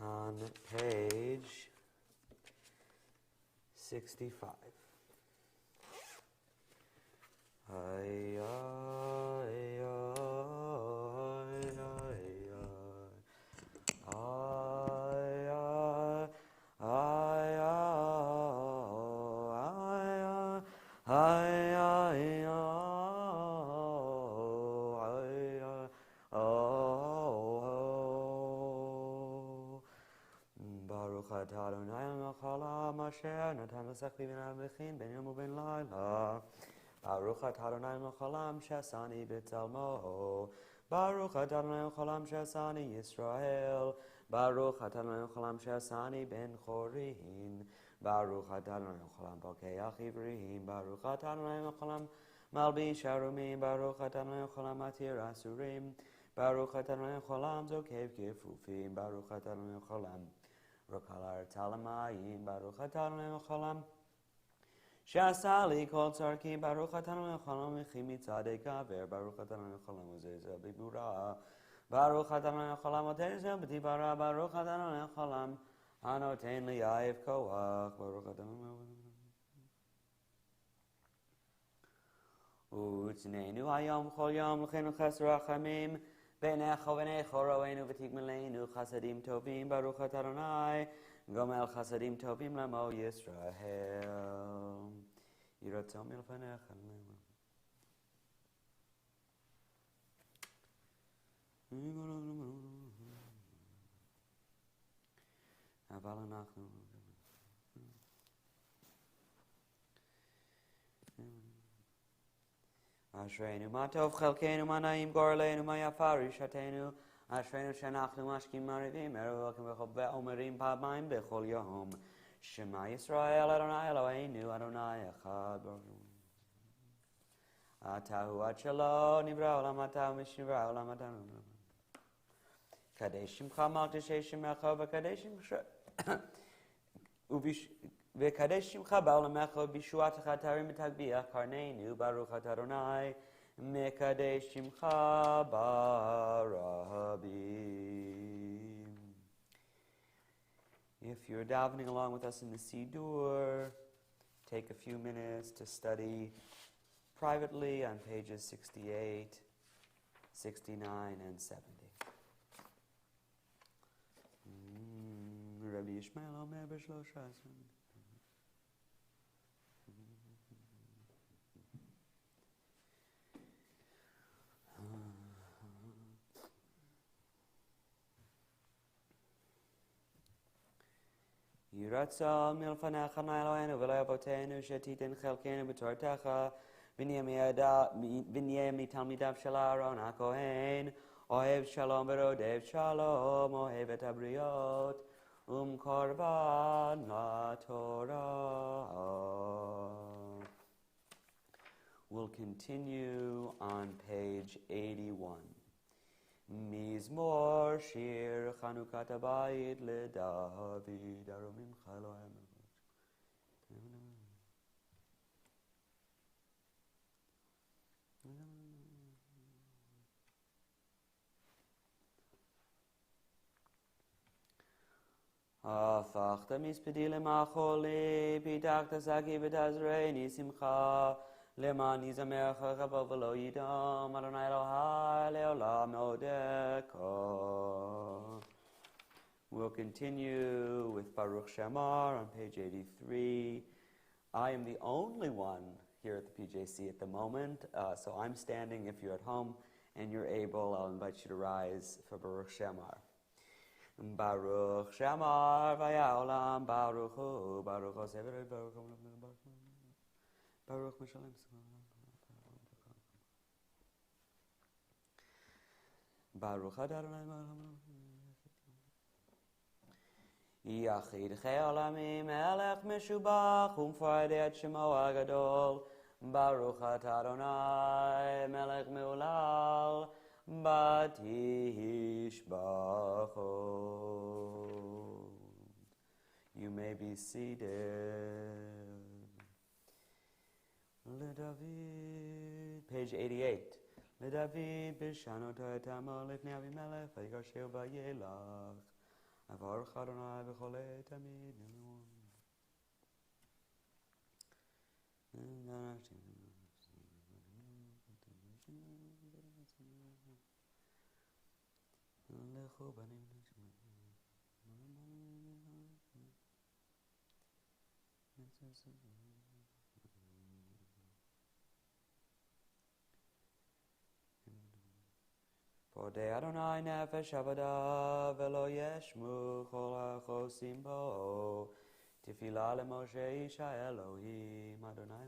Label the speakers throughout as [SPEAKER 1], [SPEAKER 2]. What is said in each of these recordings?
[SPEAKER 1] On page 65. Baruch atah Adonai melech haolam asher natan l'sech ben avlechin ben yom uben laila. Baruch atah Adonai melech haolam she'asani b'tzalmo. Baruch atah Adonai melech haolam she'asani Yisrael. Baruch atah Adonai melech haolam she'asani ben chorin. Baruch atah Adonai melech haolam pokeach ivrim. Baruch atah Adonai melech haolam malbish arumim. Baruch atah Adonai melech haolam matir asurim. Baruch atah Adonai melech haolam zokev kefufim. Baruch atah Adonai melech haolam Rokalar Talamayim, Baruch atah Adonai melech haolam Shasali kol tzarki, Baruch atah Adonai melech haolam Mechi mitzadei kaver, Baruch atah Adonai melech haolam Uzezel b'ibura, Baruch atah Adonai melech haolam Otezel b'tibara, Baruch atah Adonai melech haolam Anoten liyayev koach, Baruch atah Utznenu hayom chol yom l'chenu chesed rachamim B'necha v'necha ro'enu v'tigmelenu chasadim tovim Baruch atah Adonai Gomel chasadim tovim l'amo Yisrael Yiratzon milfanecha Aval anachnu Ashreinu ma tov chelkeinu ma na'im gorleinu ma yafar rishatenu Ashreinu she'anachnu mashkim marivim erev elokim v'chol ve'omerim pamayim b'chol yom Shema Yisrael Adonai Eloheinu Adonai echad Atahu ad shelo nivra olam atahu mishnivra olam atanu Kadesh shimcha malteshe shemecha v'kadesh shimcha ba'olamecha b'shuatecha tarim v'tagbiach karneinu Baruch atah Adonai mekadesh shimcha barabim. If you're davening along with us in the Siddur, take a few minutes to study privately on pages 68, 69, and 70. Rabbi Yishmael Omer b'shlosha. Yiratzah milfanecha Eloheinu v'lo avotenu shetiten chelkenu b'tortecha v'niyeh mitalmidav shel Aaron HaKohen ohev shalom v'rodev shalom ohev et habriot korban laTorah. We'll continue on page 81. Mizmor shir Chanukat habayit leDavid aromim chalohem. Afachta mispedi lemacholi pitachta saki v'tazreini simcha Leman yizamecha chavo v'lo yidam Adonai Elohai leolam odeka. We'll continue with Baruch Shamar on page 83. I am the only one here at the PJC at the moment, so I'm standing. If you're at home and you're able, I'll invite you to rise for Baruch Shamar. Baruch Shamar v'yaolam Baruch hu Baruch hu Sever Baruch hu Baruch Mishalem Baruch Adonai Yachid Che'olamim Melech Meshubach Umfarde et Shemo Agadol Baruch atah Adonai Melech Meulal Batishbachot. You may be seated. LeDavid, page 88. LeDavid b'shanot ha'etama lifnei Avimelech v'yigarsheu v'yelach Baruch Adonai b'cholei tamid. Podei Adonai nefesh avada velo yeshmu chol hachosim bo tefila leMoshe isha Elohim Adonai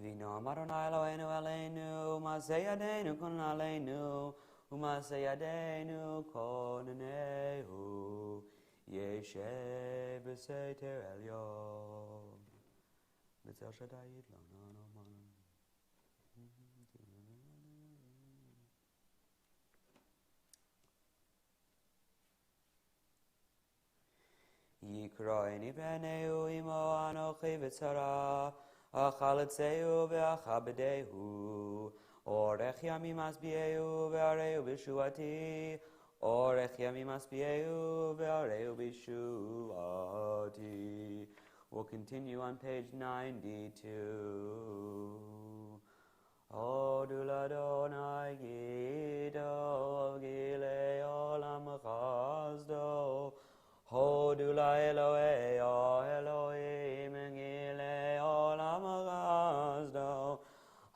[SPEAKER 1] V'nom Adonai Eloheinu aleinu, Maseh yadeinu kon aleinu, Umaseh yadeinu konenehu, Yeshe b'seiter elyon. B'tzel Shaddai yidlon oman. Yikroeni b'neu imo anochi v'tzara, Achaletzeu ve'achabedehu, Orech yamim asbieu ve'areu b'shuati, Orech yamim asbieu ve'areu b'shuati. We'll continue on page 92. Hodu l'Adonai Gido, Gilei olam chazdo, Hodu la'Eloheo Elohim Gilei olam chazdo,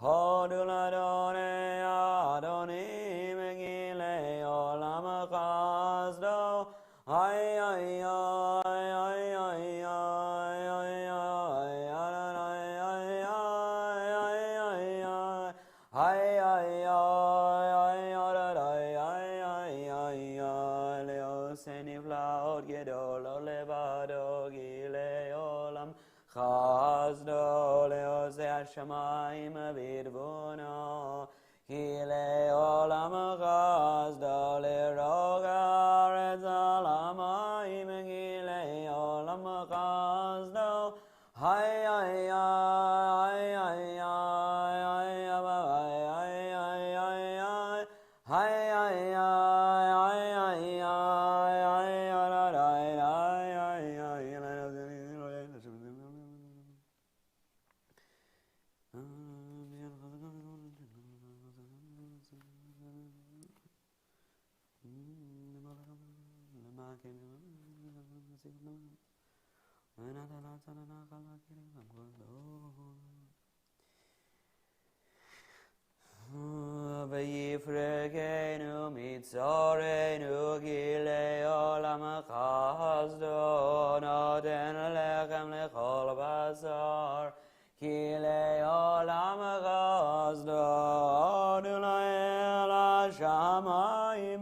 [SPEAKER 1] Hodu l'Adonai Adonim Gilei olam chazdo, Ay ay ay ay ay ay ay Chazdo le'ozei hashamayim b'dvono, Ki le'olam chazdo le'rog haaretz al hamayim, Ki le'olam chazdo, Hay ay ay ay ay ay ay ay V'yifregenu mitzorenu gilei olam chazdo, noten lechem lechol basar, gilei olam chazdo, odu la'el hashamayim,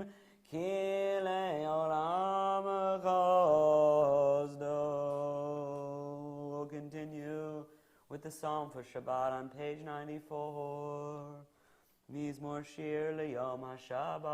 [SPEAKER 1] gilei olam chazdo. We'll continue with the Psalm for Shabbat on page 94. Mizmor Shir L'Yom HaShabbat.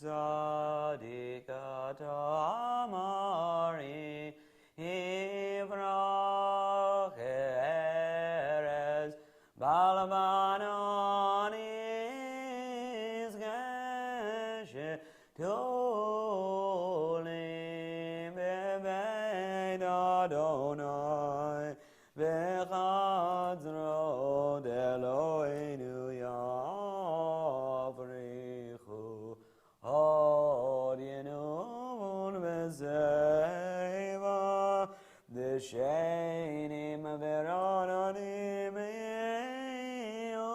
[SPEAKER 1] Tzadik ata amari Ivrach erez Balbanon Tolim beved Adonai v'chadzro d'Eloheinu yavrichu od yenun v'zeva d'shenim v'rononim yehu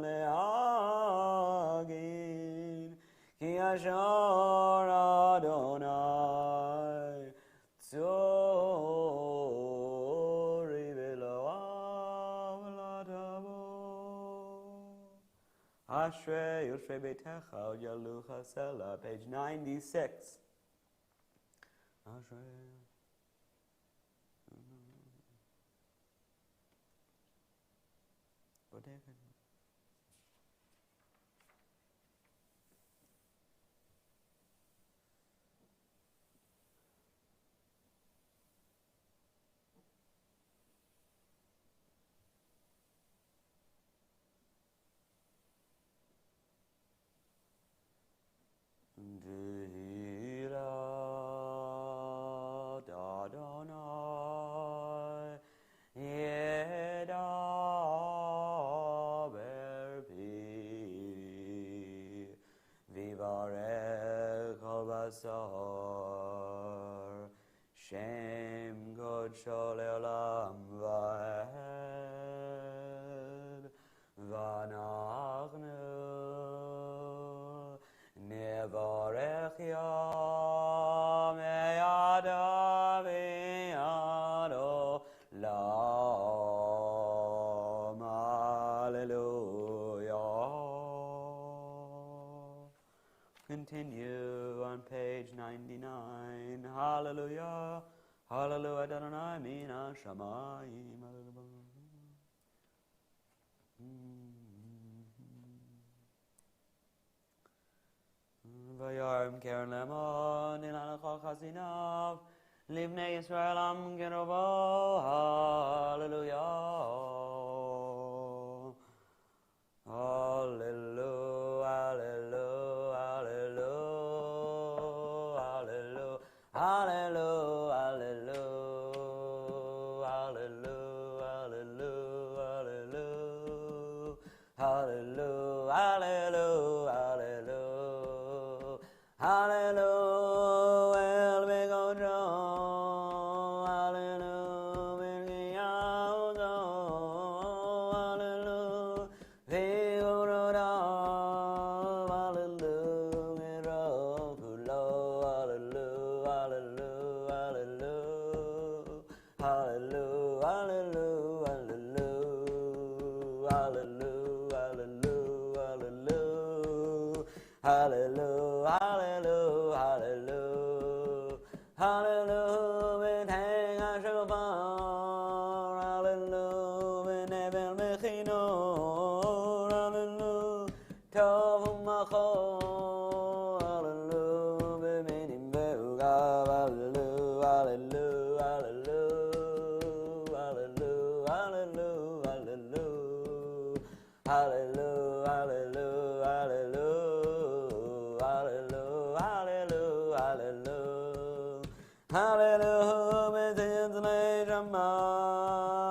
[SPEAKER 1] le'agid Ki Ashar Adonai Tzori v'lo'av l'tavo Ashrei Yoshvei Beitecha Yalucha Sela, page 96. Ashrei. Bodega. Dira Adonai Yedaber Pi Vivarech Kol Basar Shem Kodsho Leolam Vaed Vanachnu Nevarech Yam Yadav Adolam. Hallelujah. Continue on page 99. Hallelujah. Hallelujah. Adonai Mina Shamayim. Vayarm Karen Lemon in Anachal Chazinav Livnei Yisrael Am Gerovo. Hallelujah. Hallelujah. Hallelujah. Hallelujah. Hallelujah. Hallelujah. Hallelujah. Hallelujah. Hallelujah, el begojo. Hallelujah, hallelujah, vigoroda. Hallelujah, rokulo. Hallelujah, hallelujah, hallelujah, hallelujah, hallelujah, hallelujah, hallelujah, hallelujah. Hallelujah, hallelujah, hallelujah, hang on Shabbat, hallelujah, nebel mechinor, hallelujah, tov umachor, hallelujah, menim be'ugav, hallelujah, hallelujah, hallelujah, hallelujah, hallelujah, hallelujah, hallelujah, hallelujah, hallelujah. Hallelujah, Tinsley Shama.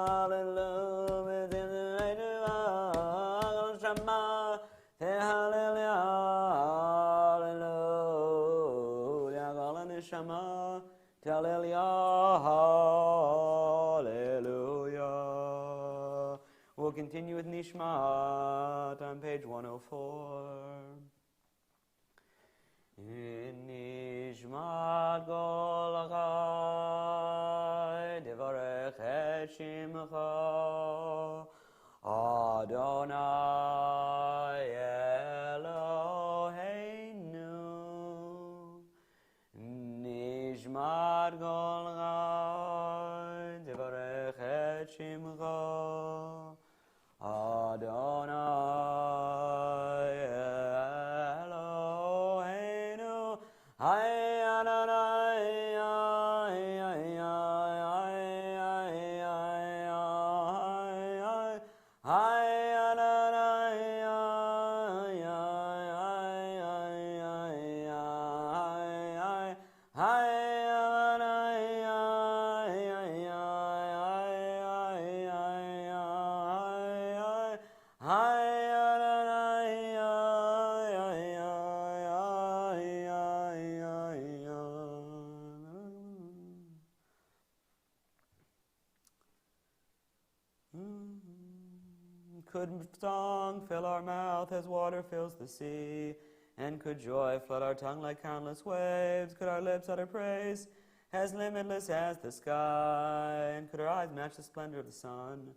[SPEAKER 1] Hallelujah, Tinsley Shama. Hallelujah, hallelujah, Hallelujah, Shama. Hallelujah. We'll continue with Nishmat on page 104. Nishmat Kol Chai Devarech et Shimcha Adonai Eloheinu. Nishmat Kol Chai Devarech et Shimcha Adonai Eloheinu. Hay Adonai, Could song fill our mouth as water fills the sea, and could joy flood our tongue like countless waves? Could our lips utter praise as limitless as the sky, and could our eyes match the splendor of the sun?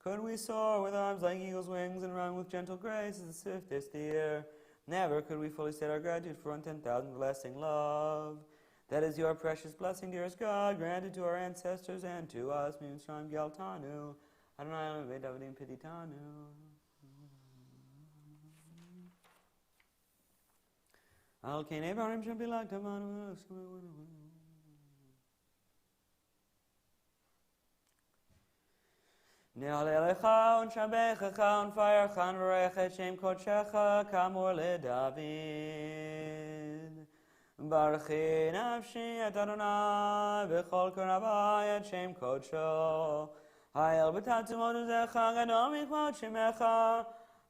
[SPEAKER 1] Could we soar with arms like eagle's wings and run with gentle grace as the swiftest deer? Never could we fully state our gratitude for 10,000 blessing love. That is your precious blessing, dearest God, granted to our ancestors and to us. Mitzrayim Geltanu, Adonai Elohim Davidim Piditanu. Al Kain Abraham shall be like Tamanu. Ne'alelecha unshabechecha unfayecha unvarechet shem kodshecha kamor leDavid. Baruchi nafshi et Adonai v'chol korabai et shem kodsho. Hayel b'tatzimot uzecha gadol michvot shemecha.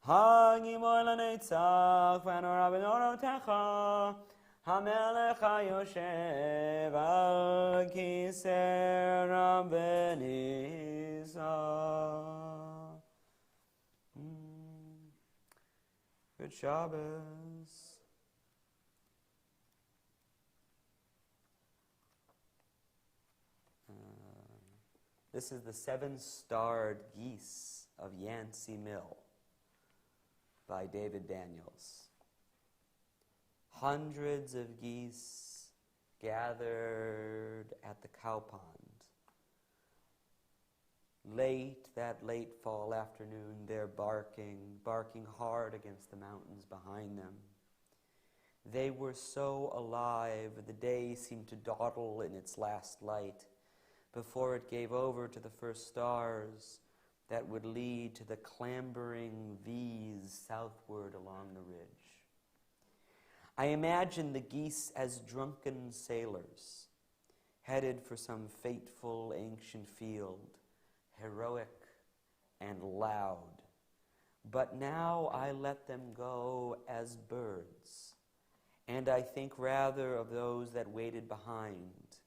[SPEAKER 1] Hagimor lanetzach v'anora b'norotecha. Hamelech hayoshev al kisei Rabbenisa. Good Shabbos. This is the 7-starred Geese of Yancey Mill by David Daniels. Hundreds of geese gathered at the cow pond. That late fall afternoon, they're barking hard against the mountains behind them. They were so alive, the day seemed to dawdle in its last light before it gave over to the first stars that would lead to the clambering V's southward along the ridge. I imagine the geese as drunken sailors, headed for some fateful ancient field, heroic and loud. But now I let them go as birds, and I think rather of those that waited behind,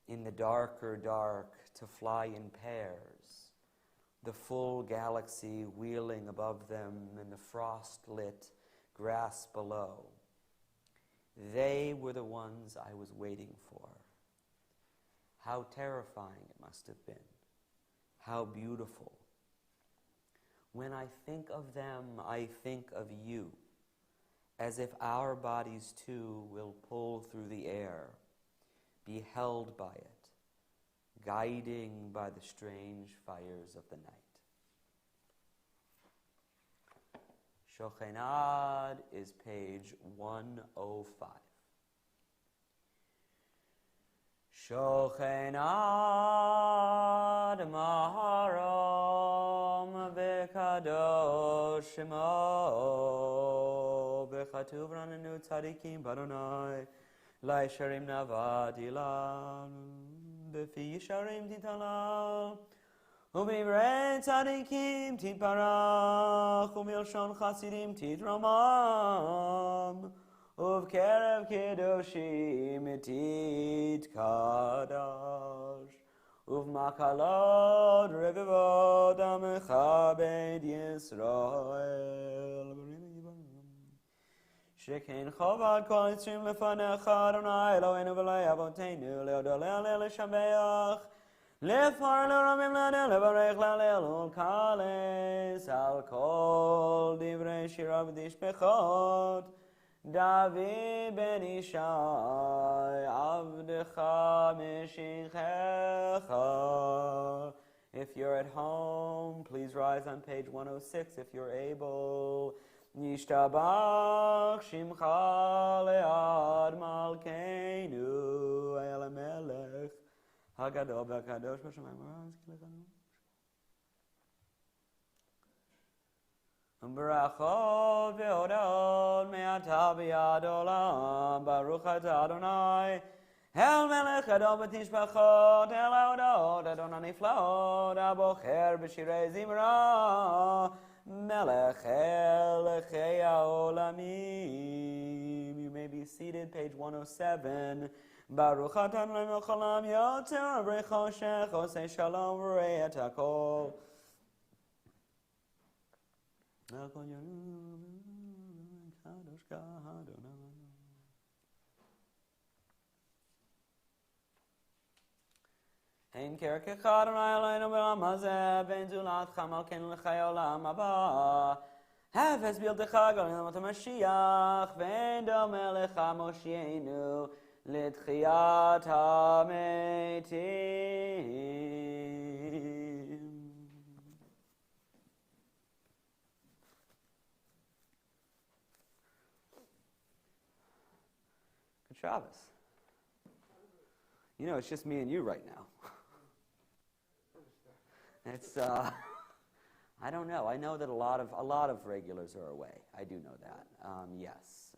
[SPEAKER 1] in the darker dark, to fly in pairs, the full galaxy wheeling above them and the frost-lit grass below. They were the ones I was waiting for. How terrifying it must have been. How beautiful. When I think of them, I think of you, as if our bodies too will pull through the air, be held by it, guiding by the strange fires of the night. Shochenad is page 105. Shochenad maharom v'kadosh shemo v'chatuv ranenu tzadikim baronai Laisharim navadilam, befi yisharim titalam, u'bivrei tzadikim titparach, u'milshon chasidim titramam, u'vkerev kiddushim titkadash, u'vmakalot revivot amechabed Yisrael. Shekein chavad kol yitzrim lefanecha Adonai Eloheinu v'lo avoteinu leodoleh aleh leshabeach lefar leramim laneh levarech lalel ulkales al kol divrei shira v'dishbechot David ben Ishai avdecha meshichecha. If you're at home, please rise on page 106 if you're able. Yishtabach shimcha le'ad malkeinu el melech hagadol v'kadosh b'shamayim Barachot ve'odot me'ata b'yad olam Baruch atah Adonai El melech adon b'tishbachot El odot adon aniflaot Abocher b'shirei zimra Melech Elechei Haolamim. You may be seated, page 107. Baruch atah Adonai melech haolam yoter avrei choshech osei shalom v'rei et hakol. Ein kerkecha Adonai Eloheinu b'olam hazeh, ve'en zulatcha malkeinu l'chai olam haba. Hefes b'yiltecha galim l'mot HaMashiach, ve'en domeh lecha Moshienu. לתחיית המתים. Good Shabbos. You know, it's just me and you right now. It's I don't know. I know that a lot of regulars are away. I do know that. Yes.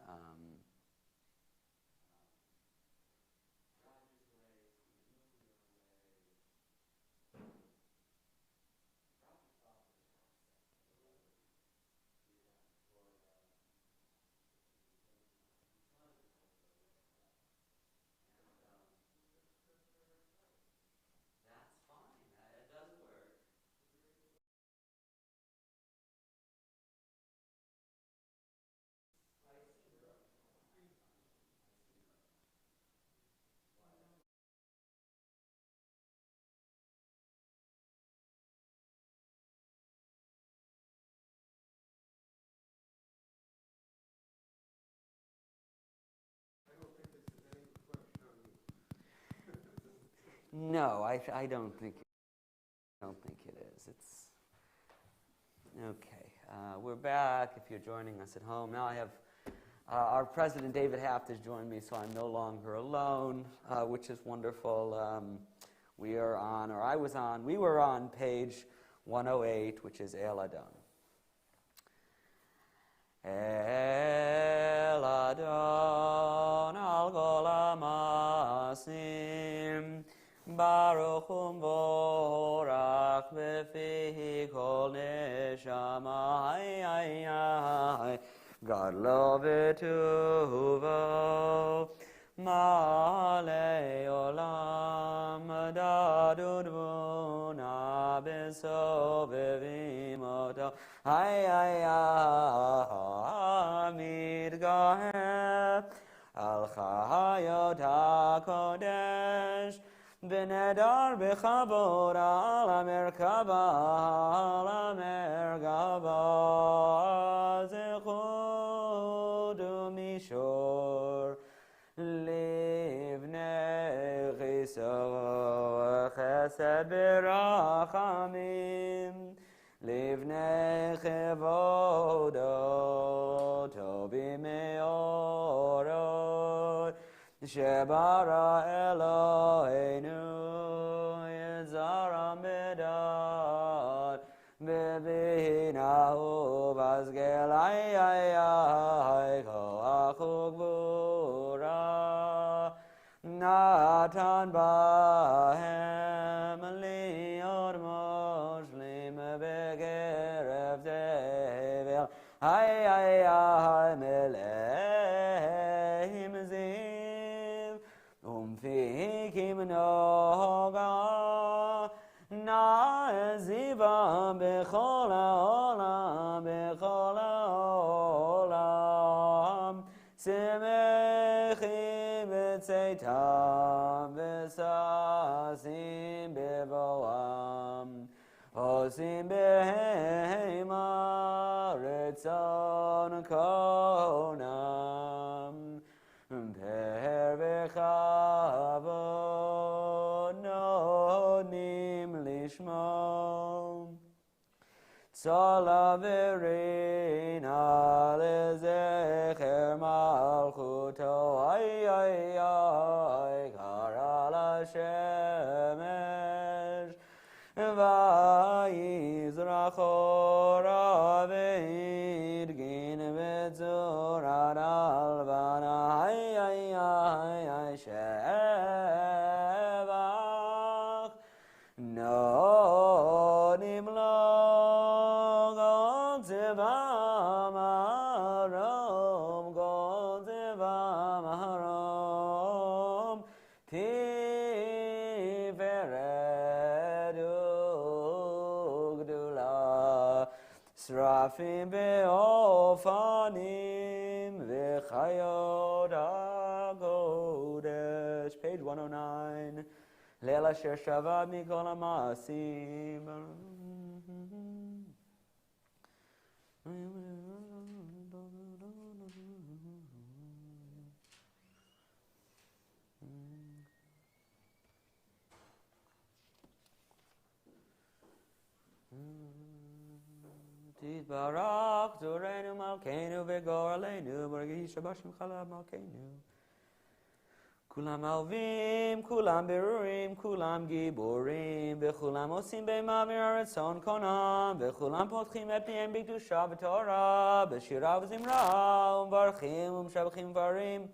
[SPEAKER 1] No, I don't think it is. It's okay. We're back. If you're joining us at home now, I have our president David Haft has joined me, so I'm no longer alone, which is wonderful. We were on page 108, which is El Adon. El Adon al kol hamasim. Baruch Borach befihi kol neshama Gadlo v'tuvo Ma'alei olam Dadud v'una b'sobevim oto Mitgaheh al chayot HaKodesh B'nedar b'chabod al merkaba zechud u'mishor livnei chiso chesed b'rachamim livnei chevodo tovim me'orot Shebara Eloheinu Yizara Medad Bebinahu Vazgel Ay Koachuk Vura Natan Bahem Lior Moshlim Begerev Tevel Ay Melehim Ziv Fikim noga na'ziva b'chol ha'olam simechim b'tzeitam v'sasim b'voam osim b'hema retzon konam per v'chavod nonim lishmo tzala v'rina lezecher malchuto kara l'shemesh v'yizrachora v'yidgin v'tzurat alvana Shevach nonim lo godzevam harom tiferet ugdula srafim be'ofanim v'chayot HaKodesh. Page 109. Leila Sher Shabbat Mikol HaMaasim. תתברך צורנו מלכנו וגורלנו, ברגעי שבת שמך למלכנו. כולם מלווים, כולם ברורים, כולם גיבורים, וכולם עושים במעביר הרצון קונם, וכולם פותחים את פיהם בקדושה ותורה, בשירה וזמרה, ומברכים ומשבחים דברים,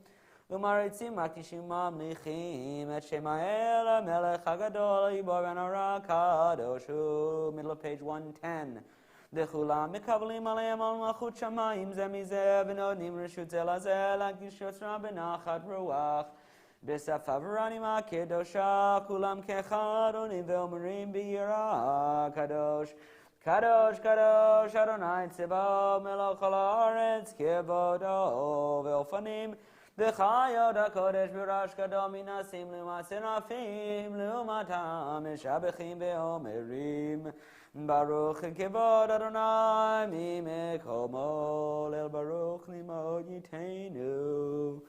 [SPEAKER 1] ומריצים מקדישים ממליכים, את שם האל המלך הגדול, הגיבור והנורא הקדוש הוא, middle of page 110. וכולם מקבלים עליהם על מלכות שמיים זה מזה, ונותנים רשות זה לזה, להקדיש יוצרם בנחת רוח. בשפה ורנימה קדושה, כולם כאחד עונים ואומרים ביראה, קדוש, קדוש, קדוש, אדוני צבאות מלך כל הארץ, כבודו ואופנים, וחיות הקודש בראש גדול מנסים לעומת שרפים, לעומתם משבחים ואומרים, ברוך כבוד אדוני ממקומו, ליל ברוך לימוד ייתנו.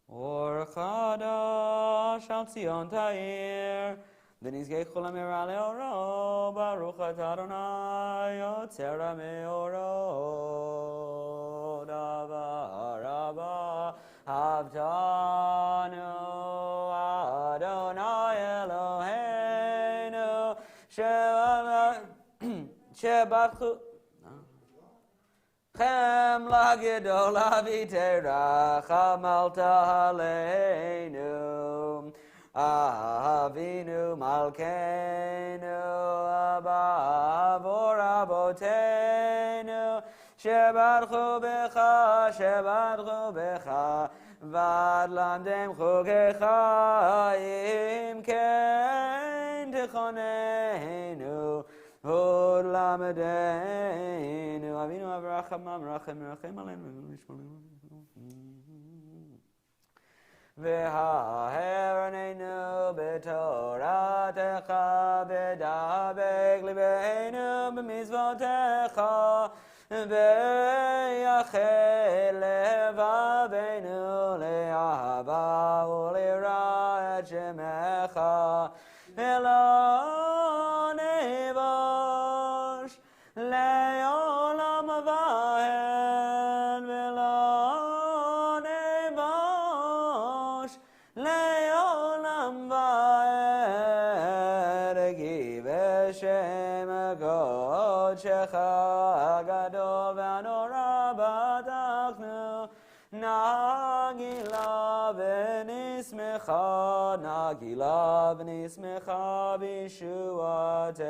[SPEAKER 1] אור חדש על ציון תאיר, ונזכה כל המראה לאורו, ברוך אתה אדוני יוצר המאורות, דבר רבה אהבתנו אדוני אלוהינו, שברכו חם לגדול אביתך עמלת עלינו, אבינו מלכנו אבא עבור אבותינו, שברכו בך, שברכו בך, ועד למדם חוקי חיים, כן תכוננו, עוד למדנו, אבינו אברהם מרחם מרחם עלינו, והארננו בתורתך, ודבק ליבנו במצוותיך, ויחל לבבנו לאהבה וליראה את שמך, ולא נבוש לעולם ועד, ולא נבוש לעולם ועד, כי בשם קודשך הגדול והנורא בטחנו, נגילה ונשמחה, נגילה ונשמחה בישועתך.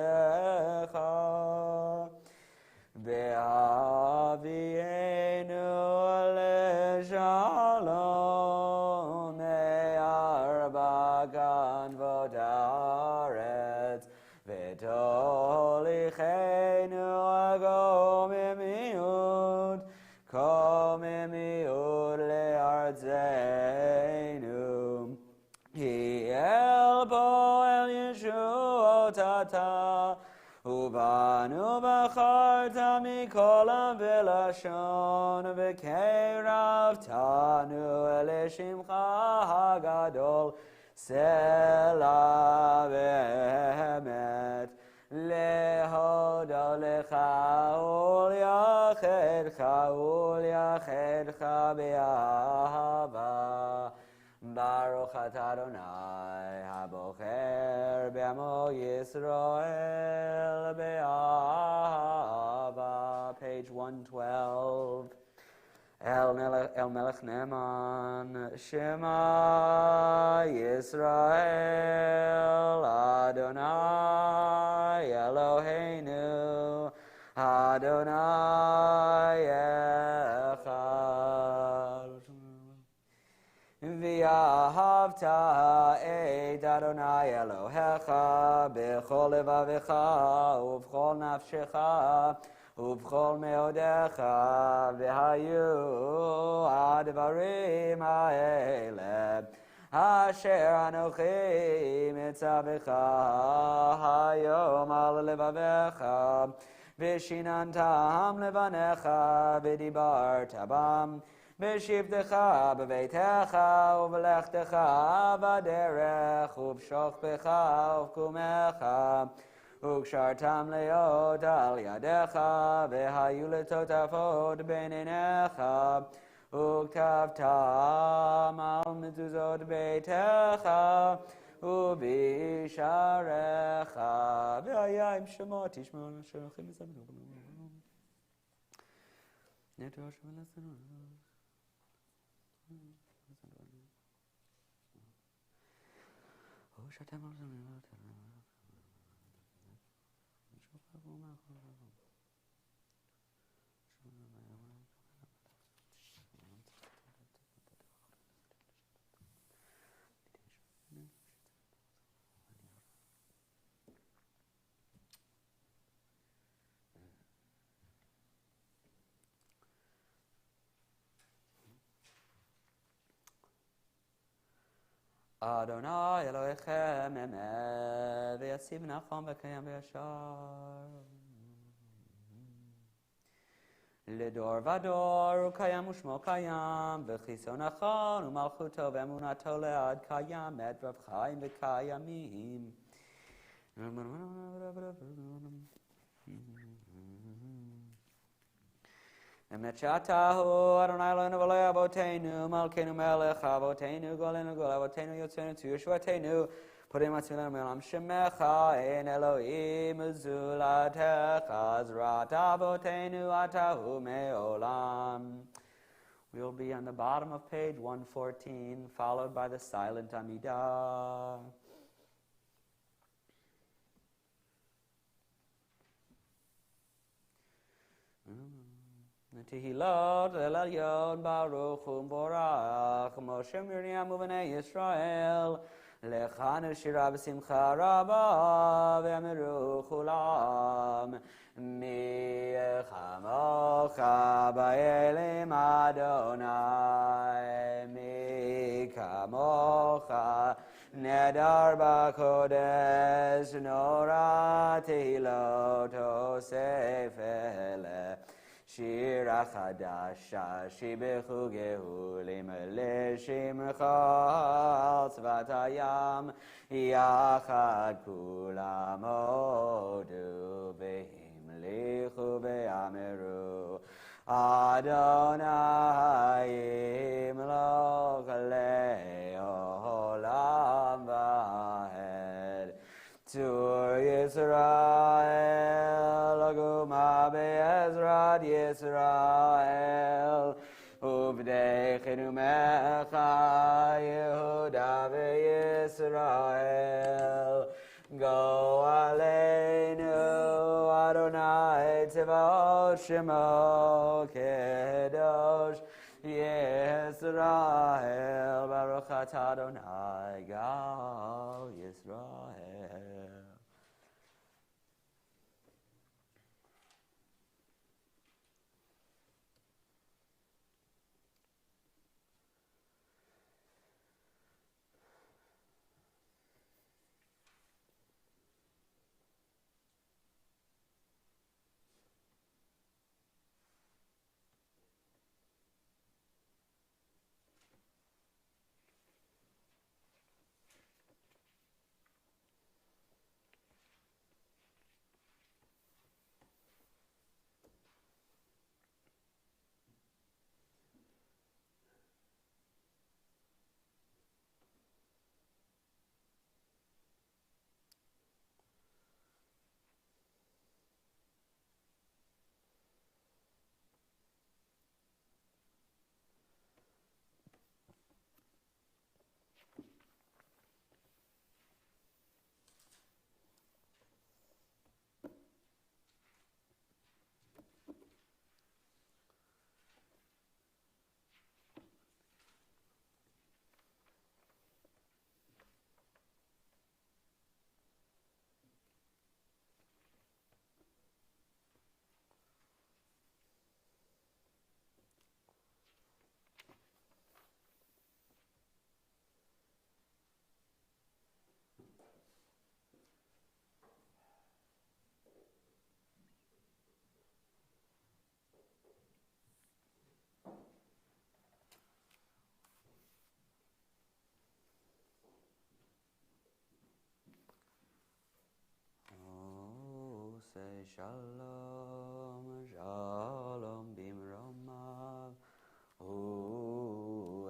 [SPEAKER 1] והביאנו לשלום מארבע כנפות הארץ, ותוליכנו קוממיות לארצנו, כי אל פועל ישועות אתה, ובנו בחרת מכל עם ולשון, וקרבתנו אל שמך הגדול, סלע באמת, להודות לך וליחדך באהבה. ברוך אתה אדוני הבוחר בעמו ישראל באהבה. page 112. אל מלך נאמן, שמע ישראל, אדוני אלוהינו, אדוני אחד. ואהבת את אדוני אלוהיך בכל לבבך ובכל נפשך ובכל מאודיך, והיו הדברים האלה אשר אנוכי מצווך היום על לבביך, ושיננתם לבניך ודיברת בם, בשבתך בביתך ובלכתך בדרך ובשוכבך ובקומך וקשרתם להיות על ידיך והיו לטוטפות בין עיניך וכתבתם על מזוזות ביתך ובשעריך והיה עם שמות תשמעו אשר הולכים לסבנו נטו שמלסנו או שאתם על זה אדוני אלוהיכם אמת ויציב נחום וקיים וישר לדור ודור הוא קיים ושמו קיים וכיסו נכון ומלכותו ואמונתו לעד קיימת רב חיים וקיימים אמת שאתה הוא אדוני אלוהינו ואלוהי אבותינו מלכנו מלך אבותינו גואלנו גואל אבותינו יוצאנו צור ישועתנו פורים עצמנו מעולם שמך אין אלוהים זולתך זרעת אבותינו אתה הוא מעולם. We'll be on the bottom of page 114 followed by the silent Amidah. Tehilot el Elyon Baruch Umborach Moshe Miriam Uvenei Yisrael Lechanu Shira B'Simcha Rabba V'Amiru Chulam Mi Chamocha Ba'elim Adonai Mi Kamocha Nedar B'Kodesh Nora Tehilot Osef Ele שירה חדשה שיבחו גאולים לשמך שפת הים יחד כולם הודו והמליכו ואמרו אדוני ימלוך לעולם ועד צור ישראל הגומה בעזרת ישראל ובדי חינומך יהודה וישראל גואלנו אדוני צבאות שמו קדוש ישראל ברוך אתה אדוני גאל ישראל. shalom, shalom bimromav.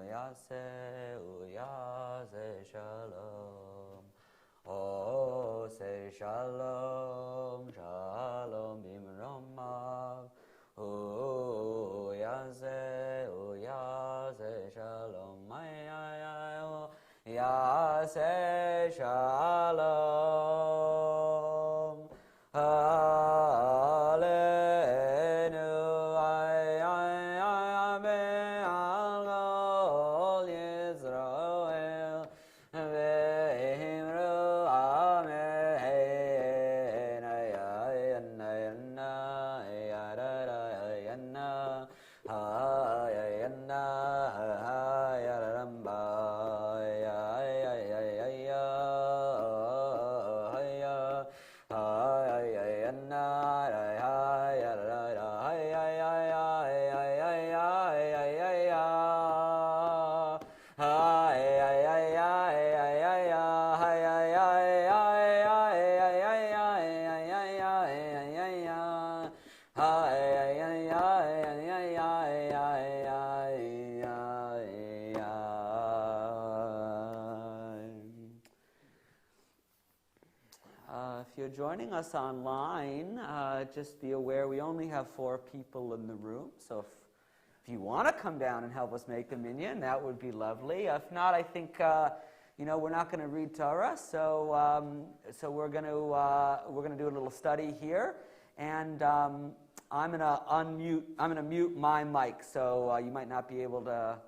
[SPEAKER 1] Yase shalom. Oh, say shalom, shalom bimromav. Oh, yase shalom. Yase shalom. If you're joining us online, just be aware we only have 4 people in the room. So if you want to come down and help us make the minyan, that would be lovely. If not, I think we're not going to read Torah, so we're going to do a little study here, and I'm going to mute my mic, so you might not be able to.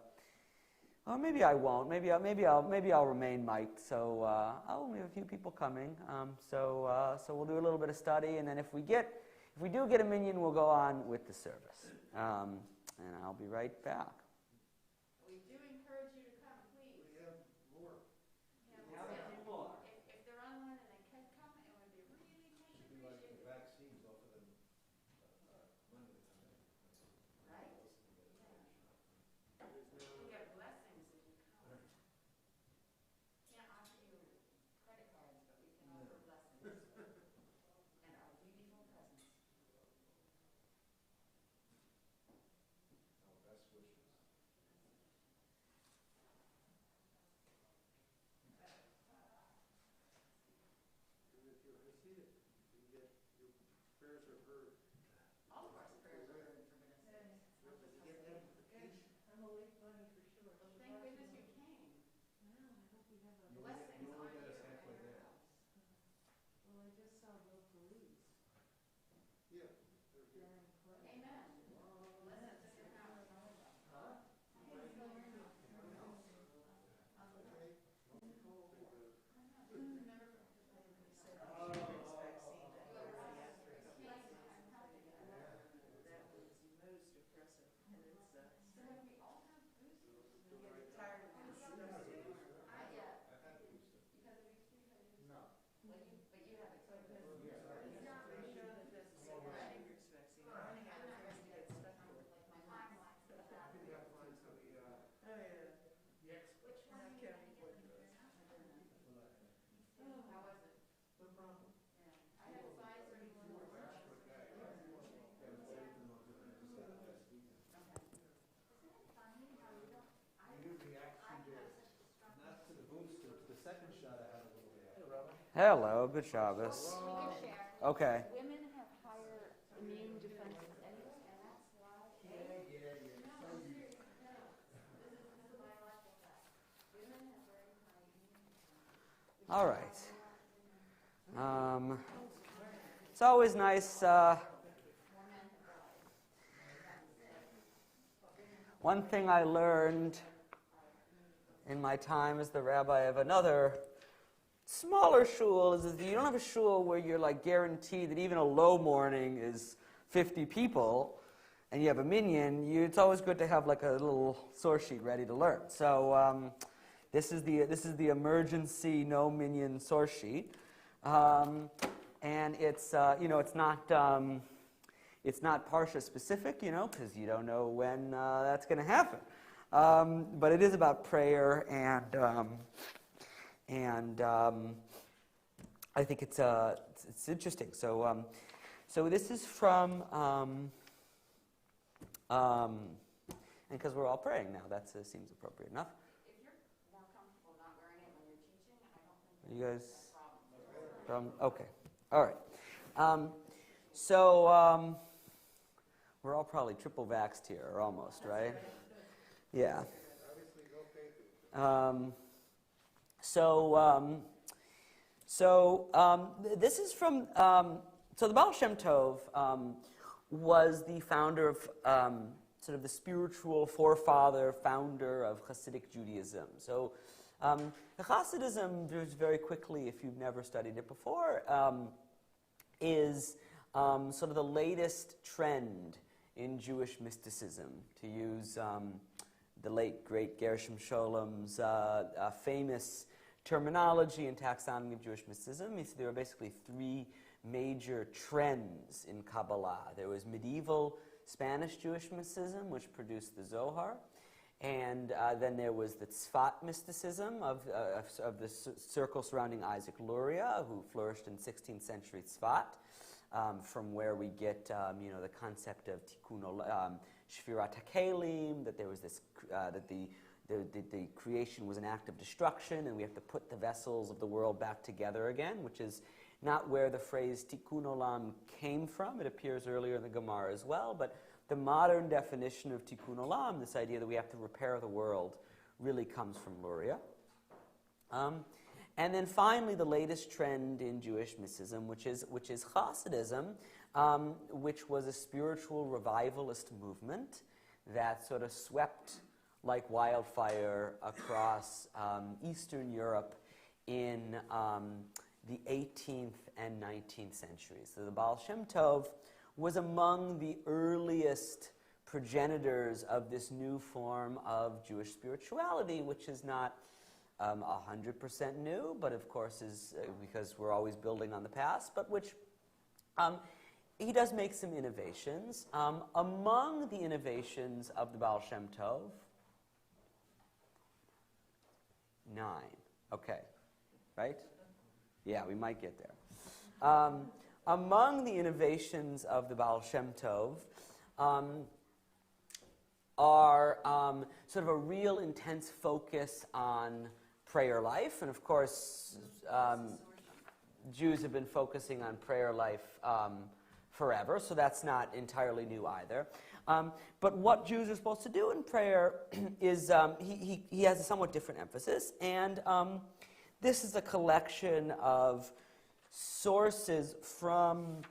[SPEAKER 1] Or maybe I won't. Maybe I'll remain mic'd. So we have a few people coming. So we'll do a little bit of study, and then if we do get a minyan, we'll go on with the service. And I'll be right back.
[SPEAKER 2] We do encourage you to come, please.
[SPEAKER 3] We have more.
[SPEAKER 1] How many more?
[SPEAKER 2] If they're online and they can come, it would be really much
[SPEAKER 3] Should be like the
[SPEAKER 2] appreciated.
[SPEAKER 3] vaccines, offer them money to come in.
[SPEAKER 2] Right? You get blessings if you come. Can't offer you credit cards, but we can offer blessings. And our beautiful presents.
[SPEAKER 3] Our best wishes. And if you're Hasidic, you get your prayers are heard.
[SPEAKER 2] All of our prayers are heard for goodness sakes.
[SPEAKER 3] You get amplification.
[SPEAKER 4] I'm a late bunny for sure.
[SPEAKER 2] Well, thank goodness you came.
[SPEAKER 4] Well, I hope we have a.
[SPEAKER 2] Blessings
[SPEAKER 3] You only
[SPEAKER 2] on
[SPEAKER 3] get
[SPEAKER 2] you
[SPEAKER 3] us
[SPEAKER 2] and
[SPEAKER 3] halfway
[SPEAKER 2] your
[SPEAKER 3] there.
[SPEAKER 2] house.
[SPEAKER 4] Well, I just saw the police.
[SPEAKER 3] Yeah, they're here.
[SPEAKER 4] Darn close.
[SPEAKER 2] Amen. Blessings in your house.
[SPEAKER 4] Huh?
[SPEAKER 3] Second shot I had a little bit.
[SPEAKER 1] Hello, good Shabbos. Okay.
[SPEAKER 5] Women have higher immune defenses anyway.
[SPEAKER 2] And that's why.
[SPEAKER 3] So you.
[SPEAKER 2] This is a biological fact. Women have very high immunity.
[SPEAKER 1] All right. It's always nice. One thing I learned in my time as the rabbi of another smaller shul is that you don't have a shul where you're like guaranteed that even a low morning is 50 people and you have a minyan. It's always good to have like a little source sheet ready to learn. So this is the emergency no minyan source sheet, and it's it's not parsha specific, because you don't know when that's going to happen. But it is about prayer, and I think it's interesting. So So this is from, and because we're all praying now, that seems appropriate enough.
[SPEAKER 2] If you're more comfortable not wearing it when you're teaching, I don't think
[SPEAKER 1] You guys,
[SPEAKER 2] that's a problem.
[SPEAKER 1] okay, all right. So we're all probably triple vaxxed here, or almost, right? Yeah.
[SPEAKER 3] Obviously, no faith.
[SPEAKER 1] This is from, so the Baal Shem Tov was the founder of, sort of the spiritual founder of Hasidic Judaism. So Hasidism, just very quickly, if you've never studied it before, is sort of the latest trend in Jewish mysticism, to use the late, great Gershom Sholom's famous terminology and taxonomy of Jewish mysticism. There were basically three major trends in Kabbalah. There was medieval Spanish Jewish mysticism, which produced the Zohar, and then there was the Tzfat mysticism of the circle surrounding Isaac Luria, who flourished in 16th century Tzfat, from where we get the concept of tikkun shvirat hakelim, that there was this that the creation was an act of destruction, and we have to put the vessels of the world back together again, which is not where the phrase tikkun olam came from. It appears earlier in the Gemara as well, but the modern definition of tikkun olam, this idea that we have to repair the world, really comes from Luria. And then finally, the latest trend in Jewish mysticism, which is Hasidism, which was a spiritual revivalist movement that sort of swept like wildfire across Eastern Europe in the 18th and 19th centuries. So the Baal Shem Tov was among the earliest progenitors of this new form of Jewish spirituality, which is not 100% new, but of course is because we're always building on the past, but which he does make some innovations. Among the innovations of the Baal Shem Tov, 9. Okay, right? Yeah, we might get there. Among the innovations of the Baal Shem Tov are sort of a real intense focus on prayer life. And of course, Jews have been focusing on prayer life forever, so that's not entirely new either. But what Jews are supposed to do in prayer is, he has a somewhat different emphasis, and this is a collection of sources from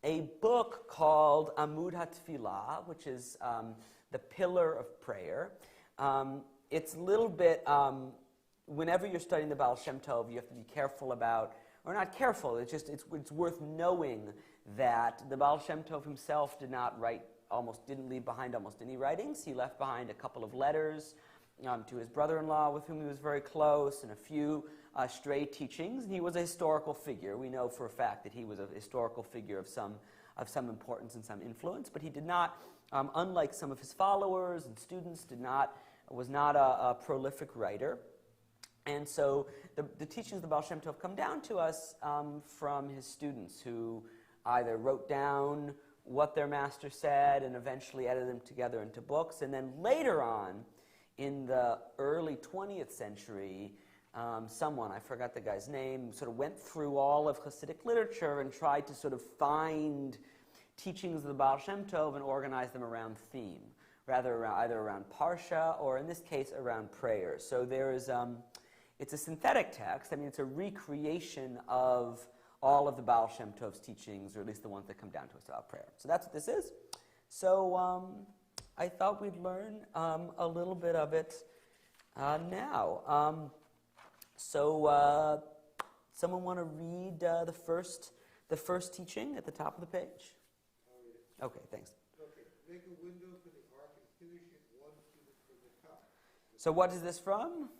[SPEAKER 1] a book called Amud HaTfilah, which is the pillar of prayer. It's a little bit, whenever you're studying the Baal Shem Tov, you have to be careful about, or not careful, it's worth knowing that the Baal Shem Tov himself didn't leave behind almost any writings. He left behind a couple of letters to his brother-in-law, with whom he was very close, and a few stray teachings. And he was a historical figure. We know for a fact that he was a historical figure of some importance and some influence, but he did not, unlike some of his followers and students, was not a prolific writer. And so the teachings of the Baal Shem Tov come down to us from his students, who either wrote down what their master said and eventually edited them together into books, and then later on, in the early 20th century, someone, I forgot the guy's name, sort of went through all of Hasidic literature and tried to sort of find teachings of the Baal Shem Tov and organize them around theme, either around Parsha or, in this case, around prayer. So there is, it's a synthetic text. I mean, it's a recreation of all of the Baal Shem Tov's teachings, or at least the ones that come down to us about prayer. So that's what this is. So I thought we'd learn a little bit of it now. Someone want to read the first teaching at the top of the page? Okay, thanks.
[SPEAKER 3] Okay, make a window for the ark and finish it 1 cubit from the top.
[SPEAKER 1] So what is this from?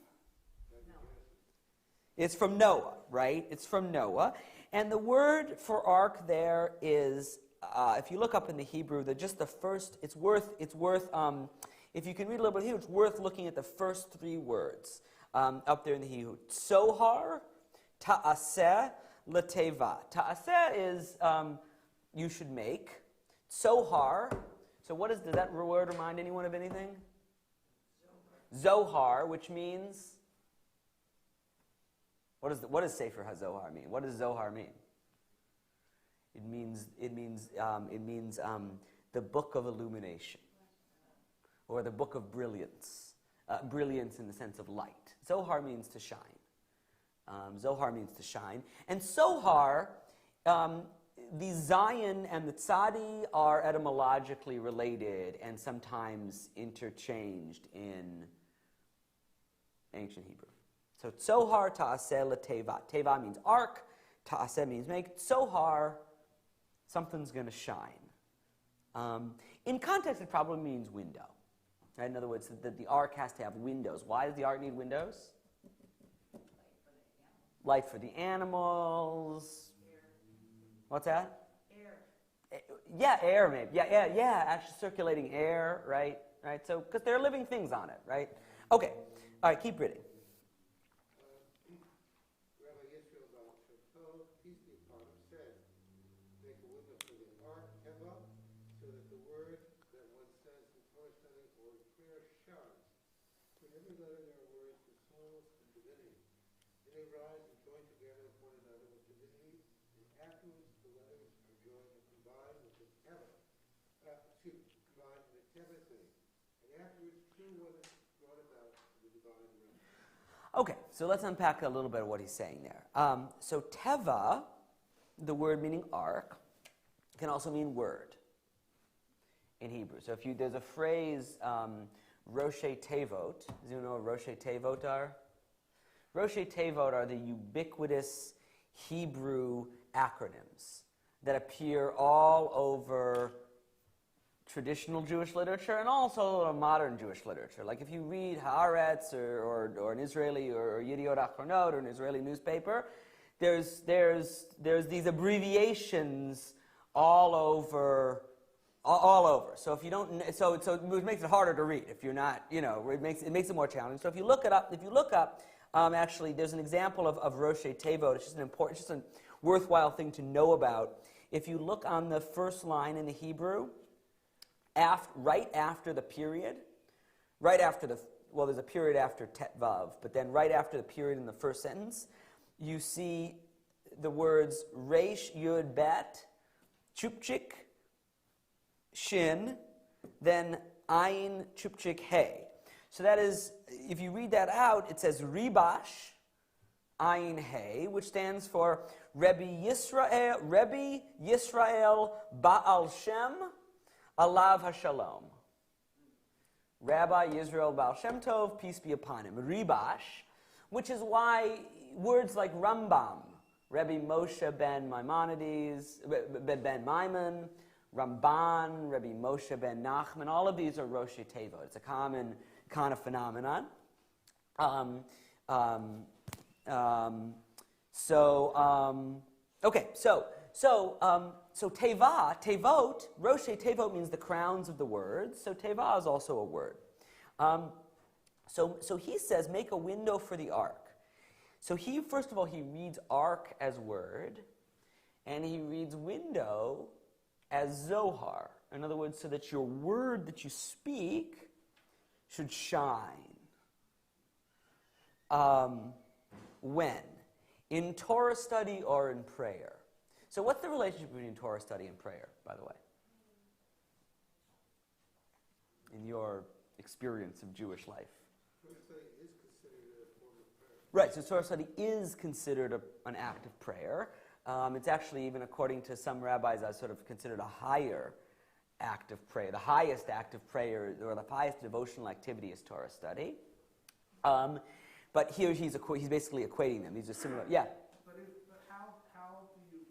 [SPEAKER 1] It's from Noah, right? It's from Noah. And the word for ark there is, if you look up in the Hebrew, it's worth, if you can read a little bit of Hebrew, it's worth looking at the first 3 words up there in the Hebrew. Tzohar, ta'aseh, leteva. Ta'aseh is you should make. Zohar. So does that word remind anyone of anything? Zohar, which means, what does Sefer HaZohar mean? What does Zohar mean? It means the book of illumination, or the book of brilliance. Brilliance in the sense of light. Zohar means to shine. Zohar means to shine. And Zohar, the Zion and the Tzadi are etymologically related and sometimes interchanged in ancient Hebrew. So Zohar ta'aseh l'teva. Teva means ark. Ta'aseh means make. Zohar, something's going to shine. In context, it probably means window. Right? In other words, the ark has to have windows. Why does the ark need windows? Light for the animals. What's that?
[SPEAKER 4] Air.
[SPEAKER 1] Yeah, air maybe. Yeah. Actually, circulating air, right? So, because there are living things on it, right? Okay. All right. Keep reading.
[SPEAKER 3] Rabbi Yisrael Baal Shem peace be upon him, said, make a window for the ark, Eva, so that the word that one says in Torah study or in prayer shines. For in every letter there are words for souls and divinity. And they rise and join together with one another with divinity, and afterwards the letters are joined and combined with the Teva. Combined with the Teva thing. And afterwards true what is brought about the divine realm.
[SPEAKER 1] Okay, so let's unpack a little bit of what he's saying there. So Teva, the word meaning ark, can also mean word in Hebrew. So there's a phrase, Roshei Tevot. Does anyone know what Roshei Tevot are? Roshei Tevot are the ubiquitous Hebrew acronyms that appear all over traditional Jewish literature and also modern Jewish literature. Like if you read Haaretz or an Israeli or Yediot Achronot or an Israeli newspaper, there's these abbreviations all over. So if you don't, so it makes it harder to read if you're not, it makes it more challenging. So if you look up, actually, there's an example of Roshei Tevot. It's just a worthwhile thing to know about. If you look on the first line in the Hebrew, right after the period, there's a period after Tet Vav, but then right after the period in the first sentence, you see the words Reish Yud Bet, Chupchik, Shin, then Ayin Chupchik Hey. So that is, if you read that out, it says Ribash Ayin Hey, which stands for Rebbe Yisrael Baal Shem Alav HaShalom. Rabbi Yisrael Baal Shem Tov, peace be upon him. Ribash, which is why words like Rambam, Rebbe Moshe ben Maimonides, ben Maimon, Ramban, Rebbe Moshe ben Nachman, all of these are Roshei Tevot. It's a common kind of phenomenon. So Tevot, Roshei Tevot means the crowns of the words. So Teva is also a word. So he says, make a window for the ark. So first of all, he reads ark as word, and he reads window as Zohar. In other words, so that your word that you speak should shine. When? In Torah study or in prayer? So what's the relationship between Torah study and prayer, by the way? In your experience of Jewish life?
[SPEAKER 3] Torah study is considered a form of prayer.
[SPEAKER 1] Right, so Torah study is considered an act of prayer. It's actually, even according to some rabbis, sort of considered a higher act of prayer. The highest act of prayer, or the highest devotional activity, is Torah study. But here he's basically equating them. These are similar. Yeah.
[SPEAKER 6] But how do you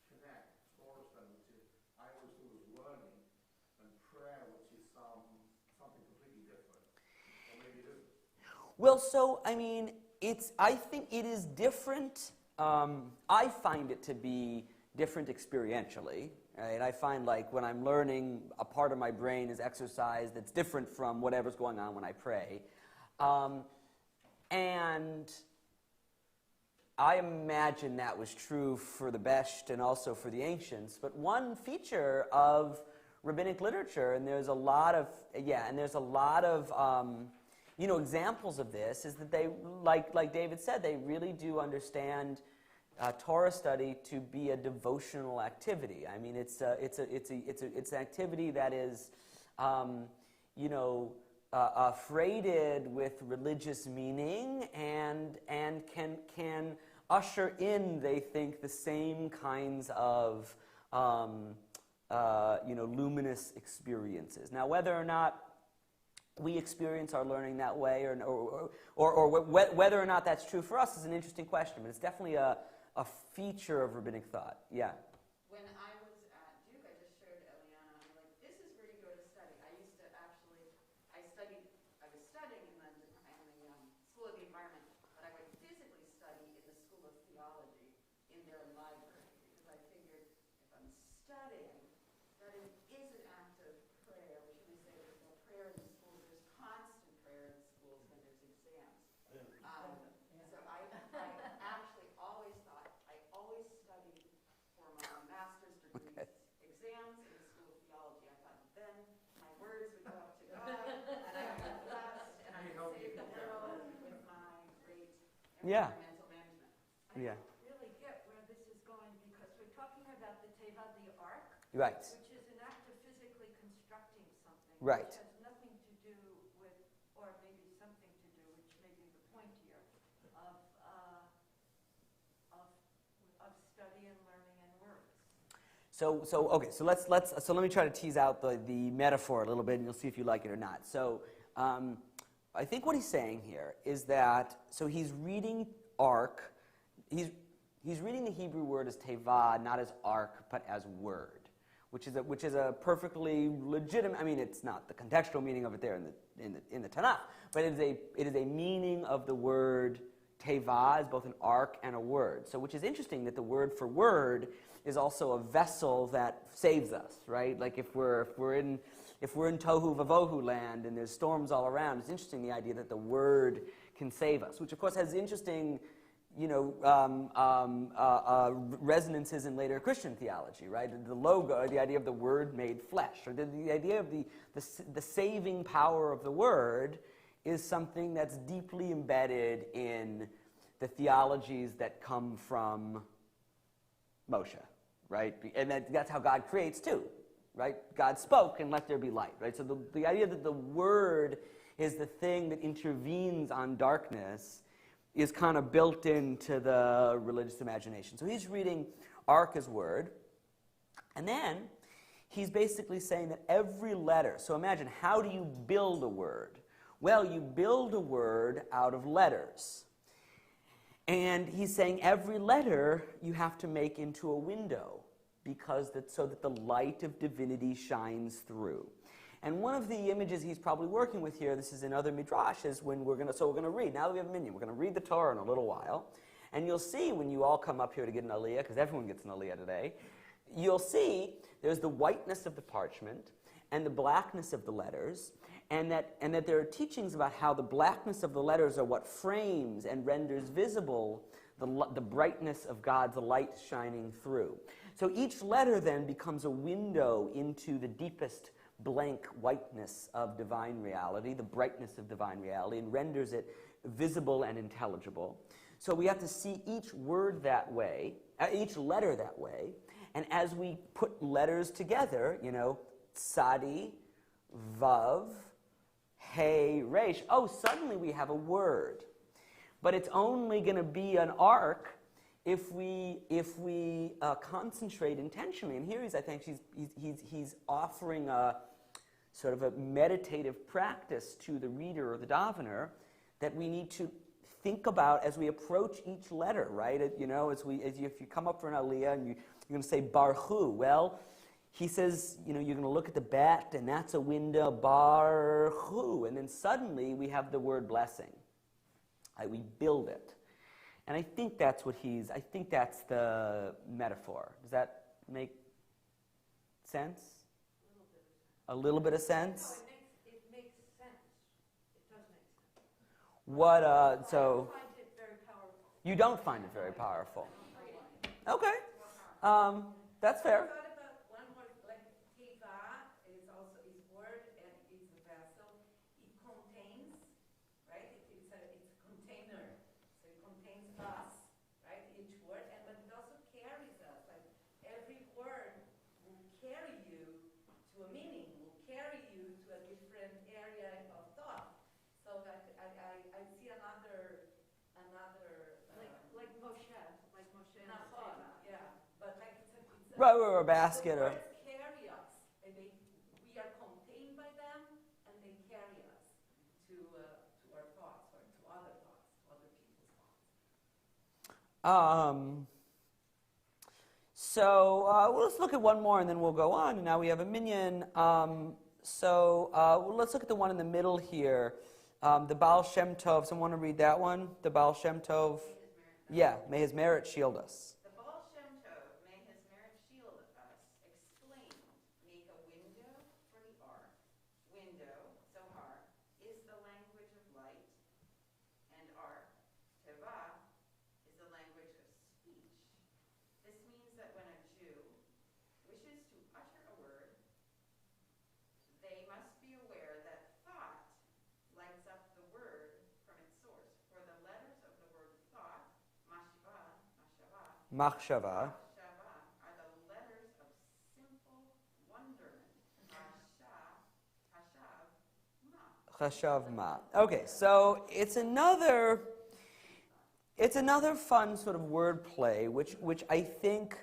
[SPEAKER 6] connect Torah study, which is I always do is learning, and prayer, which is something completely different, or maybe it isn't?
[SPEAKER 1] Well, so I think it is different. I find it to be different experientially. Right? I find like when I'm learning, a part of my brain is exercised that's different from whatever's going on when I pray. And I imagine that was true for the Besht and also for the ancients. But one feature of rabbinic literature, and there's a lot of examples of this, is that they, like David said, they really do understand Torah study to be a devotional activity. I mean, it's an activity that is, freighted with religious meaning and can usher in, they think, the same kinds of luminous experiences. Now, whether or not we experience our learning that way, or whether or not that's true for us, is an interesting question. But it's definitely a feature of rabbinic thought. Yeah.
[SPEAKER 2] When I was at Duke, I just showed Eliana, I'm like, this is where you go to study. I was studying in the School of the Environment, but I would physically study in the School of Theology in their library, because I figured if I'm studying is an act of prayer, which when they say there's no prayer in the schools, there's constant prayer in the schools when there's exams. So I actually always thought, I always studied for my master's degree exams in the School of Theology. I thought then my words would go up to God, and I would be blessed, and I would save the world with my great environmental management.
[SPEAKER 4] I don't really get where this is going, because we're talking about the teva, the ark,
[SPEAKER 1] Right.
[SPEAKER 4] which is an act of physically constructing something,
[SPEAKER 1] Right.
[SPEAKER 4] which has nothing to do with, or maybe something to do, which may be the point here, of study and learning and works.
[SPEAKER 1] So let me try to tease out the metaphor a little bit, and you'll see if you like it or not. So I think what he's saying here is that, so he's reading ark, he's reading the Hebrew word as teva, not as ark, but as word, which is a perfectly legitimate. I mean, it's not the contextual meaning of it there in the Tanakh, but it is a meaning of the word teva as both an ark and a word. So, which is interesting that the word for word is also a vessel that saves us, right? Like if we're in tohu vavohu land and there's storms all around, it's interesting the idea that the word can save us, which of course has interesting, resonances in later Christian theology, right? The logo, the idea of the word made flesh, or the idea of the saving power of the word is something that's deeply embedded in the theologies that come from Moshe, right? And that's how God creates too, right? God spoke and let there be light, right? So the idea that the word is the thing that intervenes on darkness is kind of built into the religious imagination. So he's reading ark as word, and then he's basically saying that every letter, so imagine, how do you build a word? Well, you build a word out of letters. And he's saying every letter you have to make into a window, so that the light of divinity shines through. And one of the images he's probably working with here, this is in other midrash, is when we're going to read, now that we have a minyan, we're going to read the Torah in a little while, and you'll see when you all come up here to get an aliyah, because everyone gets an aliyah today, you'll see there's the whiteness of the parchment and the blackness of the letters, and that there are teachings about how the blackness of the letters are what frames and renders visible the brightness of God's light shining through. So each letter then becomes a window into the deepest blank whiteness of divine reality, the brightness of divine reality, and renders it visible and intelligible. So we have to see each word that way, each letter that way, and as we put letters together, Tsadi, Vav, Hey, Resh, suddenly we have a word. But it's only going to be an ark if we concentrate intentionally. And here he's offering a sort of a meditative practice to the reader or the davener that we need to think about as we approach each letter, right? If you come up for an aliyah and you're going to say Baruchu, well, he says, you're going to look at the bet, and that's a window, Baruchu, and then suddenly we have the word blessing. We build it. And I think that's the metaphor. Does that make sense? A little bit of sense?
[SPEAKER 4] No, it makes sense. It does make sense.
[SPEAKER 1] What,
[SPEAKER 4] I find it very powerful.
[SPEAKER 1] You don't find it very powerful. Okay. That's fair.
[SPEAKER 2] I thought about one more, like teva is also is word and it's a vessel. It contains, right? It's a container. So it contains us, right? Each word, but it also carries us. Like every word will carry you to a meaning, will carry you to a different area of thought. So that I see another
[SPEAKER 4] Like Moshe and
[SPEAKER 2] Nachon, yeah, but like it's a
[SPEAKER 1] Right, or a basket.
[SPEAKER 2] the
[SPEAKER 1] Or
[SPEAKER 2] words carry us, and we are contained by them, and they carry us to our thoughts, or to other thoughts, to other people's thoughts.
[SPEAKER 1] So well, let's look at one more, and then we'll go on. Now we have a minyan. Well, let's look at the one in the middle here. The Baal Shem Tov. Someone want to read that one? The Baal Shem Tov. Yeah, may his merit shield us.
[SPEAKER 7] The Baal Shem Tov, may his merit shield us, explained, make a window for the ark. Window, Zohar, is the language of light, and ark, Teva, is the language of speech. This means that when a Jew wishes to utter a word, they must be aware that thought lights up the word from its source. For the letters of the word thought,
[SPEAKER 1] Machshava.
[SPEAKER 7] are the letters of simple wonderment.
[SPEAKER 1] Chashav ma. Okay, so it's another fun sort of wordplay, which I think,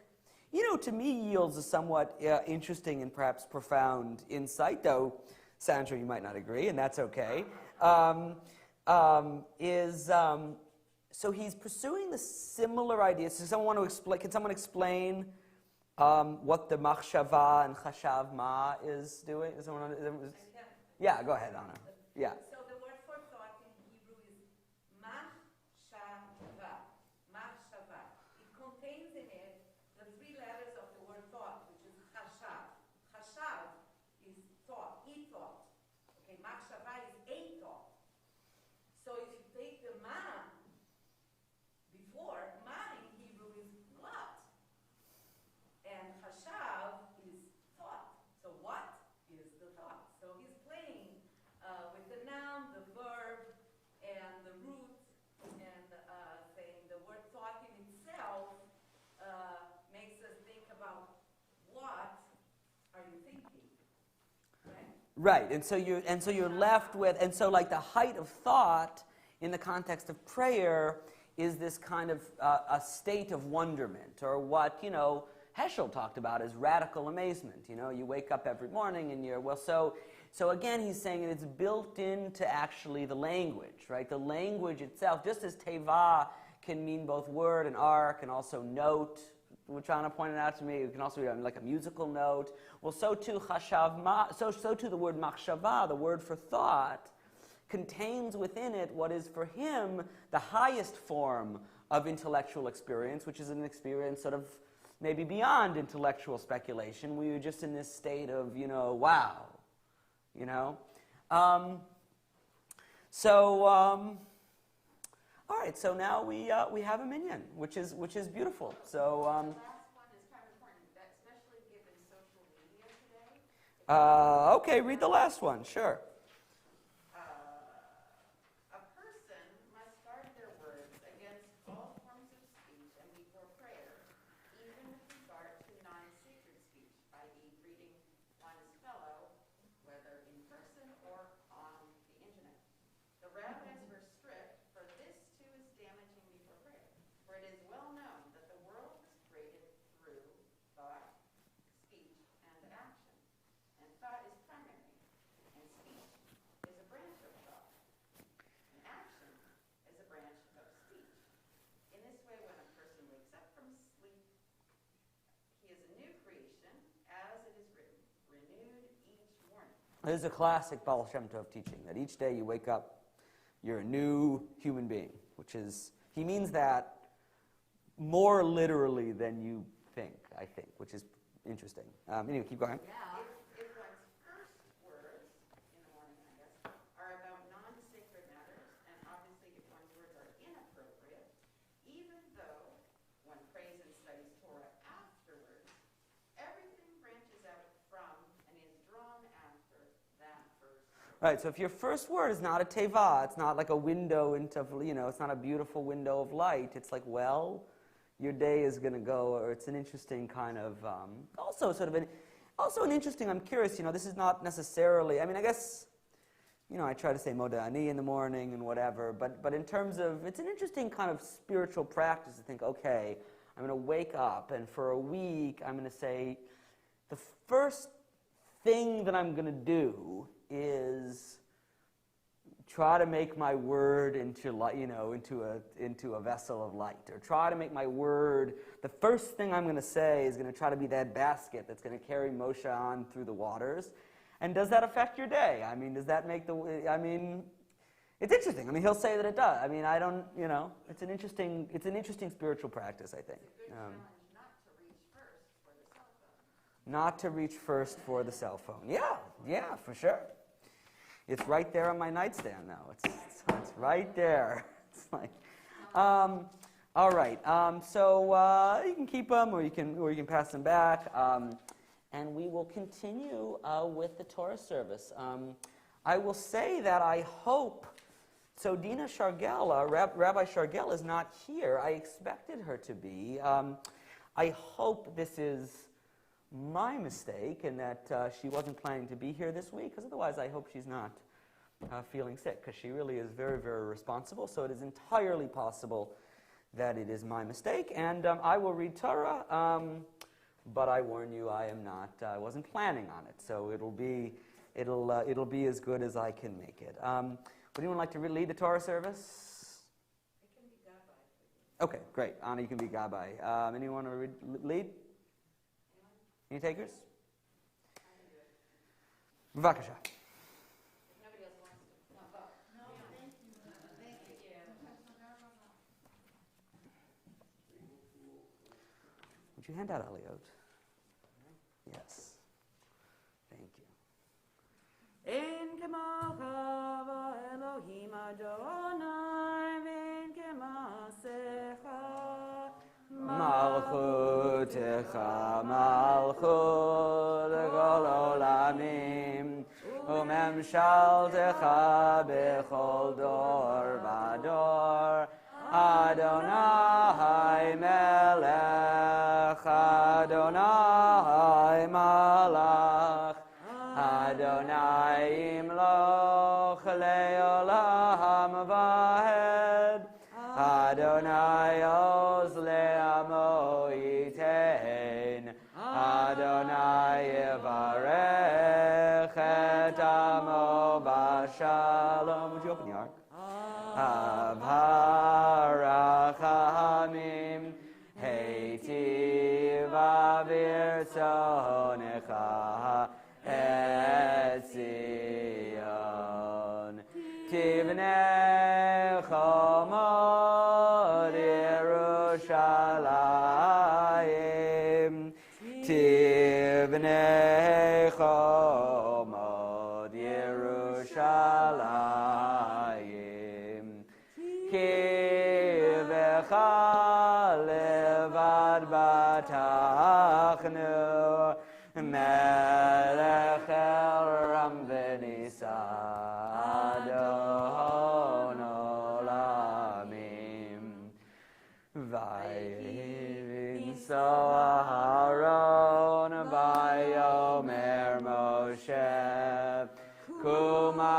[SPEAKER 1] to me yields a somewhat interesting and perhaps profound insight, though, Sandra, you might not agree, and that's okay. So he's pursuing the similar ideas. Does someone want to explain? Can someone explain what the machshava and chashav ma is doing? Is someone? Yeah, go ahead, Anna. Yeah.
[SPEAKER 2] So the word for thought in Hebrew is machshava. Machshava. It contains in it the three letters of the word thought, which is chashav. Chashav is thought, a thought. Okay, machshava is a thought. So if you take the ma before, ma in Hebrew is what? And chashav is thought. So what is the thought? So he's playing with the noun, the verb, and the root, and saying the word thought in itself makes us think about what are you thinking, right?
[SPEAKER 1] Right, and so you're left with, and so like the height of thought in the context of prayer is this kind of a state of wonderment, or what Heschel talked about as radical amazement. You wake up every morning and you're So again, he's saying that it's built into actually the language, right? The language itself, just as teva can mean both word and ark, and also note, which Anna pointed out to me, it can also be like a musical note. Well, so too chashav ma, so too the word machshava, the word for thought, contains within it what is for him the highest form of intellectual experience, which is an experience sort of maybe beyond intellectual speculation, where you're just in this state of, wow. All right. So now we have a minyan, which is beautiful. So
[SPEAKER 7] The last one is kind of important, especially given social media today.
[SPEAKER 1] okay, read the last one. Sure.
[SPEAKER 7] A person must guard their words against all forms of speech and before prayer, even with regard to non-sacred speech, i.e. greeting one's fellow, whether in person or on the internet. The rabbis were strict, for this too is damaging before prayer. For it is well known that the world was created through thought, speech, and action. And thought is primary, and speech is a branch of thought. And action is a branch of speech. In this way, when a person wakes up from sleep, he is a new creation, as it is written, renewed each morning.
[SPEAKER 1] This is a classic Baal Shem Tov teaching, that each day you wake up, you're a new human being, which is, he means that more literally than you think, I think, which is interesting. Anyway, keep going.
[SPEAKER 7] If one's first words in the morning, I guess, are about non-sacred matters, and obviously if one's words are inappropriate, even
[SPEAKER 1] Right, so if your first word is not a teva, it's not like a window into, it's not a beautiful window of light, it's like, well, your day is going to go, or it's an interesting kind of, also an interesting, I'm curious, this is not necessarily, I guess, I try to say Moda Ani in the morning and whatever, but in terms of, it's an interesting kind of spiritual practice to think, okay, I'm going to wake up, and for a week, I'm going to say, the first thing that I'm going to do is try to make my word into a vessel of light, or try to make my word, the first thing I'm going to say is going to try to be that basket that's going to carry Moshe on through the waters. And does that affect your day? Does that make it's interesting. He'll say that it does. I don't, it's an interesting spiritual practice, I think.
[SPEAKER 2] It's a good challenge
[SPEAKER 1] Not to reach first for the cell phone. Yeah, for sure. It's right there on my nightstand now. It's right there. It's like, all right. So you can keep them, or you can pass them back, and we will continue with the Torah service. I will say that I hope. So Dina Shargel, Rabbi Shargel, is not here. I expected her to be. I hope this is my mistake, and that she wasn't planning to be here this week, because otherwise I hope she's not feeling sick, because she really is very, very responsible. So it is entirely possible that it is my mistake, and I will read Torah, but I warn you, I wasn't planning on it, so it'll be as good as I can make it. Would anyone like to lead the Torah service?
[SPEAKER 2] I can be Gabbai.
[SPEAKER 1] Okay, great. Anna, you can be Gabbai. Anyone want to lead? Any takers? B'vakasha.
[SPEAKER 2] If nobody else wants to. No, thank you. Thank you.
[SPEAKER 1] Would you hand out Eliot? Yes. Thank you. In kemacha Elohim Adonai v'in kemasecha Malchutecha Malchut kol olamim Umemshaltecha bechol dor vador Adonai melech Adonai malach Adonai imloch leolam vahed Adonai oz le'amo yitein Adonai yivarech et amo b'shalom. Would you open the ark? Avharachamim heitiv avir tzonecha et Zion tivnei chomod Yerushalayim tivnei chomod Yerushalayim ki v'cha levad batachnu melech elam v'nisa adon olamim v'yinso Aharon v'yomer Moshe kuma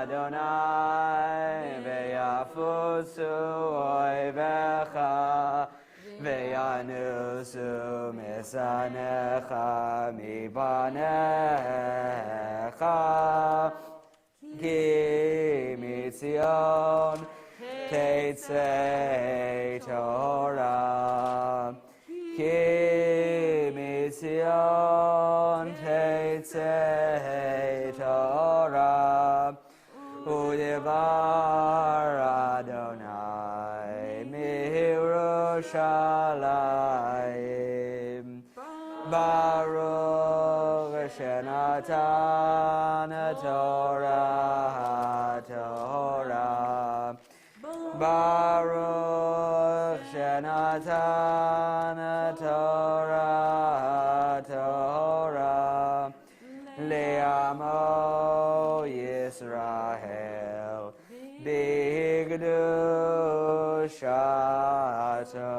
[SPEAKER 1] Adonai v'yafusu oivecha v'yanusu misanecha mipanecha ki mitzion tetzei Torah ki mitzion tetzei Torah u'devar Adonai mi'Yerushalayim Baruch shenatan Torah Baruch shenatan Torah li'amo Yisrael b'kedushato.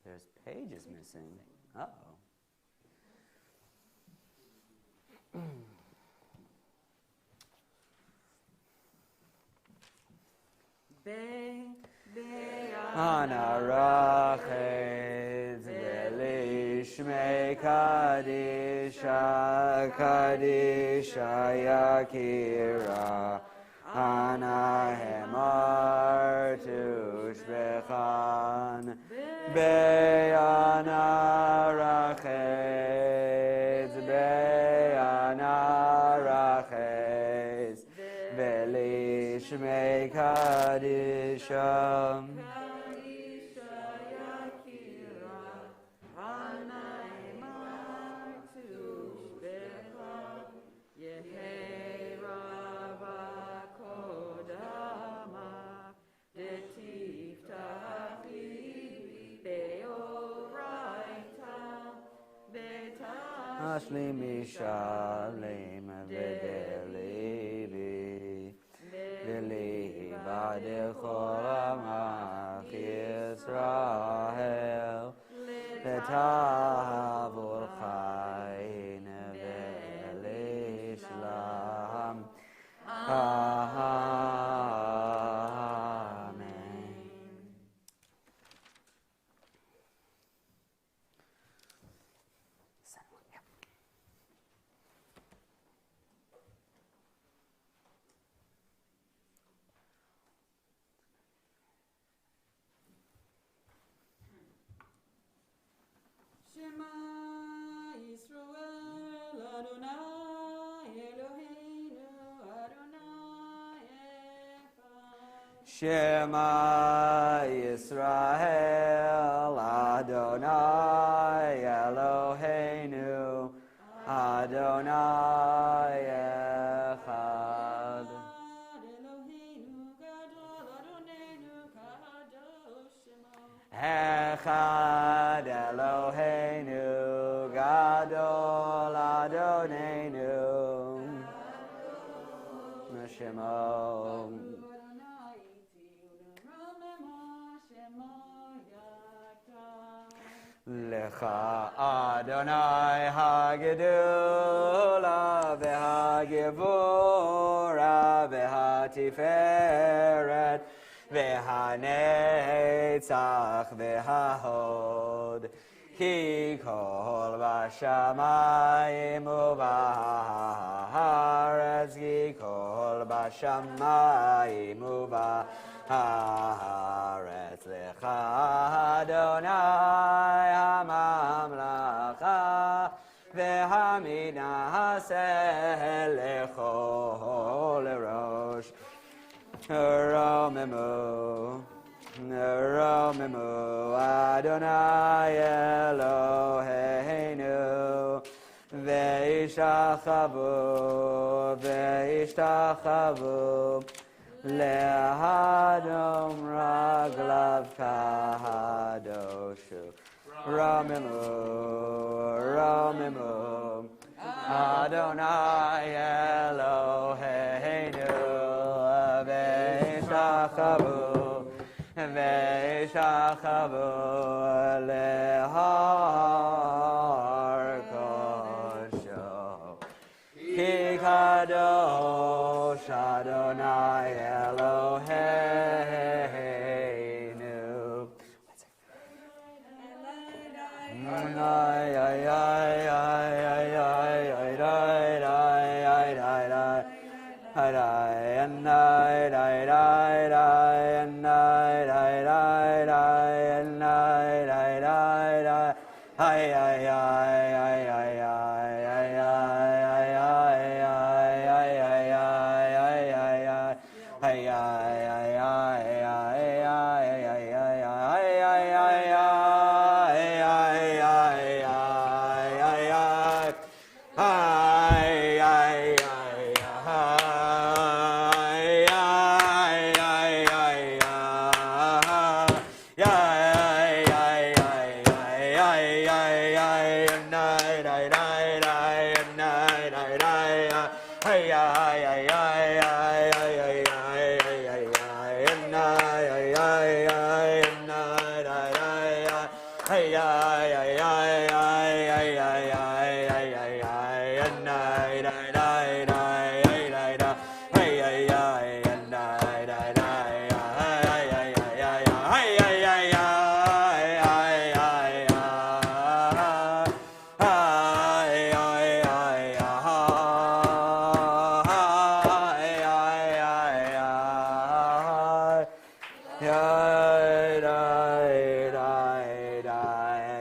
[SPEAKER 1] There's pages missing. Uh-oh. Anarachez velishmei kadisha kadisha yakira anahemar tushbechan be'anarachez be'anarachez velishmei kadisha Ashli mishalem v'delevi v'lehi v'adechol amach Yisrael v'tavol chayin v'lishlam. Amen.
[SPEAKER 7] Shema Yisrael Adonai Eloheinu Adonai Echad.
[SPEAKER 1] Shema Yisrael Adonai Eloheinu Adonai Echad.
[SPEAKER 7] Eloheinu Gadol Adonenu Kadosh Shemo.
[SPEAKER 1] Echad Eloheinu Gadol Adonenu Shemo.
[SPEAKER 7] Adonai Tzidkenu Ramema Shemo Yaakov.
[SPEAKER 1] Lecha Adonai Hagedula v'Hagevura v'Hatiferet v'Hanetzach v'Hahod Ki kol b'shamayim u'b'haaretz Ki kol b'shamayim u'b'haaretz Lecha Adonai hamamlacha v'haminaseh lechol rosh Romemu Adonai Eloheinu ve'ishtachavu lehadom raglav kahadoshu Romemu Adonai Eloheinu ve'ishtachavu lehar kosho Ki kadosh Adonai Eloheinu.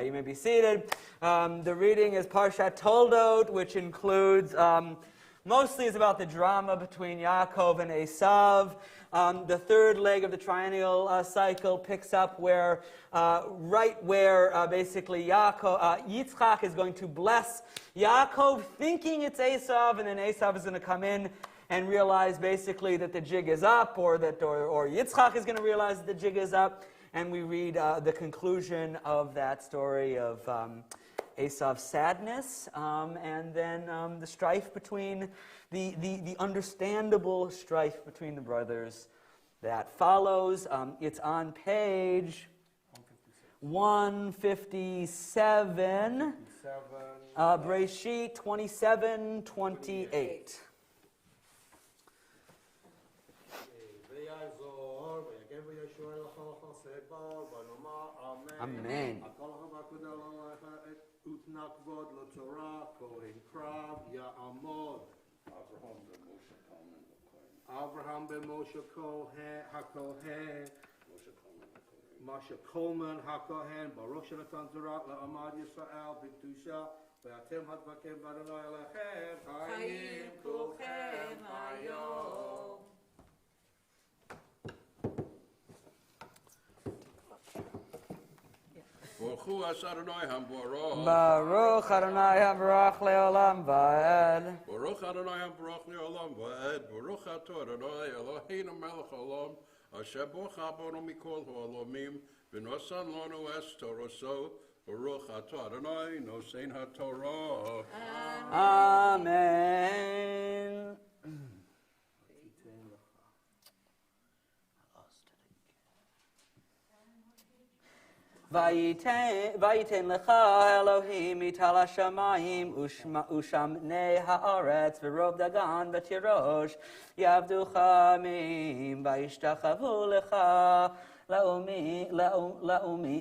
[SPEAKER 1] You may be seated. The reading is Parshat Toldot, which includes, mostly is about the drama between Yaakov and Esav. The third leg of the triennial cycle picks up where, right where basically Yitzchak is going to bless Yaakov, thinking it's Esav, and then Esav is going to come in and realize basically that the jig is up, or Yitzchak is going to realize that the jig is up, and we read the conclusion of that story of Esav's sadness, and then the strife between the understandable strife between the brothers that follows. It's on page 157, Breshit 27:28. Amen.
[SPEAKER 3] Abraham ben Moshe Kohen, HaKohen, Moshe Coleman, HaKohen, Baruch Shenatan Zorak, LaAmad Yisrael, B'Kedusha, V'atem Hadvakim V'Adonai Elechem, Chayim Kulchem Hayom.
[SPEAKER 1] Baruch Adonai HaBarach Le'olam Va'ed.
[SPEAKER 8] Baruch Adonai HaBarach Le'olam Va'ed. Baruch Atah Adonai Eloheinu Melech Olam. Asher bocha bonu mikol ha'olamim. V'nosan lanu es Toraso. Baruch Atah Adonai Nosein HaTorah.
[SPEAKER 1] Amen. Vayiten lecha Elohim mital hashamayim ushamnei haaretz v'rov dagan v'tirosh yavducha mim vayishtachavu lecha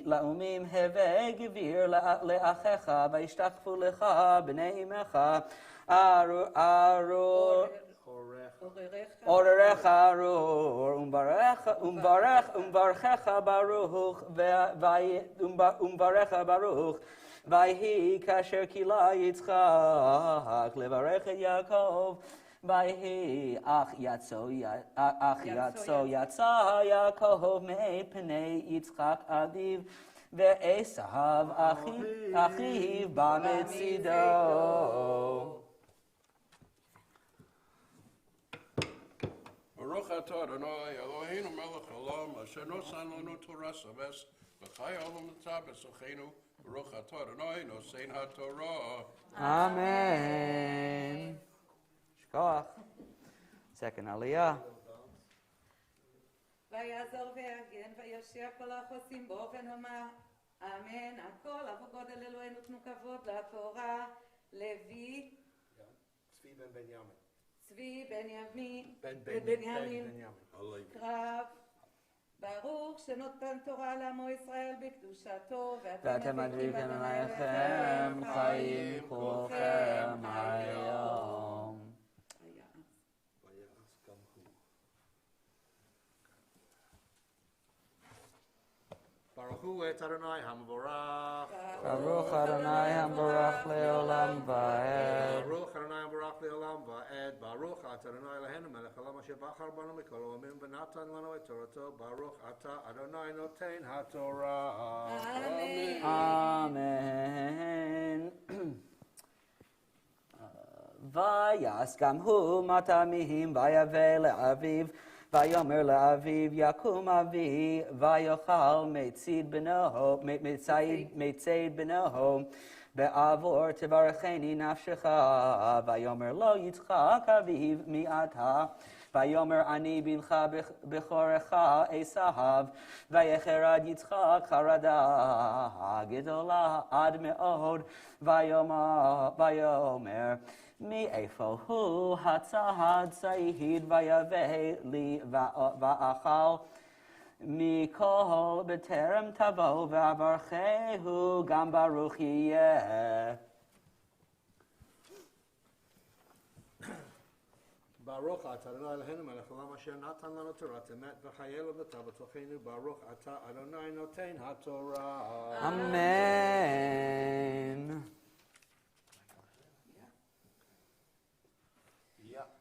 [SPEAKER 1] laumim heve gevir leachecha vayishtachavu lecha b'nei imecha Orerecha arur, umbarecha baruch, umbarecha baruch, vayhi kasher kila Yitzchak, levarech et Yaakov, vayhi ach yatso yatsa Yaakov me'et pnei Yitzchak aviv, ve'esav achiv b'metzido.
[SPEAKER 8] Baruch Atah Adonai Eloheinu Melech Olam. Asher nosan lanu Torah sabes. V'chai olam l'tzah b'sochenu. Baruch Atah Adonai Nosein HaTorah.
[SPEAKER 1] Amen. Shkoach. Second Aliyah.
[SPEAKER 9] ויעזור ויגן ויושיע כל החוסים בו ונאמר אמן. הכל אבו גודל אלוהינו תנו כבוד לתורה. לוי
[SPEAKER 3] צבי בן בנימין.
[SPEAKER 9] צבי בנימין קרב. ברוך שנותן תורה לעמו ישראל בקדושתו
[SPEAKER 1] ואתם מדליקים עליכם חיים כולכם היום.
[SPEAKER 3] Baruch Hu et Adonai HaMavorach.
[SPEAKER 1] Baruch Adonai HaMavorach Le'olam Va'ed.
[SPEAKER 3] Baruch Adonai HaMavorach Le'olam Va'ed. Baruch Atah Adonai Eloheinu Melech Olam Asher bachar banu mikol ha'omim v'natan lanu et Torato. Baruch Atah Adonai Notein HaTorah.
[SPEAKER 1] Amen. Vayas gam hu matamihim vayave le'aviv. Vayomer le'aviv yakum avi vayochal metzid benoho בעבור תברכני נפשך, ויאמר לו יצחק אביו מעתה, ויאמר אני בנך בכורך עשיו, ויחרד יצחק חרדה גדולה עד מאוד, ויאמר מאיפה הוא הצעד ציד ויבא לי ואכל מכל בטרם תבוא ואברכהו גם ברוך יהיה.
[SPEAKER 6] ברוך אתה אדוני אלוהינו מלך העולם אשר נתן לנו תורת אמת וחיי לבטח בתוכנו, ברוך אתה אדוני נותן התורה.
[SPEAKER 1] אמן.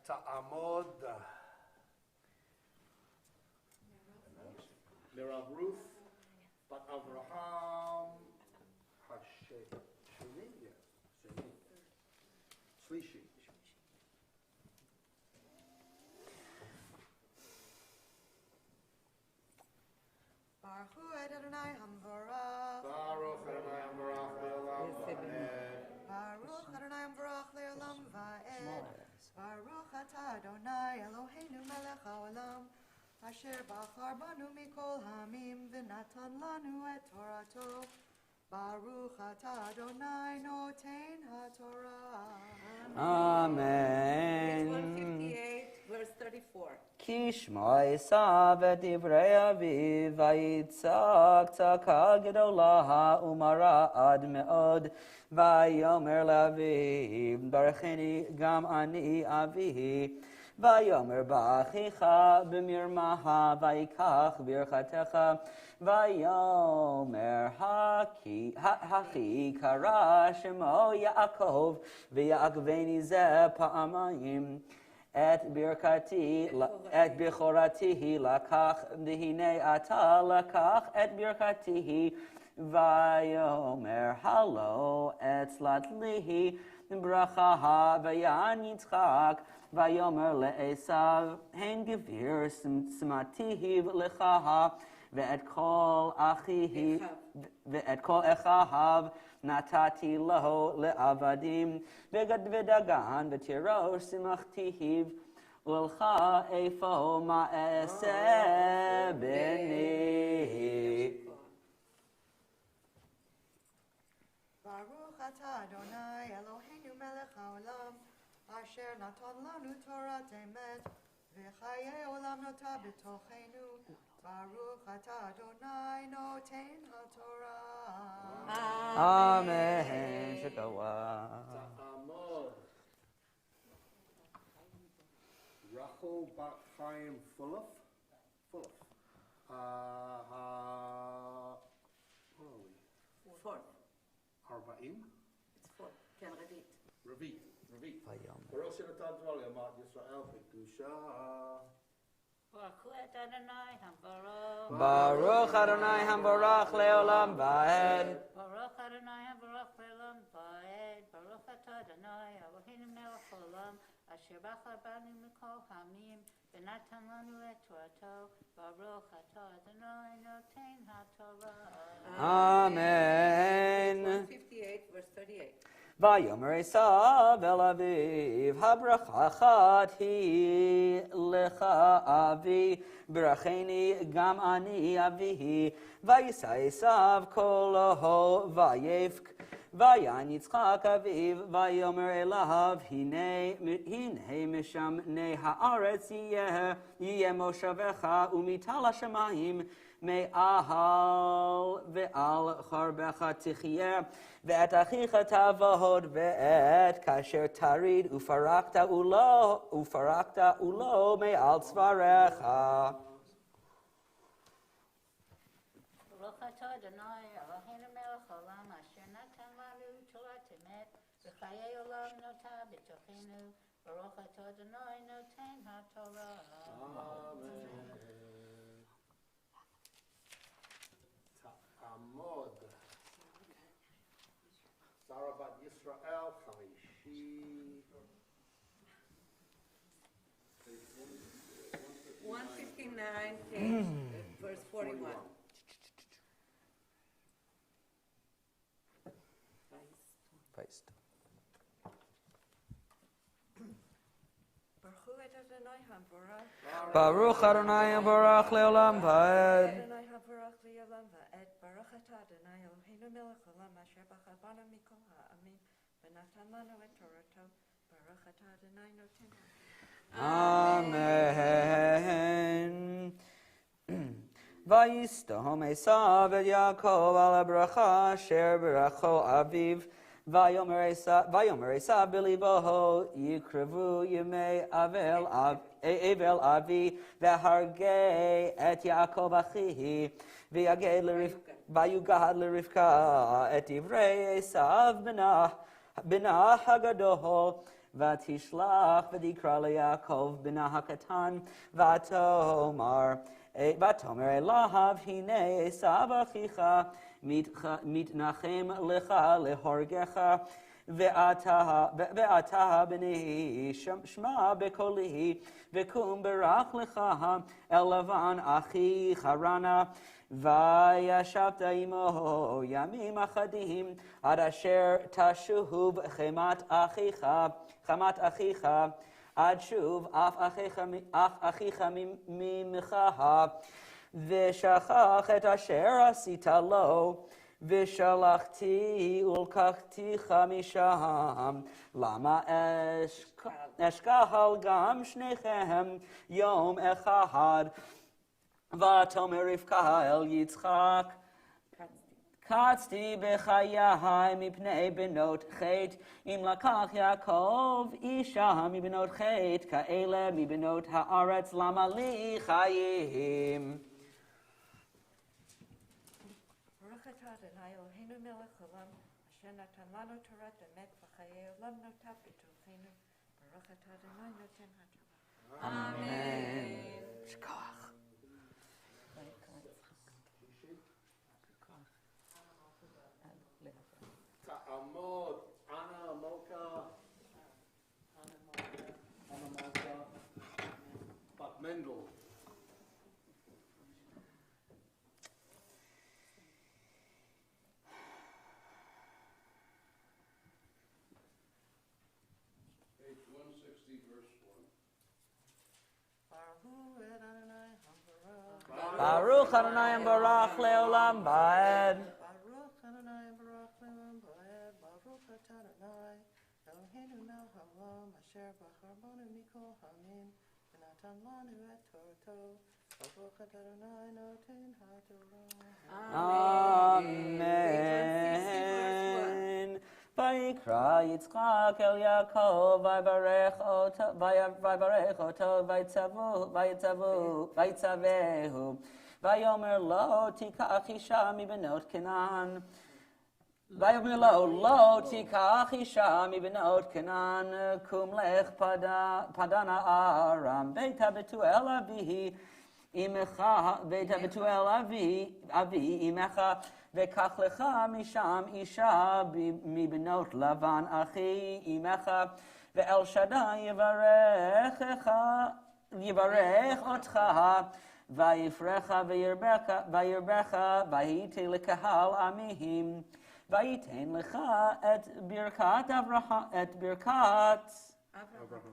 [SPEAKER 6] תעמוד מרב רות בת אברהם שלישי.
[SPEAKER 4] Baruch hu et Adonai hamvarach.
[SPEAKER 6] Baruch Adonai hamvarach le'olam va'ed.
[SPEAKER 4] Baruch Adonai hamvarach le'olam va'ed. Baruch atah Adonai Eloheinu melech haolam, asher bachar banu mikol hamim v'natan lanu et Torato. Baruch atah Adonai noten haTorah.
[SPEAKER 1] Amen.
[SPEAKER 9] 158, verse 34.
[SPEAKER 1] כי שמע עשיו את דברי אביו, ויצעק צעקה גדולה ומרה עד מאוד, ויאמר לאביו, ברכני גם אני אבי. ויאמר באחיך במרמה, ויקח ברכתך, ויאמר הכי קרא שמו יעקב, ויעקבני זה פעמיים. את בכורתי לקח, והנה אתה לקח את ברכתי, ויאמר הלא אצלת לי ברכה, ויען יצחק, ויאמר לעשיו, הן גביר שמתיו לך, ואת כל אחיו נתתי לו לעבדים, ודגן ותירוש שמחתיו, ולך איפה מעשה בני.
[SPEAKER 4] Baruch atah Adonai Eloheinu melech haolam, asher natan lanu torat emet, v'chaye olam nota b'tochenu. Baruch atah Adonai noten haTorah.
[SPEAKER 1] Amen. שכבה.
[SPEAKER 6] תעמוד. רחל בת חיים פולף.
[SPEAKER 9] Fourth.
[SPEAKER 6] 40.
[SPEAKER 9] It's fourth. כן, רביעית.
[SPEAKER 6] רביעית. ברוך שנתן תורה לאמת ישראל בקדושה.
[SPEAKER 5] ברכו את אדוני המבורך.
[SPEAKER 1] ברוך אדוני המבורך לעולם ועד.
[SPEAKER 5] ברוך אדוני המבורך לעולם ועד. ברוך אתה אדוני אלוהינו מלך העולם, אשר בחר בנו מכל העמים ונתן לנו את תורתו. ברוך אתה אדוני נותן התורה.
[SPEAKER 1] אמן.
[SPEAKER 9] 158, verse 38.
[SPEAKER 1] ויאמר עשיו אל אביו, הברכה אחת היא לך אבי, ברכני גם אני אבי. ויישא עשיו קולו ויבך, ויען יצחק אביו, ויאמר אליו, הנה משמני הארץ יהיה מושבך, ומטל השמים מעל ועל חרבך תחיה, ואת אחיך תעבוד, ואת כאשר תריד ופרקת עולו מעל צווארך.
[SPEAKER 5] ברוך אתה אדוני אלוהינו מלך העולם, אשר נתן לנו תורת אמת, וחיי עולם נוטה בתוכנו. ברוך אתה אדוני נותן התורה.
[SPEAKER 6] אמן. תעמוד. שרה בת ישראל חמישי.
[SPEAKER 9] 159, page, verse 41.
[SPEAKER 4] Baruchu et Adonai HaBorach.
[SPEAKER 1] Baruch Adonai Barach Leolam Vaed.
[SPEAKER 4] Adonai HaBorach Leolam Vaed. Baruch atah Adonai Eloheinu melech haolam asher bachar banu mikol ha'amim v'natan lanu et Torato. Baruch atah Adonai noten
[SPEAKER 1] Amen. Vayistahom Esav et Yaakov al bracha asher beracho aviv. Vayomer Esav b'liboho yikrevu yemei Avel avi v'hargei et Yaakov achihi vayugad l'Rivka et divrei Esav b'nah hagadol v'tishlach v'dikra leYaakov b'nah hakatan v'tomar elav hine Esav achicha מתנחם לך להורגך ואתה בני שמע בקולי וקום ברך לך אל לבן אחיך רנה וישבת עמו ימים אחדים עד אשר תשוב חמת אחיך עד שוב אף אחיך ממך ושכח את אשר עשית לו, ושלחתי ולקחתיך משם. למה אשכחל גם שניכם יום אחד? ותאמר רבקה אל יצחק, קצתי בחיי מפני בנות חטא, אם לקח יעקב אישה מבנות חטא, כאלה מבנות הארץ, למה לי חיים?
[SPEAKER 4] Adonai Eloheinu melech haolam asher natan lanu torat emet v'chayei olam notav b'tochenu baruch atah Adonai noten haTorah.
[SPEAKER 1] Amen. Shkoach.
[SPEAKER 8] Ta'amod, Ana Mocha, Bat Mendel. Page 160, verse 1.
[SPEAKER 1] Baruch Adonai Barach Leolam Vaed.
[SPEAKER 10] Baruch Adonai Barach Leolam Vaed. Baruch atah Adonai Eloheinu melech haolam asher bachar banu mikol ha'amim v'natan lanu et Torato. Baruch atah Adonai noten haTorah.
[SPEAKER 1] Amen. Vayikra Yitzchak el Yaakov, vayvarech oto, vayitzavehu, vayomer lo tikach isha mibenot Canaan. Vayomer lo tikach isha mibenot Canaan, kum lech padana aram, beita betuel avihi, beita betuel avi imecha, וקח לך משם אישה מבנות לבן אחי אמך ואל שדי יברך אותך ויפרך וירבך והייתי לקהל עמים וייתן לך את ברכת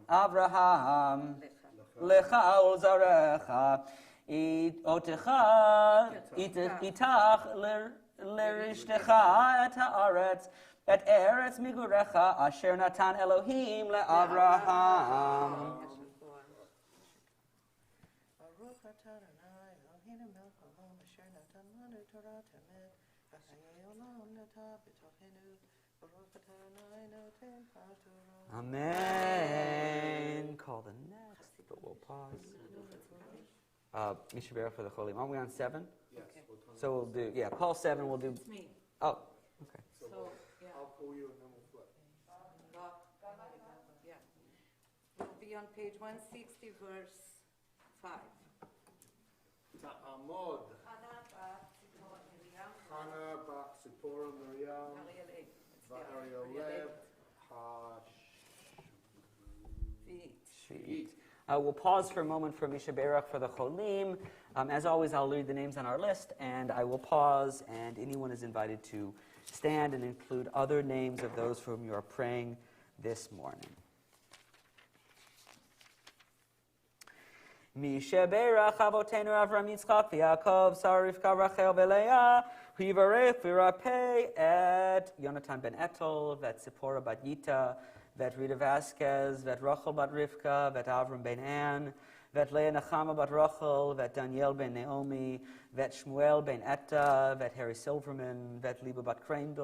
[SPEAKER 1] אברהם לך ולזרעך אותך איתך לרשתך את הארץ, את ארץ מגוריך, אשר נתן אלוהים לאברהם.
[SPEAKER 10] ברוך אתה אדוני אלוהינו מלך העולם אשר נתן לנו תורת אמת וחיי עולם נטע בתוכנו. ברוך אתה אדוני נותן haTorah.
[SPEAKER 1] Amen. Call the next, but we'll pause. Mishabera for the Cholim. Aren't we on 7?
[SPEAKER 3] Yes.
[SPEAKER 1] So we'll do, call 7, we'll do.
[SPEAKER 9] It's me.
[SPEAKER 1] Oh, okay.
[SPEAKER 9] So, yeah.
[SPEAKER 3] I'll pull you and then we'll flip.
[SPEAKER 9] Yeah. We'll be on page 160, verse 5.
[SPEAKER 3] Ta'amod, Chana bat Tzipora Miriam, Va'arioleb,
[SPEAKER 1] Sweet. We'll pause for a moment for Mishabera for the Cholim. As always, I'll read the names on our list, and I will pause, and anyone is invited to stand and include other names of those for whom you are praying this morning. מי שברך אבותינו אברהם יצחק ויעקב, שרה רבקה רחל ולאה, הוא יברך וירפא את יונתן בן אתל, ואת ציפורה בת ייטה, ואת רידה וסקז, ואת רחל בת רבקה, ואת אברהם בן אן, ואת לאה נחמה בת רחל, ואת דניאל בן נעמי, ואת שמואל בן עטה, ואת הרי סילברמן, ואת ליבה בת קרנדל,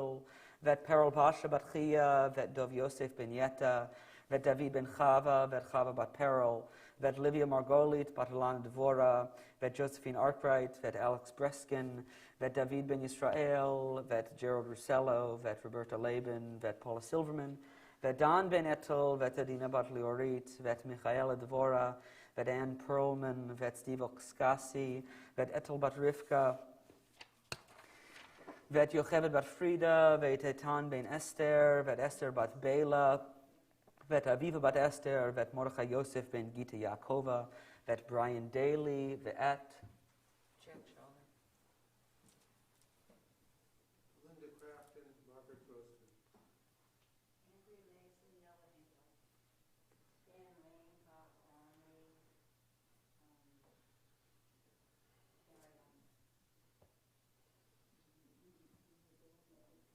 [SPEAKER 1] ואת פרל פאשה בת חייה, ואת דוב יוסף בן יטה, ואת דוד בן חווה, ואת חווה בת פרל, ואת ליביה מרגולית, בת אלנה דבורה, ואת ג'וזפין ארקרייט, ואת אלכס ברסקין, ואת דוד בן ישראל, ואת ג'רald רוסלו, ואת רוברטה לייבן, ואת פולה סילברמן, ואת דן בן אתל, ואת עדינה בת ליאורית, ואת מיכאלה דבורה, ואת אן פרלמן, ואת סטיב אוקסקסי, ואת אתל בת רבקה, ואת יוכבד בת פרידה, ואת איתן בן אסתר, ואת אסתר בת ביילה, ואת אביבה בת אסתר, ואת מרדכי יוסף בן גיטה יעקבה, ואת בריאן דיילי, ואת
[SPEAKER 3] Linda Crafton, Margaret Grossman.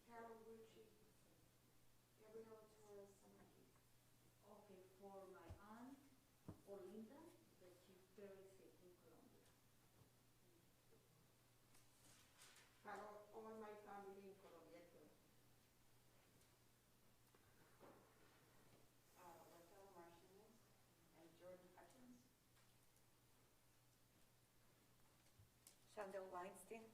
[SPEAKER 2] Carol Rucci, Gabriel Torres,
[SPEAKER 5] Okay, for my aunt, Olinda, that she's very sick in Colombia.
[SPEAKER 2] para all my family in Colombia. Raquel Martinez and Jordan Hutchins.
[SPEAKER 9] Shandell Weinstein.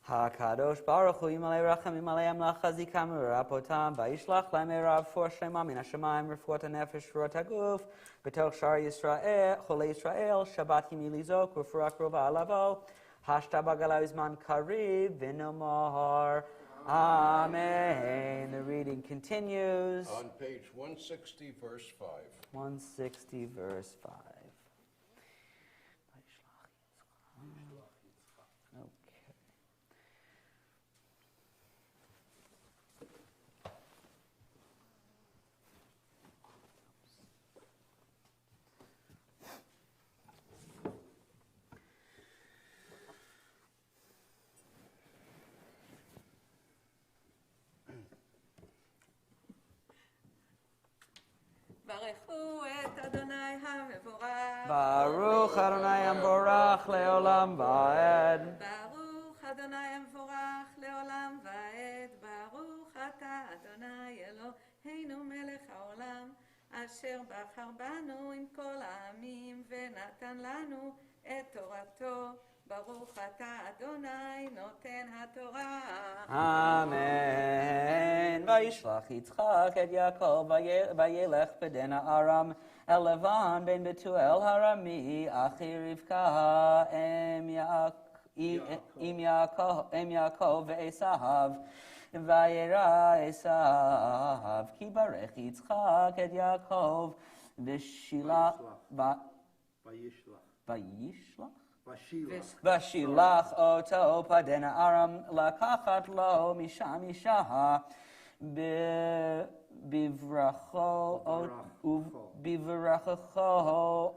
[SPEAKER 1] הקדוש ברוך הוא ימלא רחם ימלא המלאך חזיקם ורפאותם וישלח להם רפואה שלמה מן השמיים רפואת הנפש ורפואת הגוף בתוך שאר ישראל חולי ישראל שבת ימי לזעוק ורפואה קרובה לבוא השתבח בזמן קריב ונאמר Amen. The reading continues.
[SPEAKER 8] On page 160, verse 5.
[SPEAKER 1] 160, verse 5. Okay.
[SPEAKER 9] ברכו את אדוני המבורך.
[SPEAKER 1] ברוך אדוני המבורך לעולם ועד.
[SPEAKER 9] ברוך אדוני המבורך לעולם ועד. ברוך אתה אדוני אלוהינו מלך העולם, אשר בחר בנו עם כל העמים ונתן לנו את תורתו. ברוך אתה אדוני נותן התורה.
[SPEAKER 1] אמן. וישלח יצחק את יעקב וילך בדן הארם אל לבן בן בתואל הרמי אחי רבקה אם יעקב ועשיו. וירא עשיו כי ברך יצחק את יעקב ושילח אותו פדן הארם לקחת לו משם אישה בברכו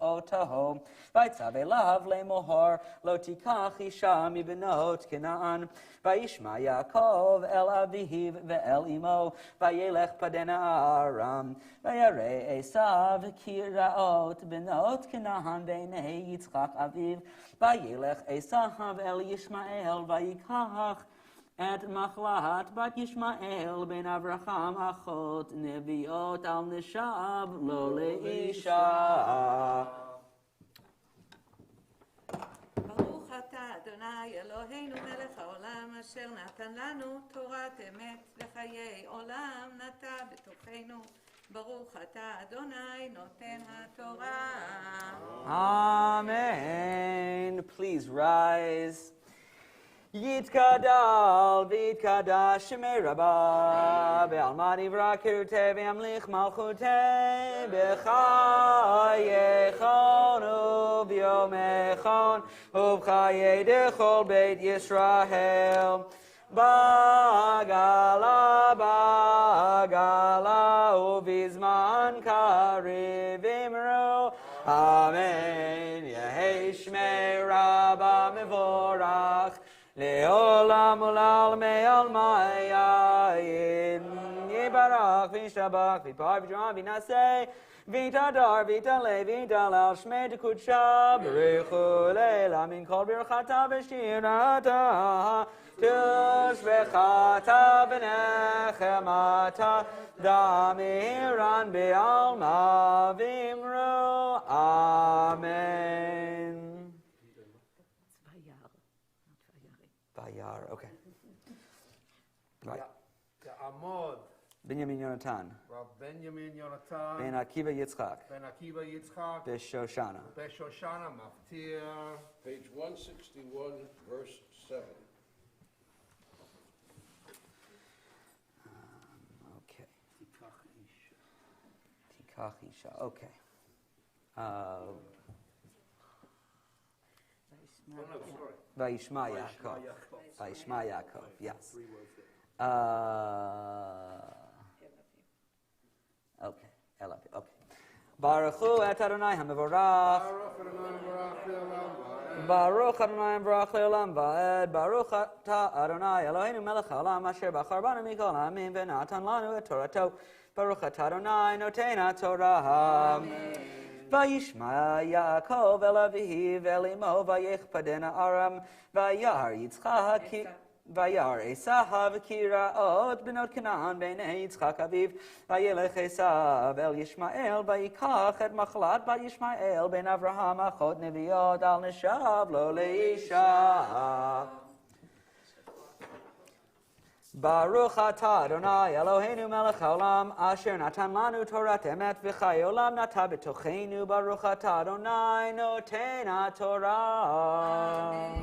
[SPEAKER 1] אותו ויצווה אליו לאמור לא תיקח אישה מבנות כנען. וישמע יעקב אל אביו ואל אמו וילך פדן הארם וירא עשיו כי רעות בנות כנען בעיני יצחק אביו. וילך עשיו אל ישמעאל ויקח את מחלת בת ישמעאל בן אברהם אחות נביאות על נשב לו לאישה.
[SPEAKER 9] ברוך אתה אדוני אלוהינו מלך העולם, אשר נתן לנו תורת אמת וחיי עולם נטע בתוכנו. ברוך אתה אדוני נותן התורה.
[SPEAKER 1] Amen. Please rise. יתגדל ויתקדש שמי רבה בעלמא דברה קירותי וימליך מלכותי בחייכון וביומכון ובחיי דכל בית ישראל. בגלה ובזמן קריב Amen. Yehi Shmei Rabba Mevorach Le'olam U'Lalmei Almayayin Yibarach V'Yishabach V'Par V'Dram V'Naseh V'Tadar V'Taleh V'Talal Shmei D'Kudsha B'Richu Le'la Min Kol Birchata V'Shirata Tushbechata V'Nechemata Damiran Be'alma V'Imru Amen. Vayar, okay. Right.
[SPEAKER 3] Amod.
[SPEAKER 1] Benjamin Yonatan.
[SPEAKER 3] Rav Benjamin Yonatan.
[SPEAKER 1] Ben Akiva Yitzchak.
[SPEAKER 3] Ben Akiva Yitzchak.
[SPEAKER 1] Beshoshana.
[SPEAKER 3] Beshoshana Maftir.
[SPEAKER 8] Page 161, verse 7.
[SPEAKER 1] Okay. Tikach Isha. Okay.
[SPEAKER 3] Oh, no, sorry.
[SPEAKER 1] Vayishma Yaakov. Vayishma Yaakov. Yes. Okay. Elavi. Okay. Baruch Hu et Adonai HaMevorach. Baruch Adonai Baruch Le'olam Va'ed. Baruch Ata Adonai Eloheinu Melech Haolam Asher Bachar Banu Mikol Ha'amim V'natan Lanu Et Torato. Baruch Ata Adonai Noten Torah. Vayishma Yaakov el Avihi Velimo Vayichpadena Aram Vayar Yitzchak Vayar Esav Kiraot Benot Canaan Bnei Yitzchak Aviv Vayelech Esav El Yishmael Vayikach Et Machlat Vayishmael Ben Avraham Achot Neviot Al Neshav Lo Leisha. Baruch Atah Adonai Eloheinu Melech Haolam Asher Natan Lanu Torah Emet V'Chai Olam Nata B'Tocheinu Baruch Atah Adonai Noten Torah.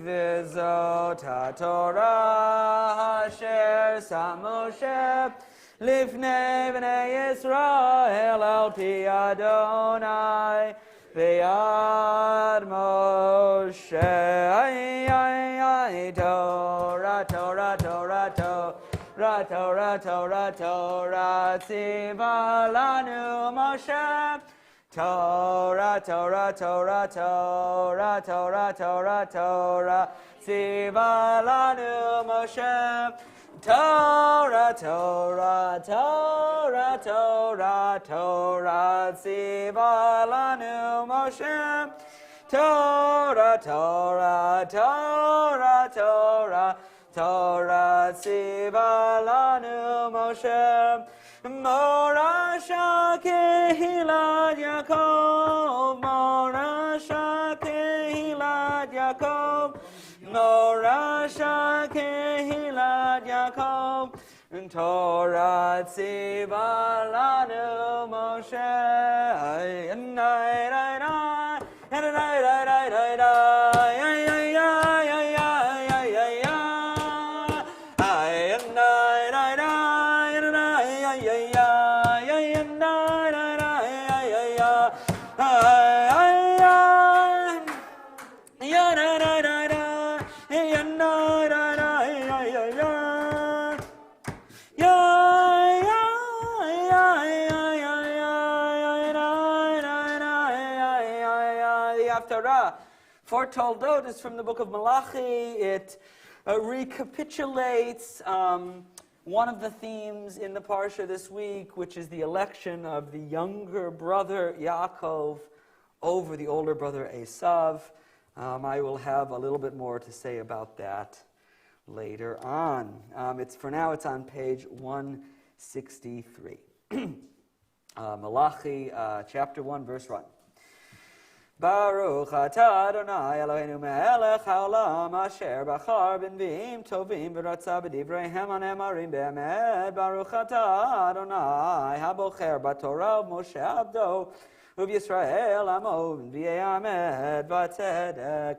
[SPEAKER 1] V'zot HaTorah Asher Sa Moshe Lifnei B'nei Yisrael Al Pi Adonai V'yad Moshe Torah Torah Torah Torah Torah Torah Torah Tziva Lanu Moshe Torah, Torah, Torah, Torah, Torah, Torah, Torah, Tziva lanu Moshe. Torah, Torah, Torah, Torah, Torah, Tziva lanu Moshe. Torah, Torah, Torah, Torah, Torah, Tziva lanu Moshe. Morasha Kehilat Yaakov, Morasha Kehilat Yaakov, Morasha Kehilat Yaakov, Torah Tziva lanu Moshe. For Toldot is from the book of Malachi. It recapitulates one of the themes in the parsha this week, which is the election of the younger brother Yaakov over the older brother Esav. I will have a little bit more to say about that later on. For now, it's on page 163. Malachi chapter 1, verse 1. Baruch atah Adonai Eloheinu melech haolam asher bachar b'nviim tovim v'ratza b'divrei hanemarim be'emet. Baruch atah Adonai habocher b'torah Moshe abdo u'v'Yisrael amo v'nviei amet v'tzedek.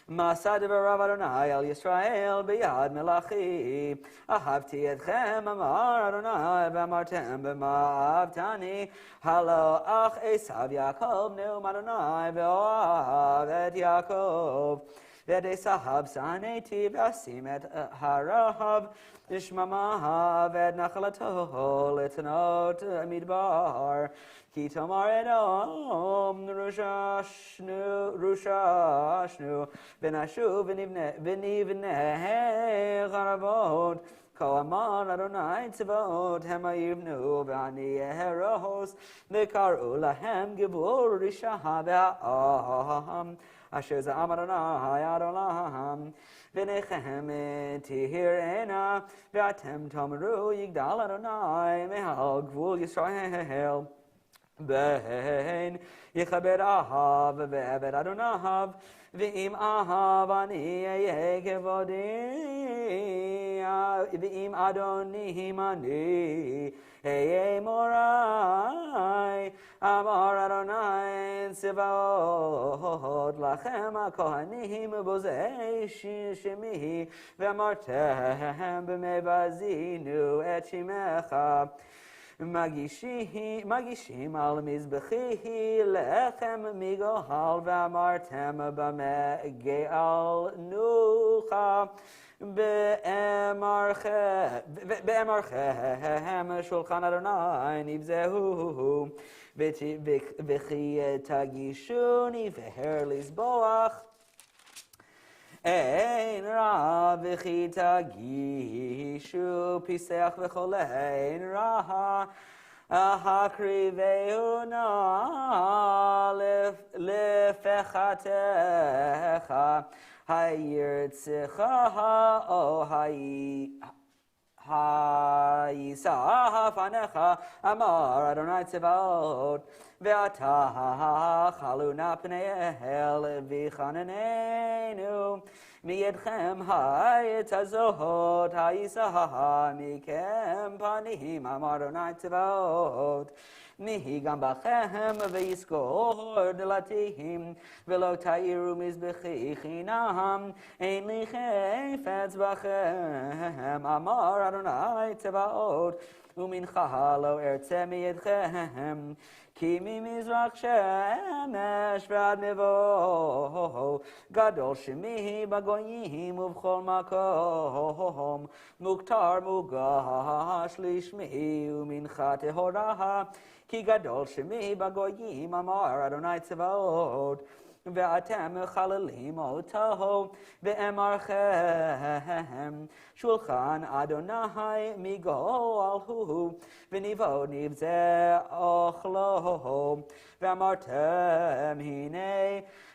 [SPEAKER 1] מעשה דבריו אדוני על ישראל ביד מלאכי. אהבתי אתכם, אמר אדוני, ואמרתם במה אהבתני. הלא אח עשיו יעקב נאום אדוני, ואוהב את יעקב. ואת עשיו שנאתי, ואשים את הרעב לשממה, ואת נחלתו לתנות מדבר. כי תאמר אדום רוששנו, ונשוב ונבנה חרבות. כה אמר אדוני צבאות, המה יבנו ואני אהרוס, וקראו להם גבור רשע והעם, אשר זעם אדוני עד עולם. ונכם תהירנה, ואתם תאמרו יגדל אדוני מעל גבול ישראל. בין יכבד אהב ועבד אדוניו, ואם אהב אני אהיה כבודי, ואם אדונים אני אהיה מורי. אמר אדוני צבאות לכם הכהנים בוזי שמי, ואמרתם במבזינו את שמך. מגישים על מזבחי לחם מגוהל, ואמרתם במה גאלנוכה. באמרכם שולחן אדוני נבזהו, וכי תגישוני והר לזבוח. אין רע וכי תגישו פיסח וחולה, אין רע הקריבהו נא לפחתך, הירצך או הישא פניך, אמר אדוני צבאות. ועתה חלונה פני אל וחנננו מידכם העת הזאת, הישא מכם פנים, אמר אדוני צבאות. נהי גם בכם ויזכור דלתים, ולא תאירו מזבחי חינם, אין לי חפץ בכם, אמר אדוני צבאות. ומנחה לא ארצה מידכם, כי ממזרח שמש ועד מבוא, גדול שמי בגויים ובכל מקום, מוכתר מוגש לשמי ומנחה טהורה, כי גדול שמי בגויים, אמר אדוני צבאות. ואתם מחללים אותו, ואמרכם שולחן אדוני מגואל הוא, וניבו נבזה אוכלו. ואמרתם הנה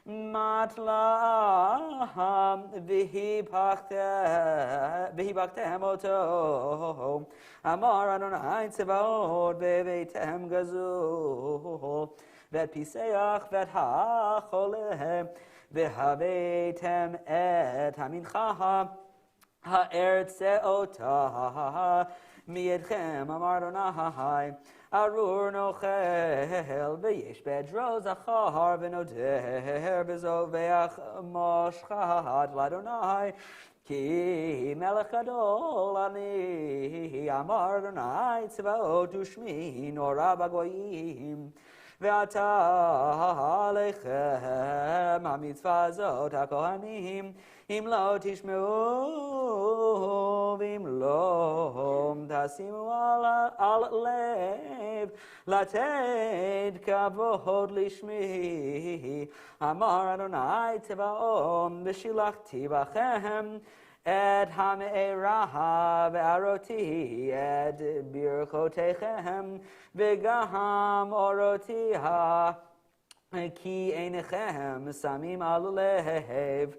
[SPEAKER 1] מטלה, והיבקתם אותו, אמר אדוני צבאות. והבאתם גזול ואת פיסח ואת החולה, והבאתם את המנחה, הארצה אותה מידכם, אמר אדוני. ארור נוכל ויש בדרו זכר, ונודר בזובח מושחת לאדוני, כי מלך גדול אני, אמר אדוני צבאות, ושמי נורא בגויים. ועתה עליכם המצווה הזאת הכהנים, אם לא תשמעו ואם לא תשימו על לב לתת כבוד לשמי, אמר אדוני צבאות. ושילחתי בכם את המארה וארותי את ברכותיכם, וגם אורותיה, כי עיניכם שמים על לב.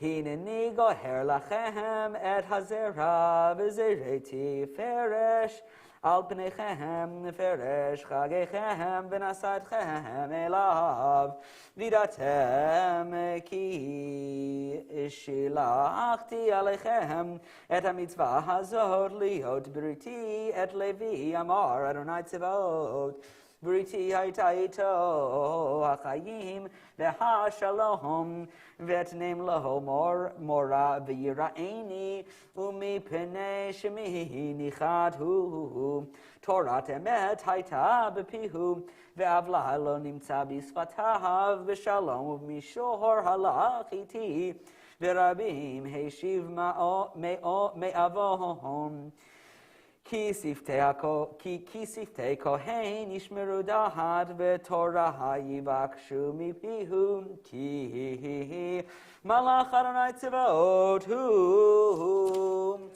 [SPEAKER 1] הנני גוהר לכם את הזרע וזרעי תפרש על פניכם, פרש חגיכם ונשאתכם אליו. וידעתם כי שילחתי עליכם את המצווה הזאת להיות בריתי את לוי, אמר אדוני צבאות. Briti hayta ito hachayim v'hashalom v'etnem laho mora v'yira'eni u'mipnei shemi nichad hu Torah emet hayta b'pihu ve'avla lo nimtza b'sfatav v'shalom u'mishor halach iti v'rabim heishiv me'avohom Ki siftei kohen yishmeru dahad v'torah yivakshu mipihu ki malach Adonai tzivot hu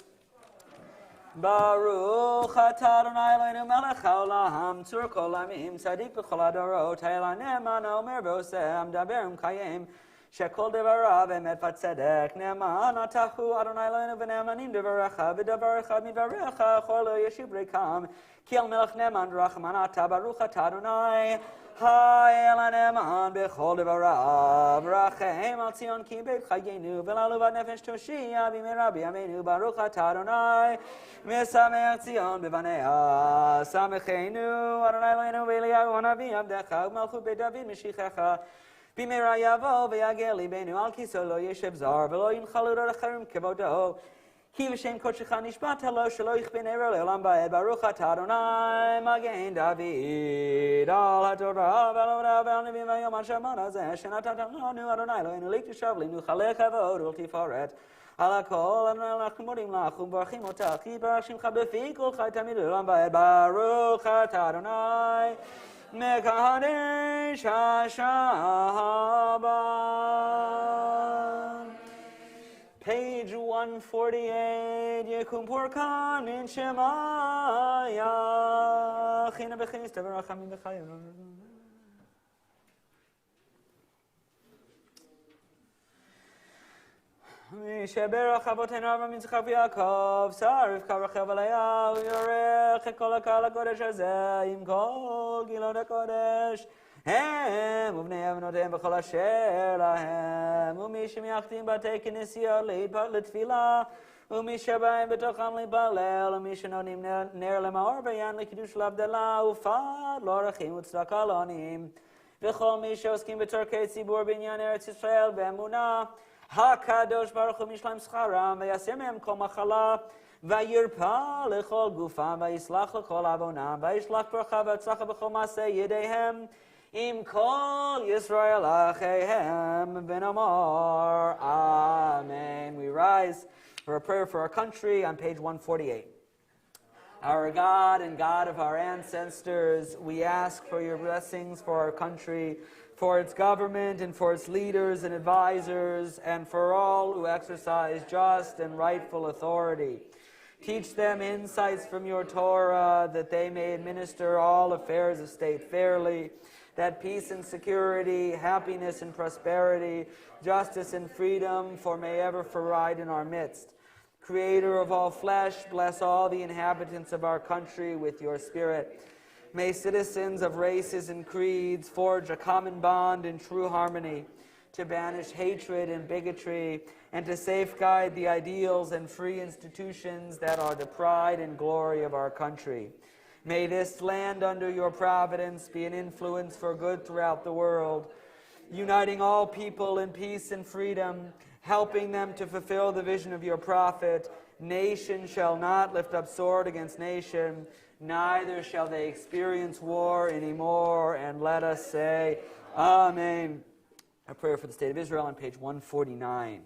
[SPEAKER 1] Baruch atah Adonai Eloheinu melech haolam tzur kol amim tzadik b'chol hadorot ha'el ne'eman omer v'oseh daber umkayem שכל דבריו אמת וצדק, נאמן אתה הוא אדוני אלוהינו ונאמנים דבריך, ודבר אחד מדבריך יכול לא ישיב ריקם, כי אל מלך נאמן ורחמן אתה, ברוך אתה אדוני, האל הנאמן בכל דבריו, רחם על ציון כי בית חיינו, ולעלובת נפש תושיע במהרה בימינו, ברוך אתה אדוני, משמח ציון בבניה, שמחנו אדוני אלוהינו ואליהו הנביא עבדך, ומלכות בית דוד משיחך, במהרה יבוא ויגל ליבנו על כיסאו לא ישב זר ולא ינחלו דוד אחרים כבודו כי בשם קודשך נשבעת לו שלא יכפה נבר לעולם ועד ברוך אתה אדוני מגן דוד על התורה ועל עבודה ועל נביאים והיום השבת הזה שנתת לנו אדוני אלוהינו לקדושה ולנוכל כבוד ולתפארת על הכל אדוני אנחנו מודים לך ומברכים אותך כי יתברך שמך בפי כל חי תמיד לעולם ועד ברוך אתה אדוני Mekadesh HaShabbat. Page 148. Yekum Purkan in Shemaya. China b'chista v'rachamim b'chayim. שברך אבותינו אברהם יצחק ויעקב, שר רבקה רחל ולאה, ויורך את כל הקהל הקודש הזה עם כל גילות הקודש. הם ובני אבנותיהם בכל אשר להם, ומי שמייחדים בתי כנסיות לתפילה, ומי שבאים בתוכם להתפלל, ומי שנותנים נר למאור ויין לקידוש להבדלה, ופת לאורחים וצדקה לעניים, וכל מי שעוסקים בצורכי ציבור בעניין ארץ ישראל באמונה, הקדוש ברוך הוא משלם שכרם ויסיר מהם כל מחלה וירפא לכל גופם ויסלח לכל עוונם וישלח ברכה והצלחה בכל מעשה ידיהם עם כל ישראל אחיהם ונאמר Amen. We rise for a prayer for our country on page 148. Our God and God of our ancestors, we ask for your blessings for our country, for its government and for its leaders and advisors, and for all who exercise just and rightful authority. Teach them insights from your Torah, that they may administer all affairs of state fairly, that peace and security, happiness and prosperity, justice and freedom may ever reside in our midst. Creator of all flesh, bless all the inhabitants of our country with your Spirit. May citizens of races and creeds forge a common bond in true harmony, to banish hatred and bigotry, and to safeguard the ideals and free institutions that are the pride and glory of our country. May this land under your providence be an influence for good throughout the world, uniting all people in peace and freedom, helping them to fulfill the vision of your prophet. Nation shall not lift up sword against nation, neither shall they experience war anymore. And let us say, Amen. A prayer for the state of Israel on page 149.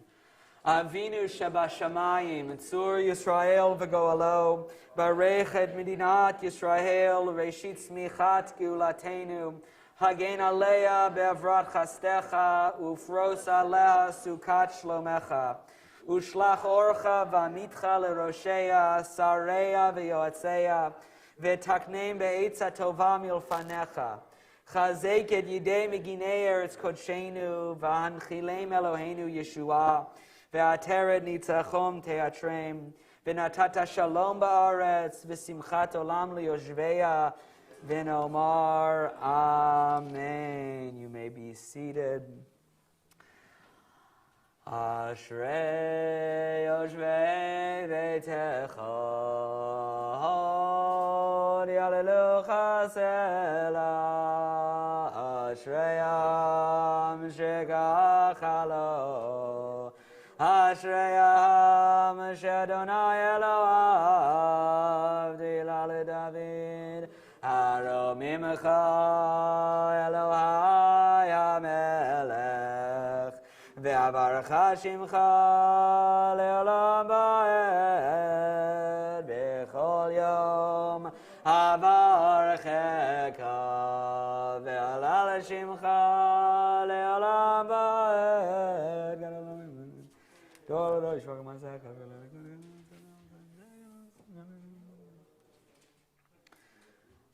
[SPEAKER 1] Avinu Shabashamayim, Tzur Yisrael v'goalo, Barech et Medinat Yisrael, Reshit Smichat Geulatenu, Hagen Aleya be'avrat chastecha, Ufros Aleha Sukat Shlomecha, Ushlach Orcha v'amitcha l'roshea, Sareya v'yoatzeya, V'taknem be'etza tova milfanecha, Chazek et yidei meginei eretz kodshenu, V'hanchilem Eloheinu Yeshua, Ve'ateret nitzachom teatrem, Ve'natata shalom ba'aretz, V'simchat olam liyoshveya, V'nomar Amen. You may be seated. Ashrei yoshvei beitecha, Hallelujah Sela Ashrayam Shekachalo Ashrayam Shadonai Eloav Dilale David Haro Mimcha Elohai HaMelech Ve'avarcha Shimcha Le'olam Ba'ed B'chol Yom Avarcheka Ve'alal Shimcha Le'olam Ba'ed Torah Yishvak Masaka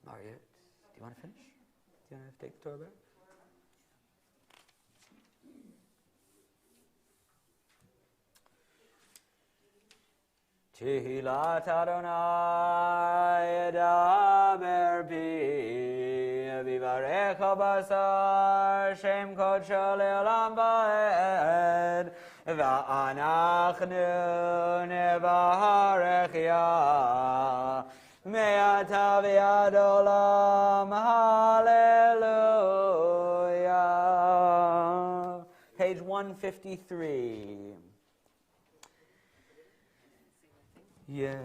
[SPEAKER 1] Margaret, do you want to finish? Do you want to take the Torah back? Tehillat Adonai Edaber Pi Vivarecha Basar Shem Kodsho Le'olam Ba'ed Va'anachnu Nevarech Yah Me'ata v'ad olam Hallelujah. Page 153. Yeah.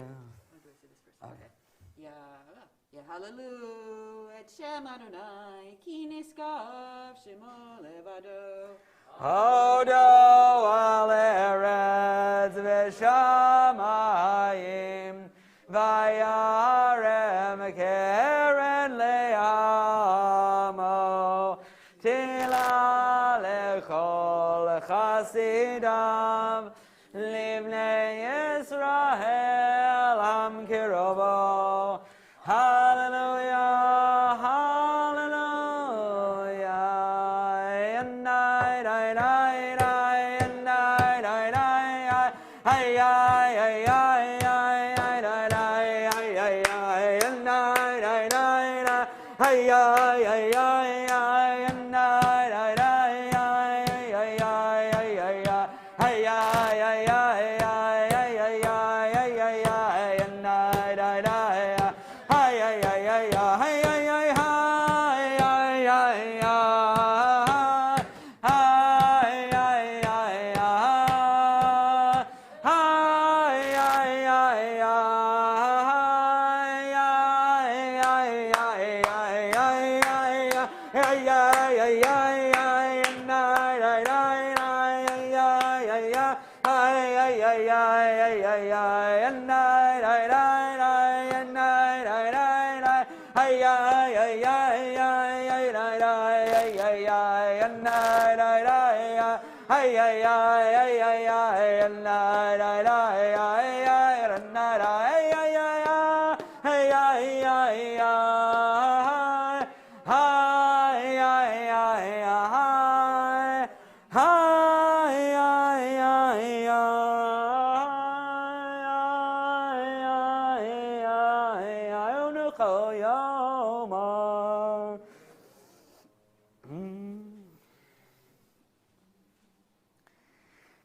[SPEAKER 1] Okay.
[SPEAKER 2] Yeah, hallelujah, et Shem Adonai, ki niskav shemo levado.
[SPEAKER 1] Hodo al eretz v'shamayim, vayarem keren le'amo, tila lechol chasidam, livnei Yisrael am kirobo. Hallelujah, hallelujah. And night,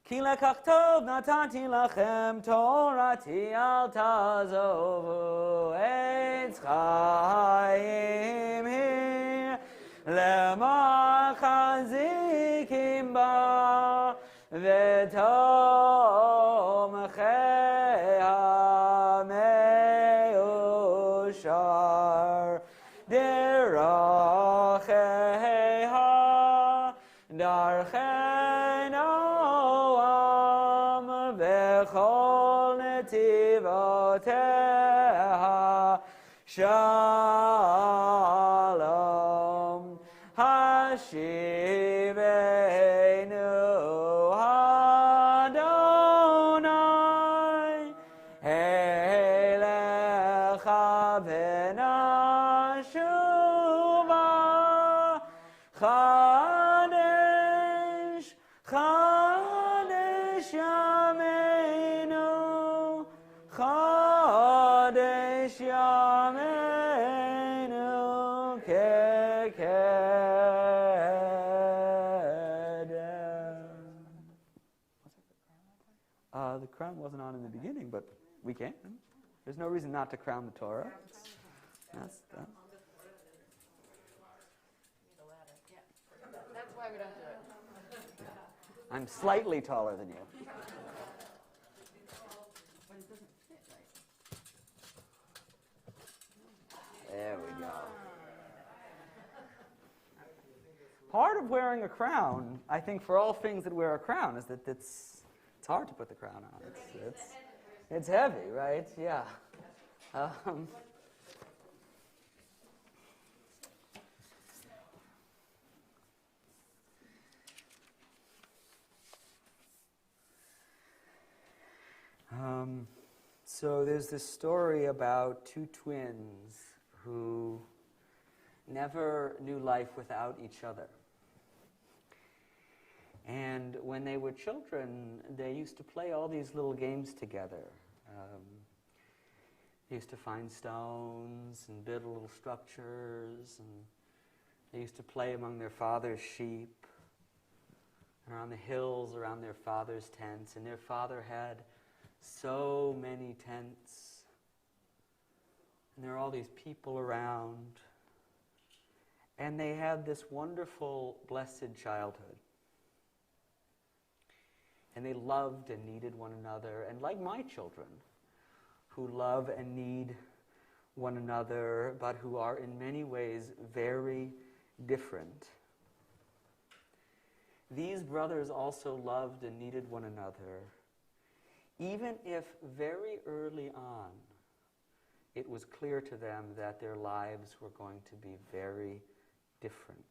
[SPEAKER 1] Ki lekach tov natanti lachem torati al tazovu etz chayim hi lema chazikim ba v'tomchei ha-meushar derachei ha-darchei Bechol netivoteha shalom hashivenu Adonai elecha v'nashuva chadesh Yameinu Chadesh Yameinu Kekedem. The crown wasn't on in the beginning, but we can. There's no reason not to crown the Torah. I'm slightly taller than you.
[SPEAKER 2] But it doesn't fit right.
[SPEAKER 1] There we go. Part of wearing a crown, I think for all things that wear a crown, is that it's hard to put the crown on. It's heavy, right? Yeah. So there's this story about two twins who never knew life without each other. And when they were children, they used to play all these little games together. They used to find stones and build little structures, and they used to play among their father's sheep, and around the hills around their father's tents. And their father had so many tents, and there were all these people around, and they had this wonderful, blessed childhood. And they loved and needed one another, and like my children, who love and need one another, but who are in many ways very different. These brothers also loved and needed one another, even if very early on it was clear to them that their lives were going to be very different.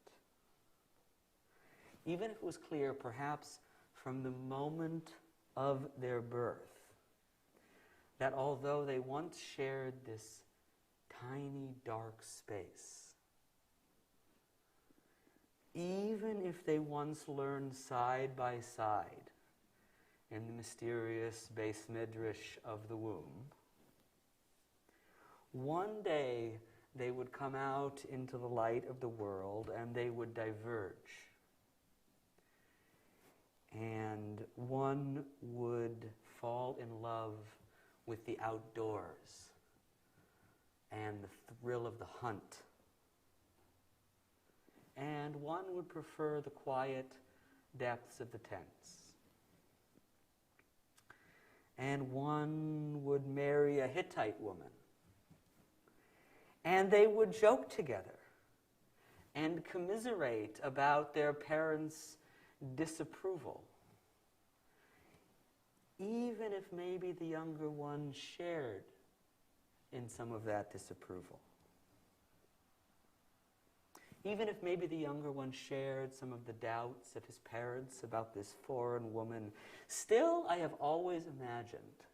[SPEAKER 1] Even if it was clear, perhaps from the moment of their birth, that although they once shared this tiny dark space, even if they once learned side by side in the mysterious base midrash of the womb, one day they would come out into the light of the world and they would diverge. And one would fall in love with the outdoors and the thrill of the hunt. And one would prefer the quiet depths of the tents. And one would marry a Hittite woman. And they would joke together and commiserate about their parents' disapproval, even if maybe the younger one shared in some of that disapproval. Even if maybe the younger one shared some of the doubts of his parents about this foreign woman, still I have always imagined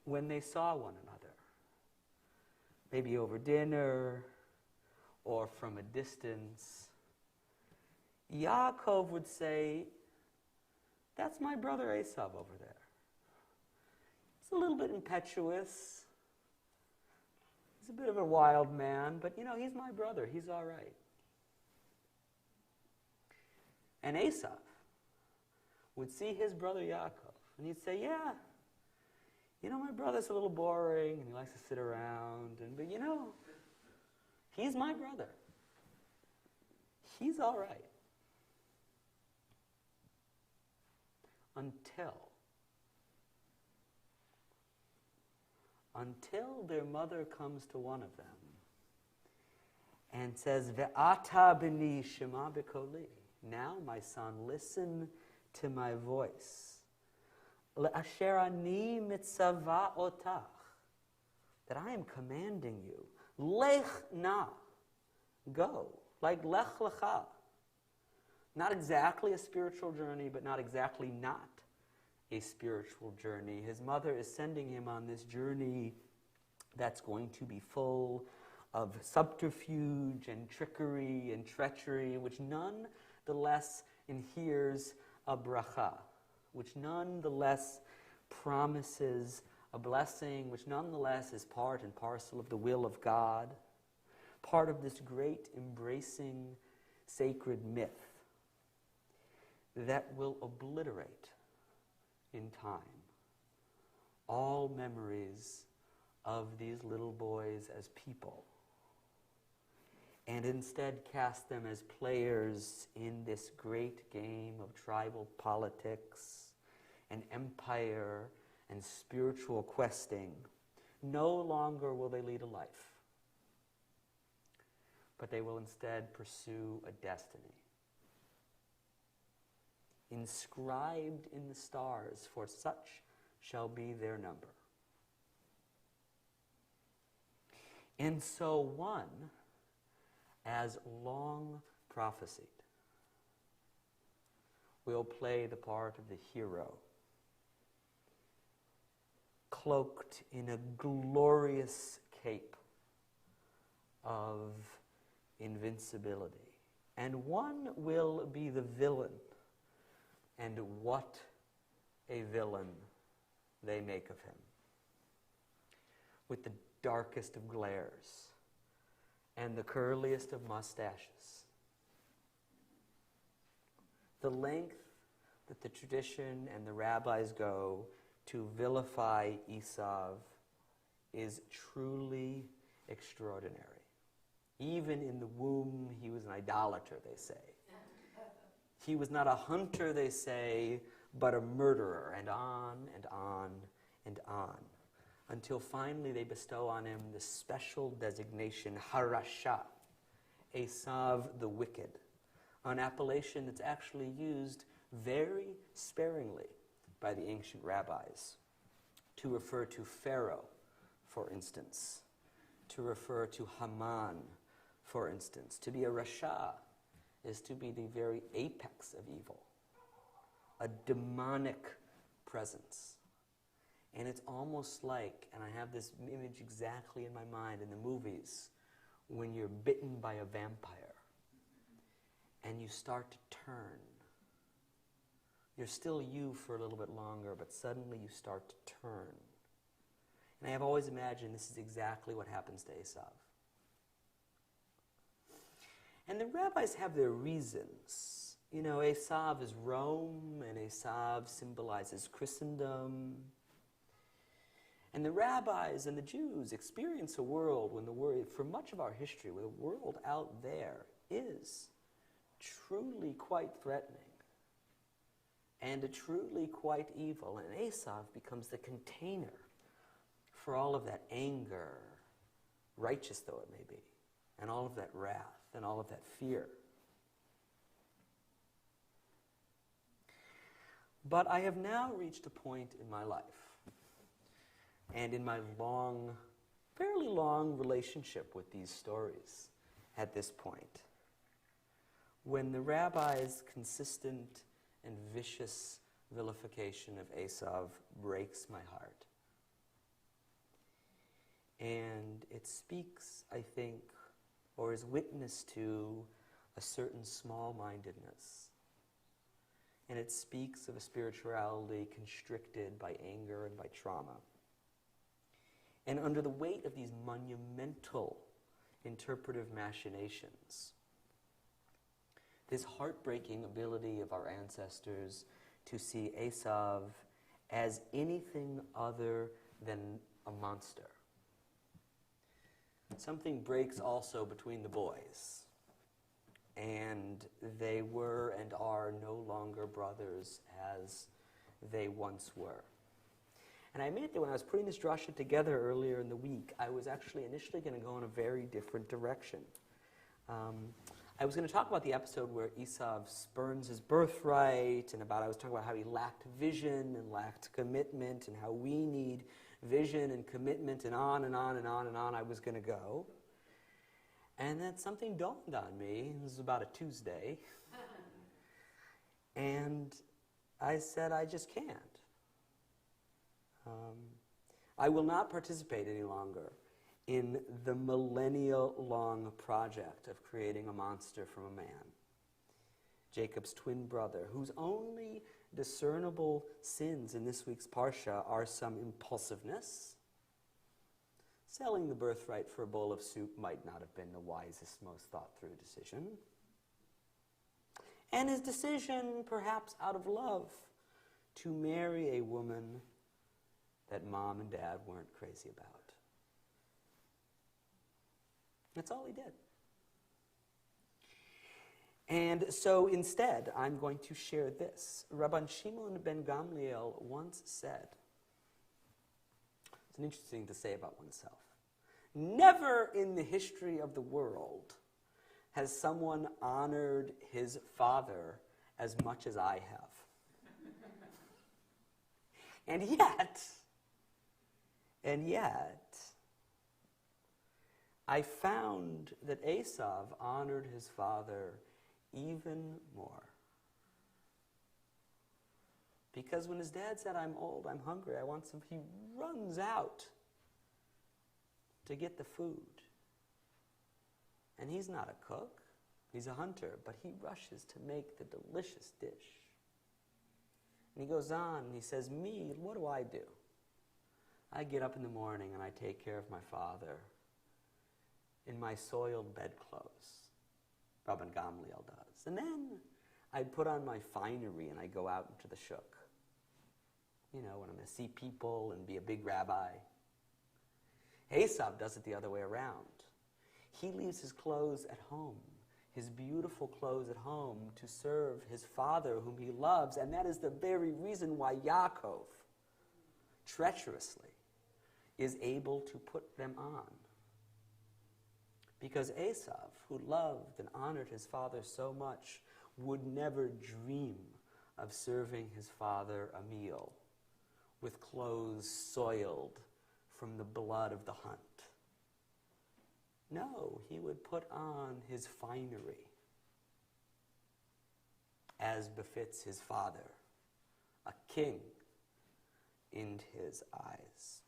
[SPEAKER 1] when they saw one another, maybe over dinner or from a distance, Yaakov would say, "That's my brother Esav over there. He's a little bit impetuous. He's a bit of a wild man, but he's my brother. He's all right." And Esav would see his brother Yaakov, and he'd say, "Yeah, my brother's a little boring, and he likes to sit around, but he's my brother. He's all right." Until their mother comes to one of them and says, "Ve'ata b'ni shema b'koli." Now, my son, listen to my voice. Le'asher ani mitzava otach. That I am commanding you. Lech na. Go. Like lech lecha. Not exactly a spiritual journey, but not exactly not a spiritual journey. His mother is sending him on this journey that's going to be full of subterfuge and trickery and treachery, which nonetheless inheres a bracha, which nonetheless promises a blessing, which nonetheless is part and parcel of the will of God, part of this great embracing sacred myth that will obliterate in time all memories of these little boys as people, and instead cast them as players in this great game of tribal politics and empire and spiritual questing, no longer will they lead a life, but they will instead pursue a destiny. Inscribed in the stars, for such shall be their number. And so one, as long prophesied, will play the part of the hero, cloaked in a glorious cape of invincibility. And one will be the villain, and what a villain they make of him, with the darkest of glares and the curliest of mustaches. The length that the tradition and the rabbis go to vilify Esau is truly extraordinary. Even in the womb, he was an idolater, they say. He was not a hunter, they say, but a murderer, and on and on and on, until finally they bestow on him the special designation, Harasha, Esau the Wicked, an appellation that's actually used very sparingly by the ancient rabbis to refer to Pharaoh, for instance, to refer to Haman, for instance. To be a Rasha is to be the very apex of evil, a demonic presence. And it's almost like, and I have this image exactly in my mind in the movies, when you're bitten by a vampire and you start to turn. You're still you for a little bit longer, but suddenly you start to turn. And I have always imagined this is exactly what happens to Esau. And the rabbis have their reasons. You know, Esau is Rome, and Esau symbolizes Christendom. And the rabbis and the Jews experience a world when for much of our history, where the world out there is truly quite threatening and truly quite evil. And Esau becomes the container for all of that anger, righteous though it may be, and all of that wrath and all of that fear. But I have now reached a point in my life and in my fairly long relationship with these stories at this point, when the rabbi's consistent and vicious vilification of Esau breaks my heart. And it speaks, I think, or is witness to a certain small-mindedness. And it speaks of a spirituality constricted by anger and by trauma. And under the weight of these monumental interpretive machinations, this heartbreaking ability of our ancestors to see Esau as anything other than a monster. Something breaks also between the boys, and they were and are no longer brothers as they once were. And I admit that when I was putting this drasha together earlier in the week, I was actually initially going to go in a very different direction. I was going to talk about the episode where Esau spurns his birthright, and I was talking about how he lacked vision and lacked commitment, and how we need vision and commitment, and on and on and on and on I was going to go. And then something dawned on me. This was about a Tuesday. And I said, I just can't. I will not participate any longer in the millennia-long project of creating a monster from a man. Jacob's twin brother, whose only discernible sins in this week's Parsha are some impulsiveness. Selling the birthright for a bowl of soup might not have been the wisest, most thought-through decision. And his decision, perhaps out of love, to marry a woman that mom and dad weren't crazy about. That's all he did. And so instead, I'm going to share this. Rabban Shimon ben Gamliel once said, it's an interesting thing to say about oneself, never in the history of the world has someone honored his father as much as I have. And yet, I found that Esav honored his father even more. Because when his dad said, I'm old, I'm hungry, I want some, he runs out to get the food. And he's not a cook, he's a hunter, but he rushes to make the delicious dish. And he goes on and he says, me, what do? I get up in the morning and I take care of my father in my soiled bedclothes. Rabban Gamliel does. And then I'd put on my finery and I go out into the shuk. You know, when I'm going to see people and be a big rabbi. Esav does it the other way around. He leaves his clothes at home, his beautiful clothes at home, to serve his father whom he loves. And that is the very reason why Yaakov, treacherously, is able to put them on. Because Esav, who loved and honored his father so much, would never dream of serving his father a meal with clothes soiled from the blood of the hunt. No, he would put on his finery as befits his father, a king in his eyes.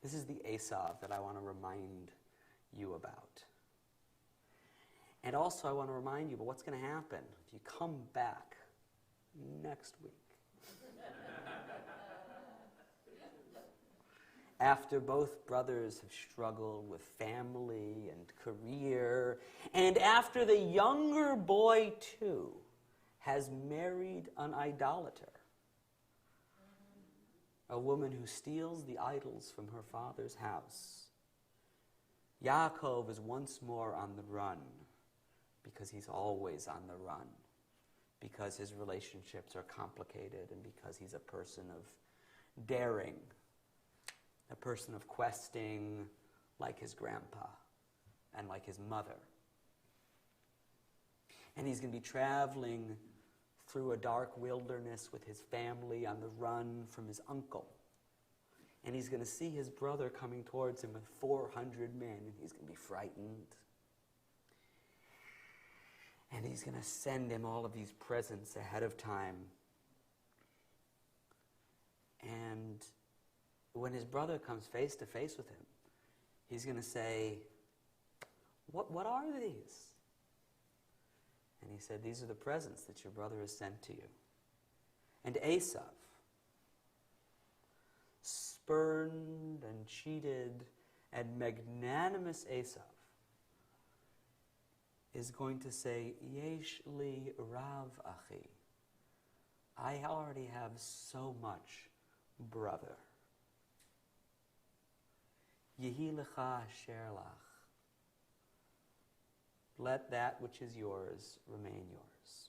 [SPEAKER 1] This is the Esav that I want to remind you about. And also I want to remind you about what's going to happen if you come back next week. After both brothers have struggled with family and career, and after the younger boy, too, has married an idolater, a woman who steals the idols from her father's house, Yaakov is once more on the run, because he's always on the run, because his relationships are complicated, and because he's a person of daring, a person of questing, like his grandpa and like his mother. And he's going to be traveling through a dark wilderness with his family on the run from his uncle. And he's going to see his brother coming towards him with 400 men, and he's going to be frightened. And he's going to send him all of these presents ahead of time. And when his brother comes face to face with him, he's going to say, What are these? And he said, these are the presents that your brother has sent to you. And Esav, spurned and cheated and magnanimous Esav, is going to say, Yesh li rav achi. I already have so much, brother. Yehi lecha asher lach. Let that which is yours remain yours.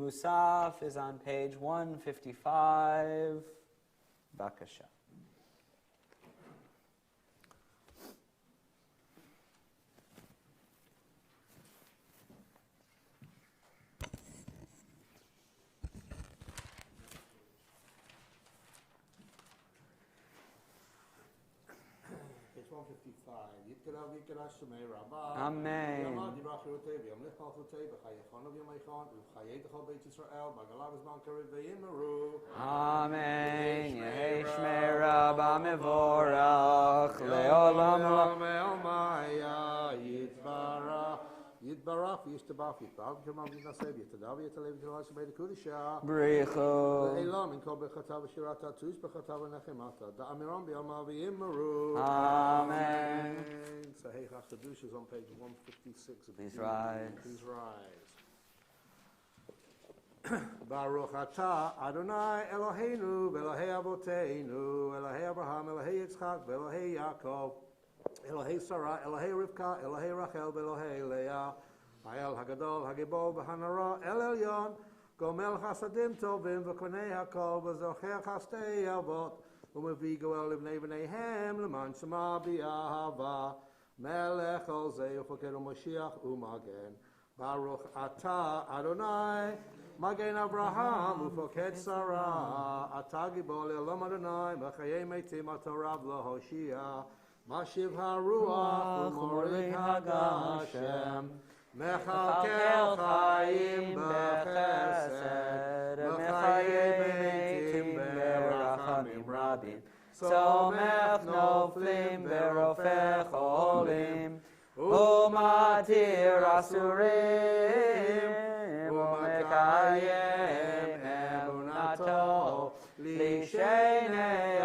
[SPEAKER 1] Musaf is on page 155. Bakasha.
[SPEAKER 6] 155. Yitkadav Yitkadav Shemei Rabba.
[SPEAKER 1] Amen.
[SPEAKER 6] Yamad Yirachirutei V'yam Lichachutei B'chayechon Of Yameichon V'chayetachol Beit Yisrael B'galav Zman Karev V'yimeru.
[SPEAKER 1] Amen. Yehi Shmei Rabba Mevorach Leolam
[SPEAKER 6] Maya Yitbarach Yitbarach Yishtabach Yitbarach Yitbarach Yitnaseb Yitadav Yitalev Yitalash Beit Kudisha
[SPEAKER 1] Bricho.
[SPEAKER 6] Elam in Kol Bechatav Shirata Tush Bechatav Nechemata Da'amiram B'yama V'yimeru.
[SPEAKER 1] Amen.
[SPEAKER 6] Sahih HaChiddush is on page 156.
[SPEAKER 1] Please rise.
[SPEAKER 6] Please rise. Baruch atah Adonai Eloheinu Ve'Elohei Avoteinu Elohei Abraham Elohei Yitzchak Ve'Elohei Yaakov Elohei Sarah Elohei Rivka Elohei Rachel Ve'Elohei Leah Ha'el Hagadol Hagibol V'Hanara El Elyon Gomel Chasadim Tovim V'Konei Hakol V'Zocher Chastei Avot U'Mevi Goel Livnei V'neihem L'man Shema B'Yahava Melech Ol Zeh U'Fokeru Moshiach U'Magen Baruch atah Adonai Magen Abraham Ufoked Sarah Atagibol Elam Adonai Mechayei Meitim Atorav Lahoshia Mashiv HaRuach U'Morid HaGashem Mechalkel Chaim B'Chesed Mechayei Meitim B'Rachamim Rabim Somech Noflim B'Rofech Olim U'Matir Asurim Umekayem emunato lishenei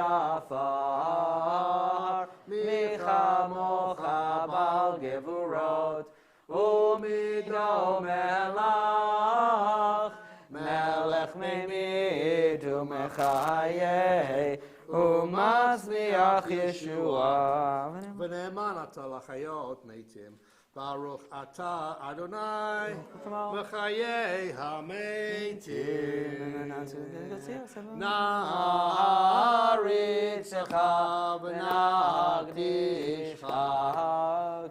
[SPEAKER 6] afar michamocha bal gevurot umido melach melech memid umechayei umasmiach Yeshua v'ne'eman ata lachayot meitim Baruch atah Adonai Mechayei HaMeitim Na'aritzecha V'nagdishcha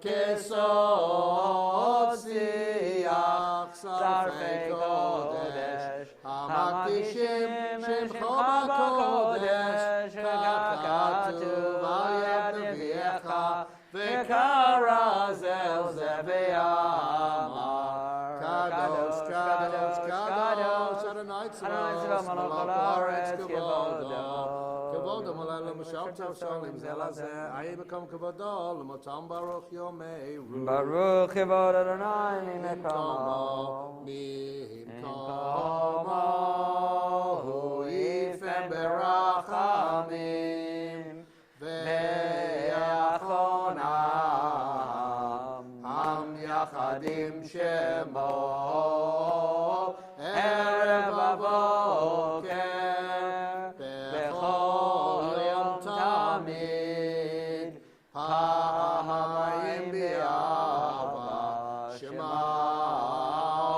[SPEAKER 6] Kesod Siach Sarfei Kodesh HaMakdishim Shemcho BaKodesh K'katuv Al Yad Nevi'echa V'karazel Zeve'amar Kadosh, Kadosh, Kadosh Adonai Tzvaos Malach Haaretz Kevodo Kevodo Malach L'Mashal Tov Shalim Zelazeh Ayi Mekom Kevodo L'Motam Baruch Yomeiru
[SPEAKER 1] Baruch Kevod Adonai Mimkomo
[SPEAKER 6] Mimkomo Hu Yifem Berachamim Am Yachadim Shemo Erev Avoker Bechol Yom Tamid Ha'amayim B'Yava Shema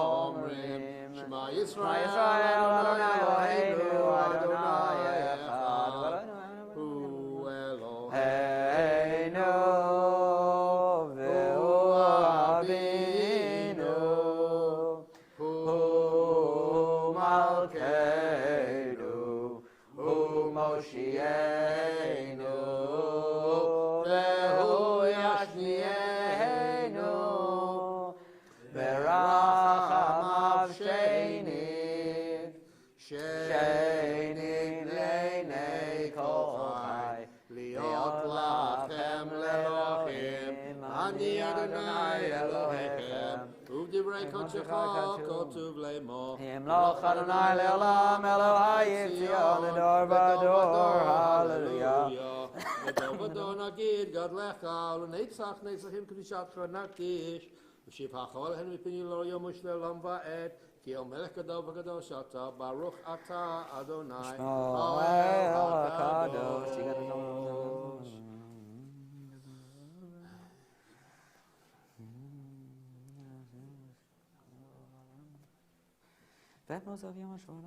[SPEAKER 6] Omrim Shema Yisrael Adonai Eloheinu Adonai Echad Hu Eloheinu Moshienu Vehu Yashnienu Berachamav Sheiniv Sheiniv Leinei Kochai Liot Lachem Lelohim Ani Adonai Elohechem Uvdivrei Kodshecha Kotuv Leimo
[SPEAKER 1] Himloch Adonai Leolam Elohai Yitzion Ador Vador Hallelujah
[SPEAKER 6] Ador Vador Nagid Gad Lecha U'Netzach Netzachim Kedushatcha Nakish V'Shiv HaChol Hen Mipinu Lo Yomush Leolam Va'ed Ki El Melech Gadol V'Kadosh Ata Baruch Ata Adonai
[SPEAKER 1] Oel HaKadosh V'Mosov Yom HaShol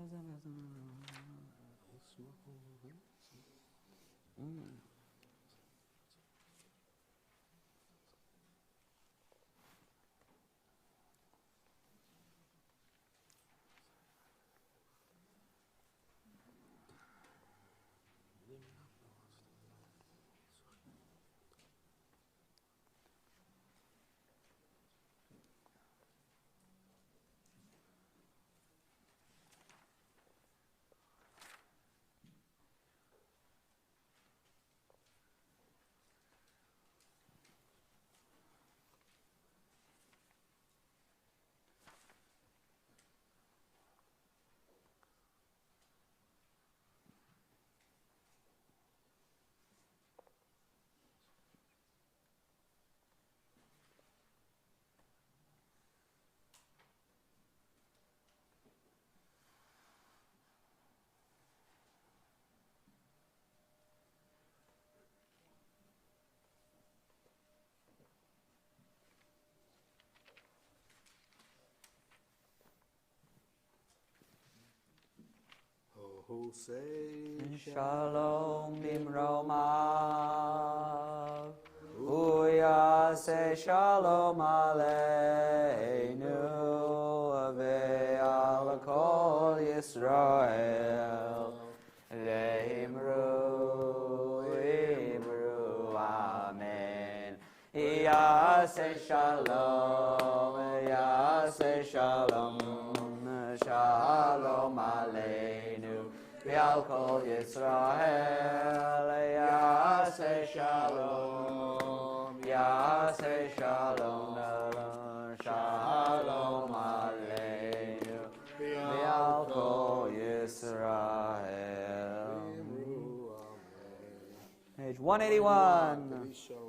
[SPEAKER 6] Who say
[SPEAKER 1] Shalom bimromav. Hu yaseh shalom aleinu ve'al kol Yisrael. Ve'imru amen. Yaseh shalom, yaseh shalom, shalom aleinu. Ve'al kol Yisrael, yaseh shalom, yaseh shalom, shalom aleinu. Ve'al kol Yisrael. Page 181.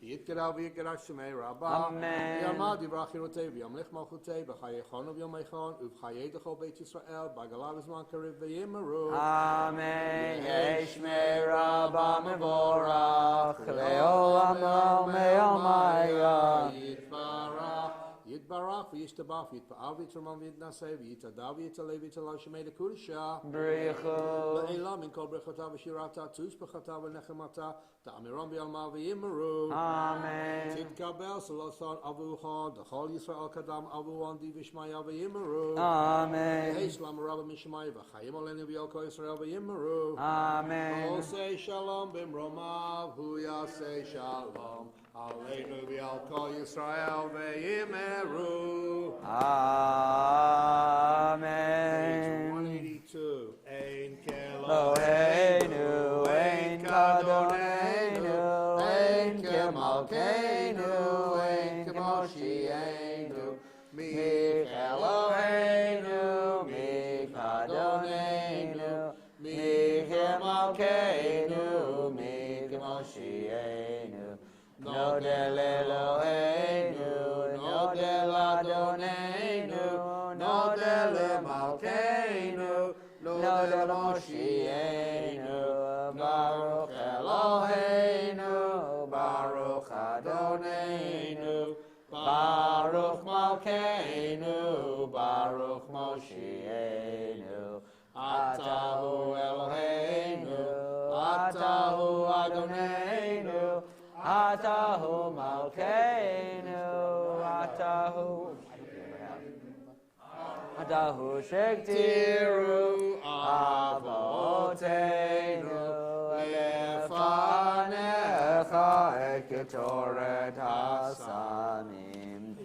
[SPEAKER 6] יתגדל ויגדל שמי רבה.
[SPEAKER 1] אמן.
[SPEAKER 6] יעמד יברח חירותי וימלך מלכותי בחייכון וביומייכון ובחיי דכל בית ישראל בעגלה בזמן קריב ויאמרו.
[SPEAKER 1] אמן. ישמי רבה מבורך לעולם ועולמי.
[SPEAKER 6] יתברך וישתבח ויתפאר ויתרומם ויתנשא ויתהדר ויתעלה ויתעלה שמי לקודשה.
[SPEAKER 1] בריחו.
[SPEAKER 6] לעילה מן כל ברכתה ושירתה תשבחתה ונחמתה תאמירם בעלמה ויאמרו.
[SPEAKER 1] אמן.
[SPEAKER 6] תתקבל סלוסון אבוהו דכל ישראל קדם אבו ענדי ושמיה ויאמרו.
[SPEAKER 1] אמן.
[SPEAKER 6] יהי שלום רבה משמי וחיים עלינו ועל כל ישראל ויאמרו.
[SPEAKER 1] אמן.
[SPEAKER 6] עושה שלום במרומיו הוא יעשה שלום עלינו ועל כל ישראל ויאמרו.
[SPEAKER 1] אמן.
[SPEAKER 6] 182 אין
[SPEAKER 1] אלוהינו אין כאדוננו אין כמלכנו אין כמושיענו מי כאלוהינו מי כאדוננו מי כמלכנו מי כמושיענו נודה לאלוהינו נודה לאדוננו נודה למלכנו נודה למושיענו ברוך אלוהינו ברוך אדוננו ברוך מלכנו ברוך מושיענו אתה הוא אלוהינו אתה הוא אדוננו אתה הוא מלכנו אתה הוא שהגדירו אבותינו לפניך את קטורת הסמים.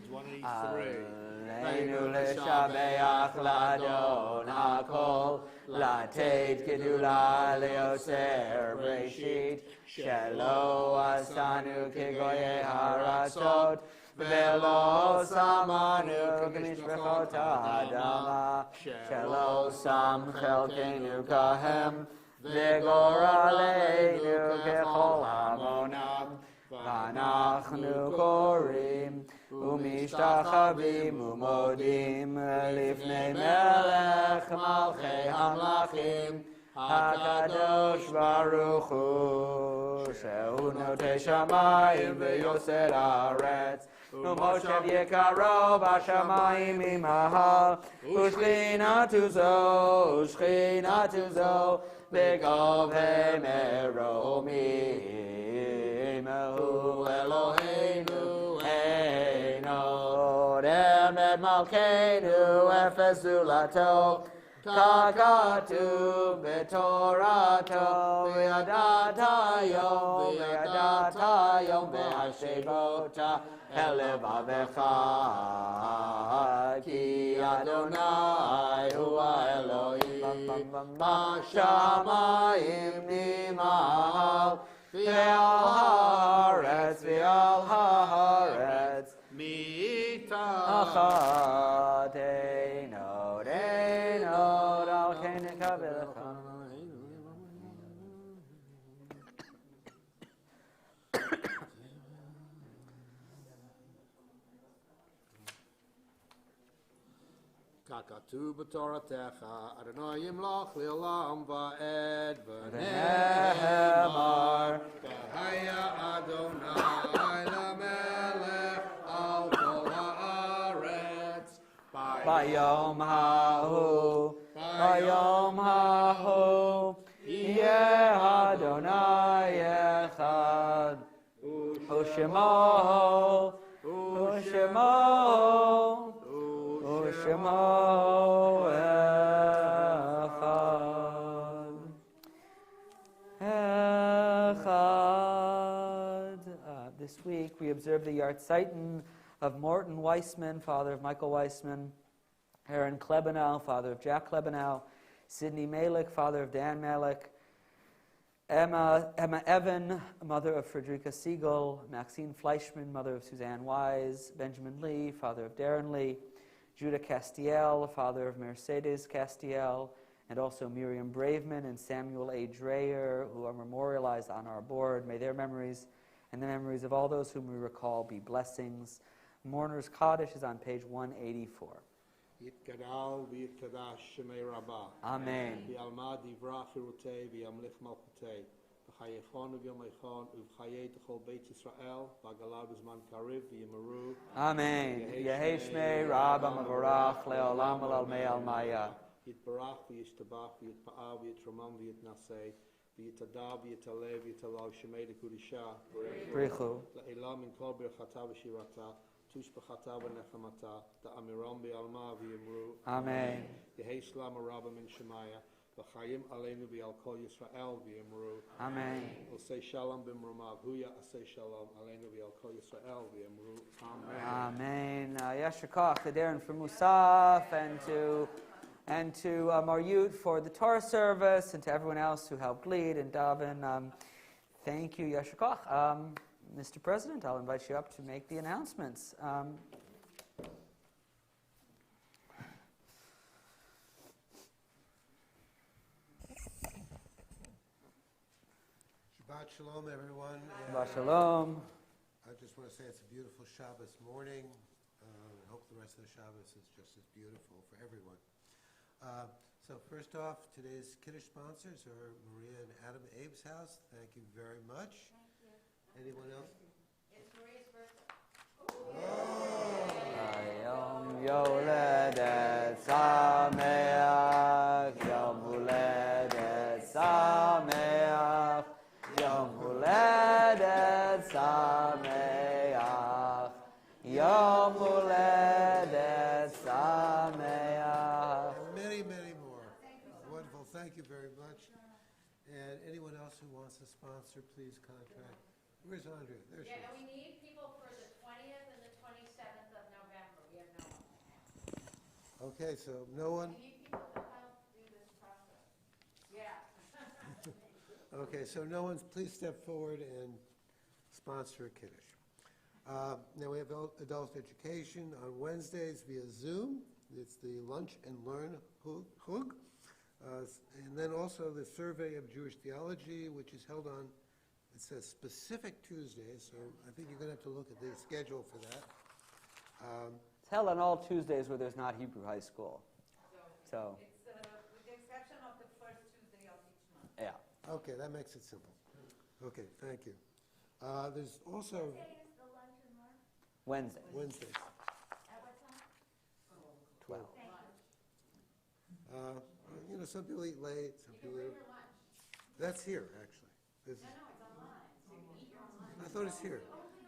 [SPEAKER 1] עלינו לשבח לאדון הכל, לתת גדולה ליוצר בראשית, שלא עשנו כגויי הארצות, ולא שמנו כמשפחות האדמה, שלא שם חלקנו כהם, וגורלנו ככל המונם. ואנחנו קוראים ומשתחווים ומודים לפני מלך מלכי המלכים, הקדוש ברוך הוא, שהוא נוטה שמיים ויוסד הארץ, ומושב יקרו בשמיים ממעל, ושכינתו זו בגובה מרומים. הוא אלוהינו אין עוד אמת מלכנו אפס זולתו, ככתוב בתורתו, וידעת יום והשבות אל לבבך, כי אדוני הוא האלוהים בשמיים נמעל, ועל הארץ מתחת אין עוד על כן נקבלך.
[SPEAKER 6] ככתוב בתורתך, אדוני ימלוך לעולם ועד, ונאמר, והיה אדוני למלך על כל הארץ,
[SPEAKER 1] ביום ההוא, Bayom hahu yeh Adonai echad Ushemo Ushemo Ushemo echad. This week we observe the Yartzeiten of Morton Weissman, father of Michael Weissman, Aaron Klebanow, father of Jack Klebanow, Sidney Malik, father of Dan Malik, Emma Evan, mother of Frederica Siegel, Maxine Fleischman, mother of Suzanne Wise, Benjamin Lee, father of Darren Lee, Judah Castiel, father of Mercedes Castiel, and also Miriam Braveman and Samuel A. Dreyer, who are memorialized on our board. May their memories and the memories of all those whom we recall be blessings. Mourner's Kaddish is on page 184.
[SPEAKER 6] Yitgadal v'yitkadash shemei rabbah.
[SPEAKER 1] Amen.
[SPEAKER 6] V'yalma divrach chirutei v'yamlich malchutei. V'chayechon v'yomechon uv'chayei t'chol beit Yisrael v'agalav b'zman kariv v'yimaru.
[SPEAKER 1] Amen. Yehi shmei Rabba Mavarach le'olam al'almei almaya.
[SPEAKER 6] Yitbarach v'yishtabach v'yitpa'ah v'yitramam v'yitnaseh v'yitadav v'yitaleh v'yitalal shemei l'kudisha.
[SPEAKER 1] Brichu.
[SPEAKER 6] Le'elam min kol birchata v'shirata. Tushbachata v'nechamata, da'amiram bi'alma v'yimru.
[SPEAKER 1] Amen.
[SPEAKER 6] Yehei shlam arabah min shemaya, v'chayim aleinu v'yal kol Yisrael v'yimru.
[SPEAKER 1] Amen.
[SPEAKER 6] Osei shalom b'mrumav, huya asei shalom aleinu v'yal kol Yisrael v'yimru. Amen.
[SPEAKER 1] Amen. Yeshakach, to Darren for Musaf, and to Maryut for the Torah service, and to everyone else who helped lead and daven. Thank you, Yeshakach. Mr. President, I'll invite you up to make the announcements.
[SPEAKER 3] Shabbat shalom, everyone.
[SPEAKER 1] Shabbat shalom.
[SPEAKER 3] I just want to say it's a beautiful Shabbos morning. I hope the rest of the Shabbos is just as beautiful for everyone. So first off, today's Kiddush sponsors are Maria and Adam Abe's house. Thank you very much.
[SPEAKER 5] Thank you.
[SPEAKER 3] Anyone else?
[SPEAKER 5] It's Maria's birthday.
[SPEAKER 1] Hayom Yoledet Sameach, Yom Huledet Sameach, Yom Huledet Sameach, Yom Huledet Sameach.
[SPEAKER 3] And many, many more. Wonderful. Thank you very much. And anyone else who wants to sponsor, please contact. Where's Andrea? There she
[SPEAKER 7] Yeah, and
[SPEAKER 3] is.
[SPEAKER 7] we need people for the 20th and the 27th of November. We have no one.
[SPEAKER 3] Okay, so no one?
[SPEAKER 7] We need people to help do this process. Yeah.
[SPEAKER 3] Okay, so no one's, please step forward and sponsor a Kiddush. Now we have adult education on Wednesdays via Zoom. It's the Lunch and Learn Hug. And then also the Survey of Jewish Theology, which is held on, it says specific Tuesdays, so I think you're going to have to look at the schedule for that.
[SPEAKER 1] It's held on all Tuesdays where there's not Hebrew high school. So,
[SPEAKER 9] It's with the exception of the first Tuesday of each month.
[SPEAKER 1] yeah.
[SPEAKER 3] Okay, that makes it simple. Okay, thank you. There's also
[SPEAKER 5] What day is the lunch and learn?
[SPEAKER 1] Wednesday,
[SPEAKER 3] Wednesdays.
[SPEAKER 5] At what time?
[SPEAKER 1] 12.
[SPEAKER 5] Thank you.
[SPEAKER 3] You know, some people eat late, some people eat. That's here, actually. This is,
[SPEAKER 7] No, it's online. So you can eat your own lunch.
[SPEAKER 3] I thought it's here.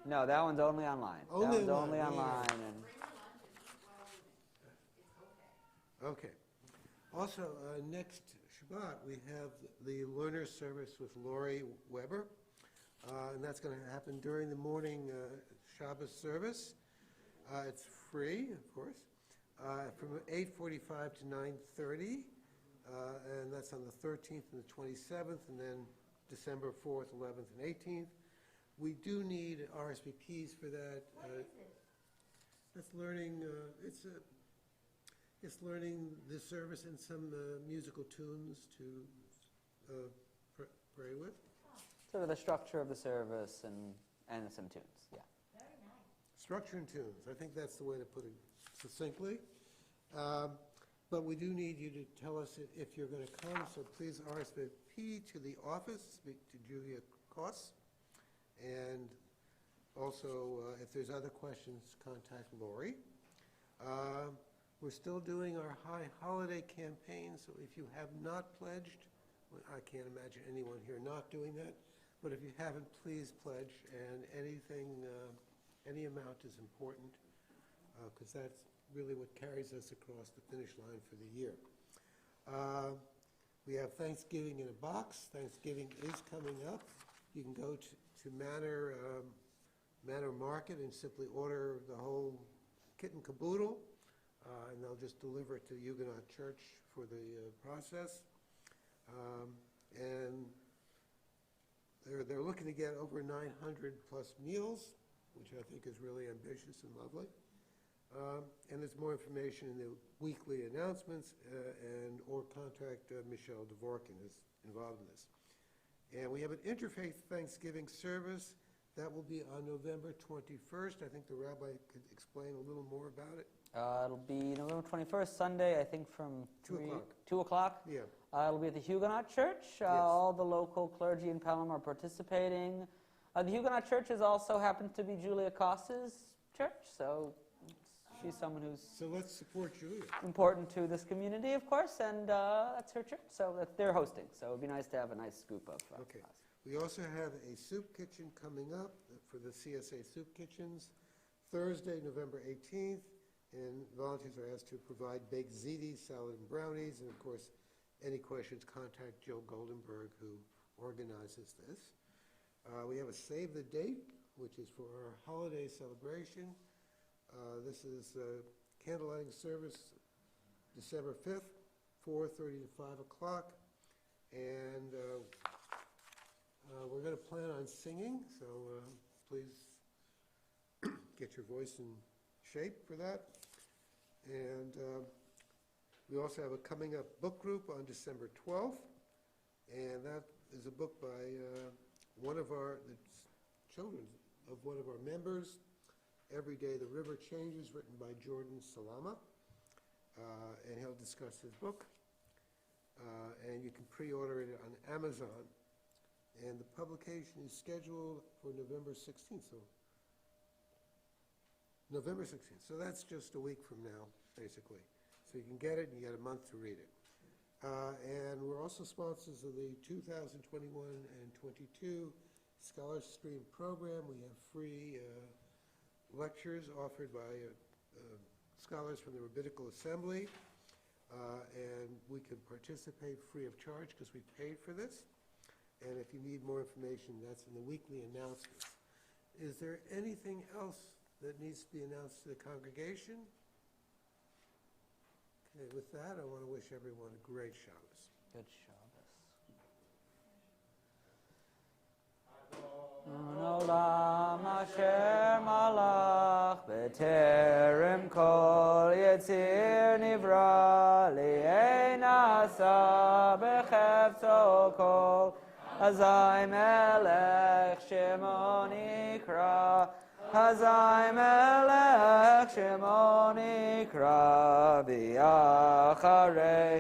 [SPEAKER 1] No, that one's only online.
[SPEAKER 3] Only
[SPEAKER 1] that one's only
[SPEAKER 3] online.
[SPEAKER 1] online. And
[SPEAKER 7] Bring your lunch and eat while leaving. It's okay.
[SPEAKER 3] Okay. Also, next Shabbat, we have the learner service with Lori Weber. And that's going to happen during the morning Shabbos service. It's free, of course, from 8:45 to 9:30. And that's on the 13th and the 27th, and then December 4th, 11th, and 18th. We do need RSVPs for that.
[SPEAKER 5] What is it?
[SPEAKER 3] That's learning, it's learning the service and some musical tunes to pray with.
[SPEAKER 1] sort of the structure of the service and some tunes, yeah.
[SPEAKER 5] Very nice.
[SPEAKER 3] Structure and tunes, I think that's the way to put it succinctly. But we do need you to tell us if you're going to come, so please RSVP to the office, speak to Julia Koss. And also, if there's other questions, contact Lori. We're still doing our high holiday campaign, so if you have not pledged, well, I can't imagine anyone here not doing that, but if you haven't, please pledge, and anything, any amount is important, because that's really what carries us across the finish line for the year. We have Thanksgiving in a box. Thanksgiving is coming up. You can go to Manor Market and simply order the whole kit and caboodle, and they'll just deliver it to the Huguenot Church for the process. And they're looking to get over 900 plus meals, which I think is really ambitious and lovely. And there's more information in the weekly announcements, or contact Michelle Dvorkin, who's involved in this. And we have an Interfaith Thanksgiving service. That will be on November 21st. I think the rabbi could explain a little more about it.
[SPEAKER 1] It'll be November 21st, Sunday, I think from
[SPEAKER 3] 2 o'clock.
[SPEAKER 1] 2 o'clock?
[SPEAKER 3] Yeah.
[SPEAKER 1] It'll be at the Huguenot Church.
[SPEAKER 3] Yes.
[SPEAKER 1] All the local clergy in Pelham are participating. The Huguenot Church is also happens to be Julia Costa's church, so she's someone who's
[SPEAKER 3] So let's support Julia.
[SPEAKER 1] important to this community, of course, and that's her church, so they're hosting. So it would be nice to have a nice scoop of
[SPEAKER 3] Okay. We also have a soup kitchen coming up for the Csa Soup Kitchens, Thursday, November 18th, and volunteers are asked to provide baked ziti, salad, and brownies, and of course, any questions, contact Joe Goldenberg, who organizes this. We have a save the date, which is for our holiday celebration. This is candlelighting service, December 5th, 4:30 to 5 o'clock, and we're going to plan on singing, so please get your voice in shape for that. And we also have a coming up book group on December 12th, and that is a book by one of the children of one of our members, Every Day the River Changes, written by Jordan Salama, and he'll discuss his book. And you can pre-order it on Amazon. And the publication is scheduled for November 16th. So November 16th. So that's just a week from now, basically. So you can get it, and you get a month to read it. And we're also sponsors of the 2021 and 22 Scholar Stream program. We have free lectures offered by scholars from the Rabbinical Assembly. And we can participate free of charge because we paid for this. And if you need more information, that's in the weekly announcements. Is there anything else that needs to be announced to the congregation? Okay, with that, I want to wish everyone a great Shabbos.
[SPEAKER 1] Good Shabbos. Olam asher malach b'terem kol yetzir nivra li'ein asa b'chefto kol Hazai melech shemo nikra Hazai melech shemo nikra V'yacharei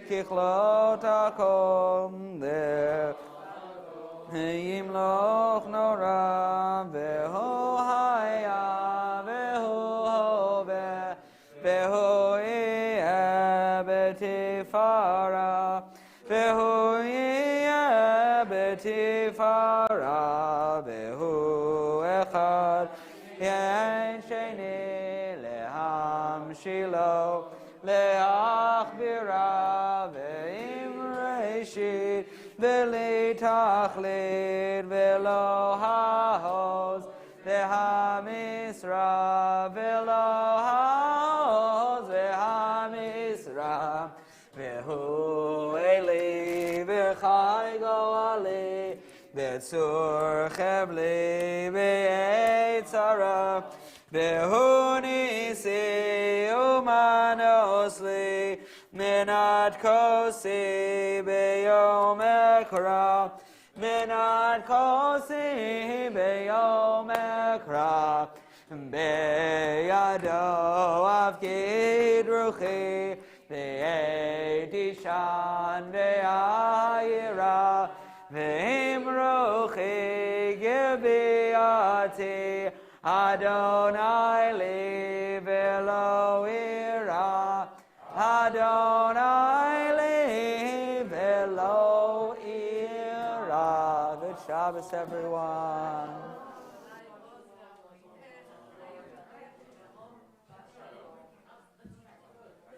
[SPEAKER 1] kichlot hakom der Yimloch nora V'hu haya V'hu hove V'hu yeh b'tifara V'hu Tifara Behu Echad Yen Sheni Leham Shilo Leachbira Ve'im Reshit Ve'li Tachlid Ve'lo Hahoz Ve'hamisra Ve'lo Hahoz Ve'hamisra Ve'hu Eli Ve'chai Goali Ve'tzur Chevli Ve'etzara Ve'hu Nisi Umanosli Minat Kosi Be'yom Ekra Minat Kosi Be'yom Ekra Be'yado Avkid Ruchi Ve'etishan Ve'ayira Ve'im Ruchi Gibeati Adonai li velo ira. Adonai li velo ira. Good Shabbos, everyone.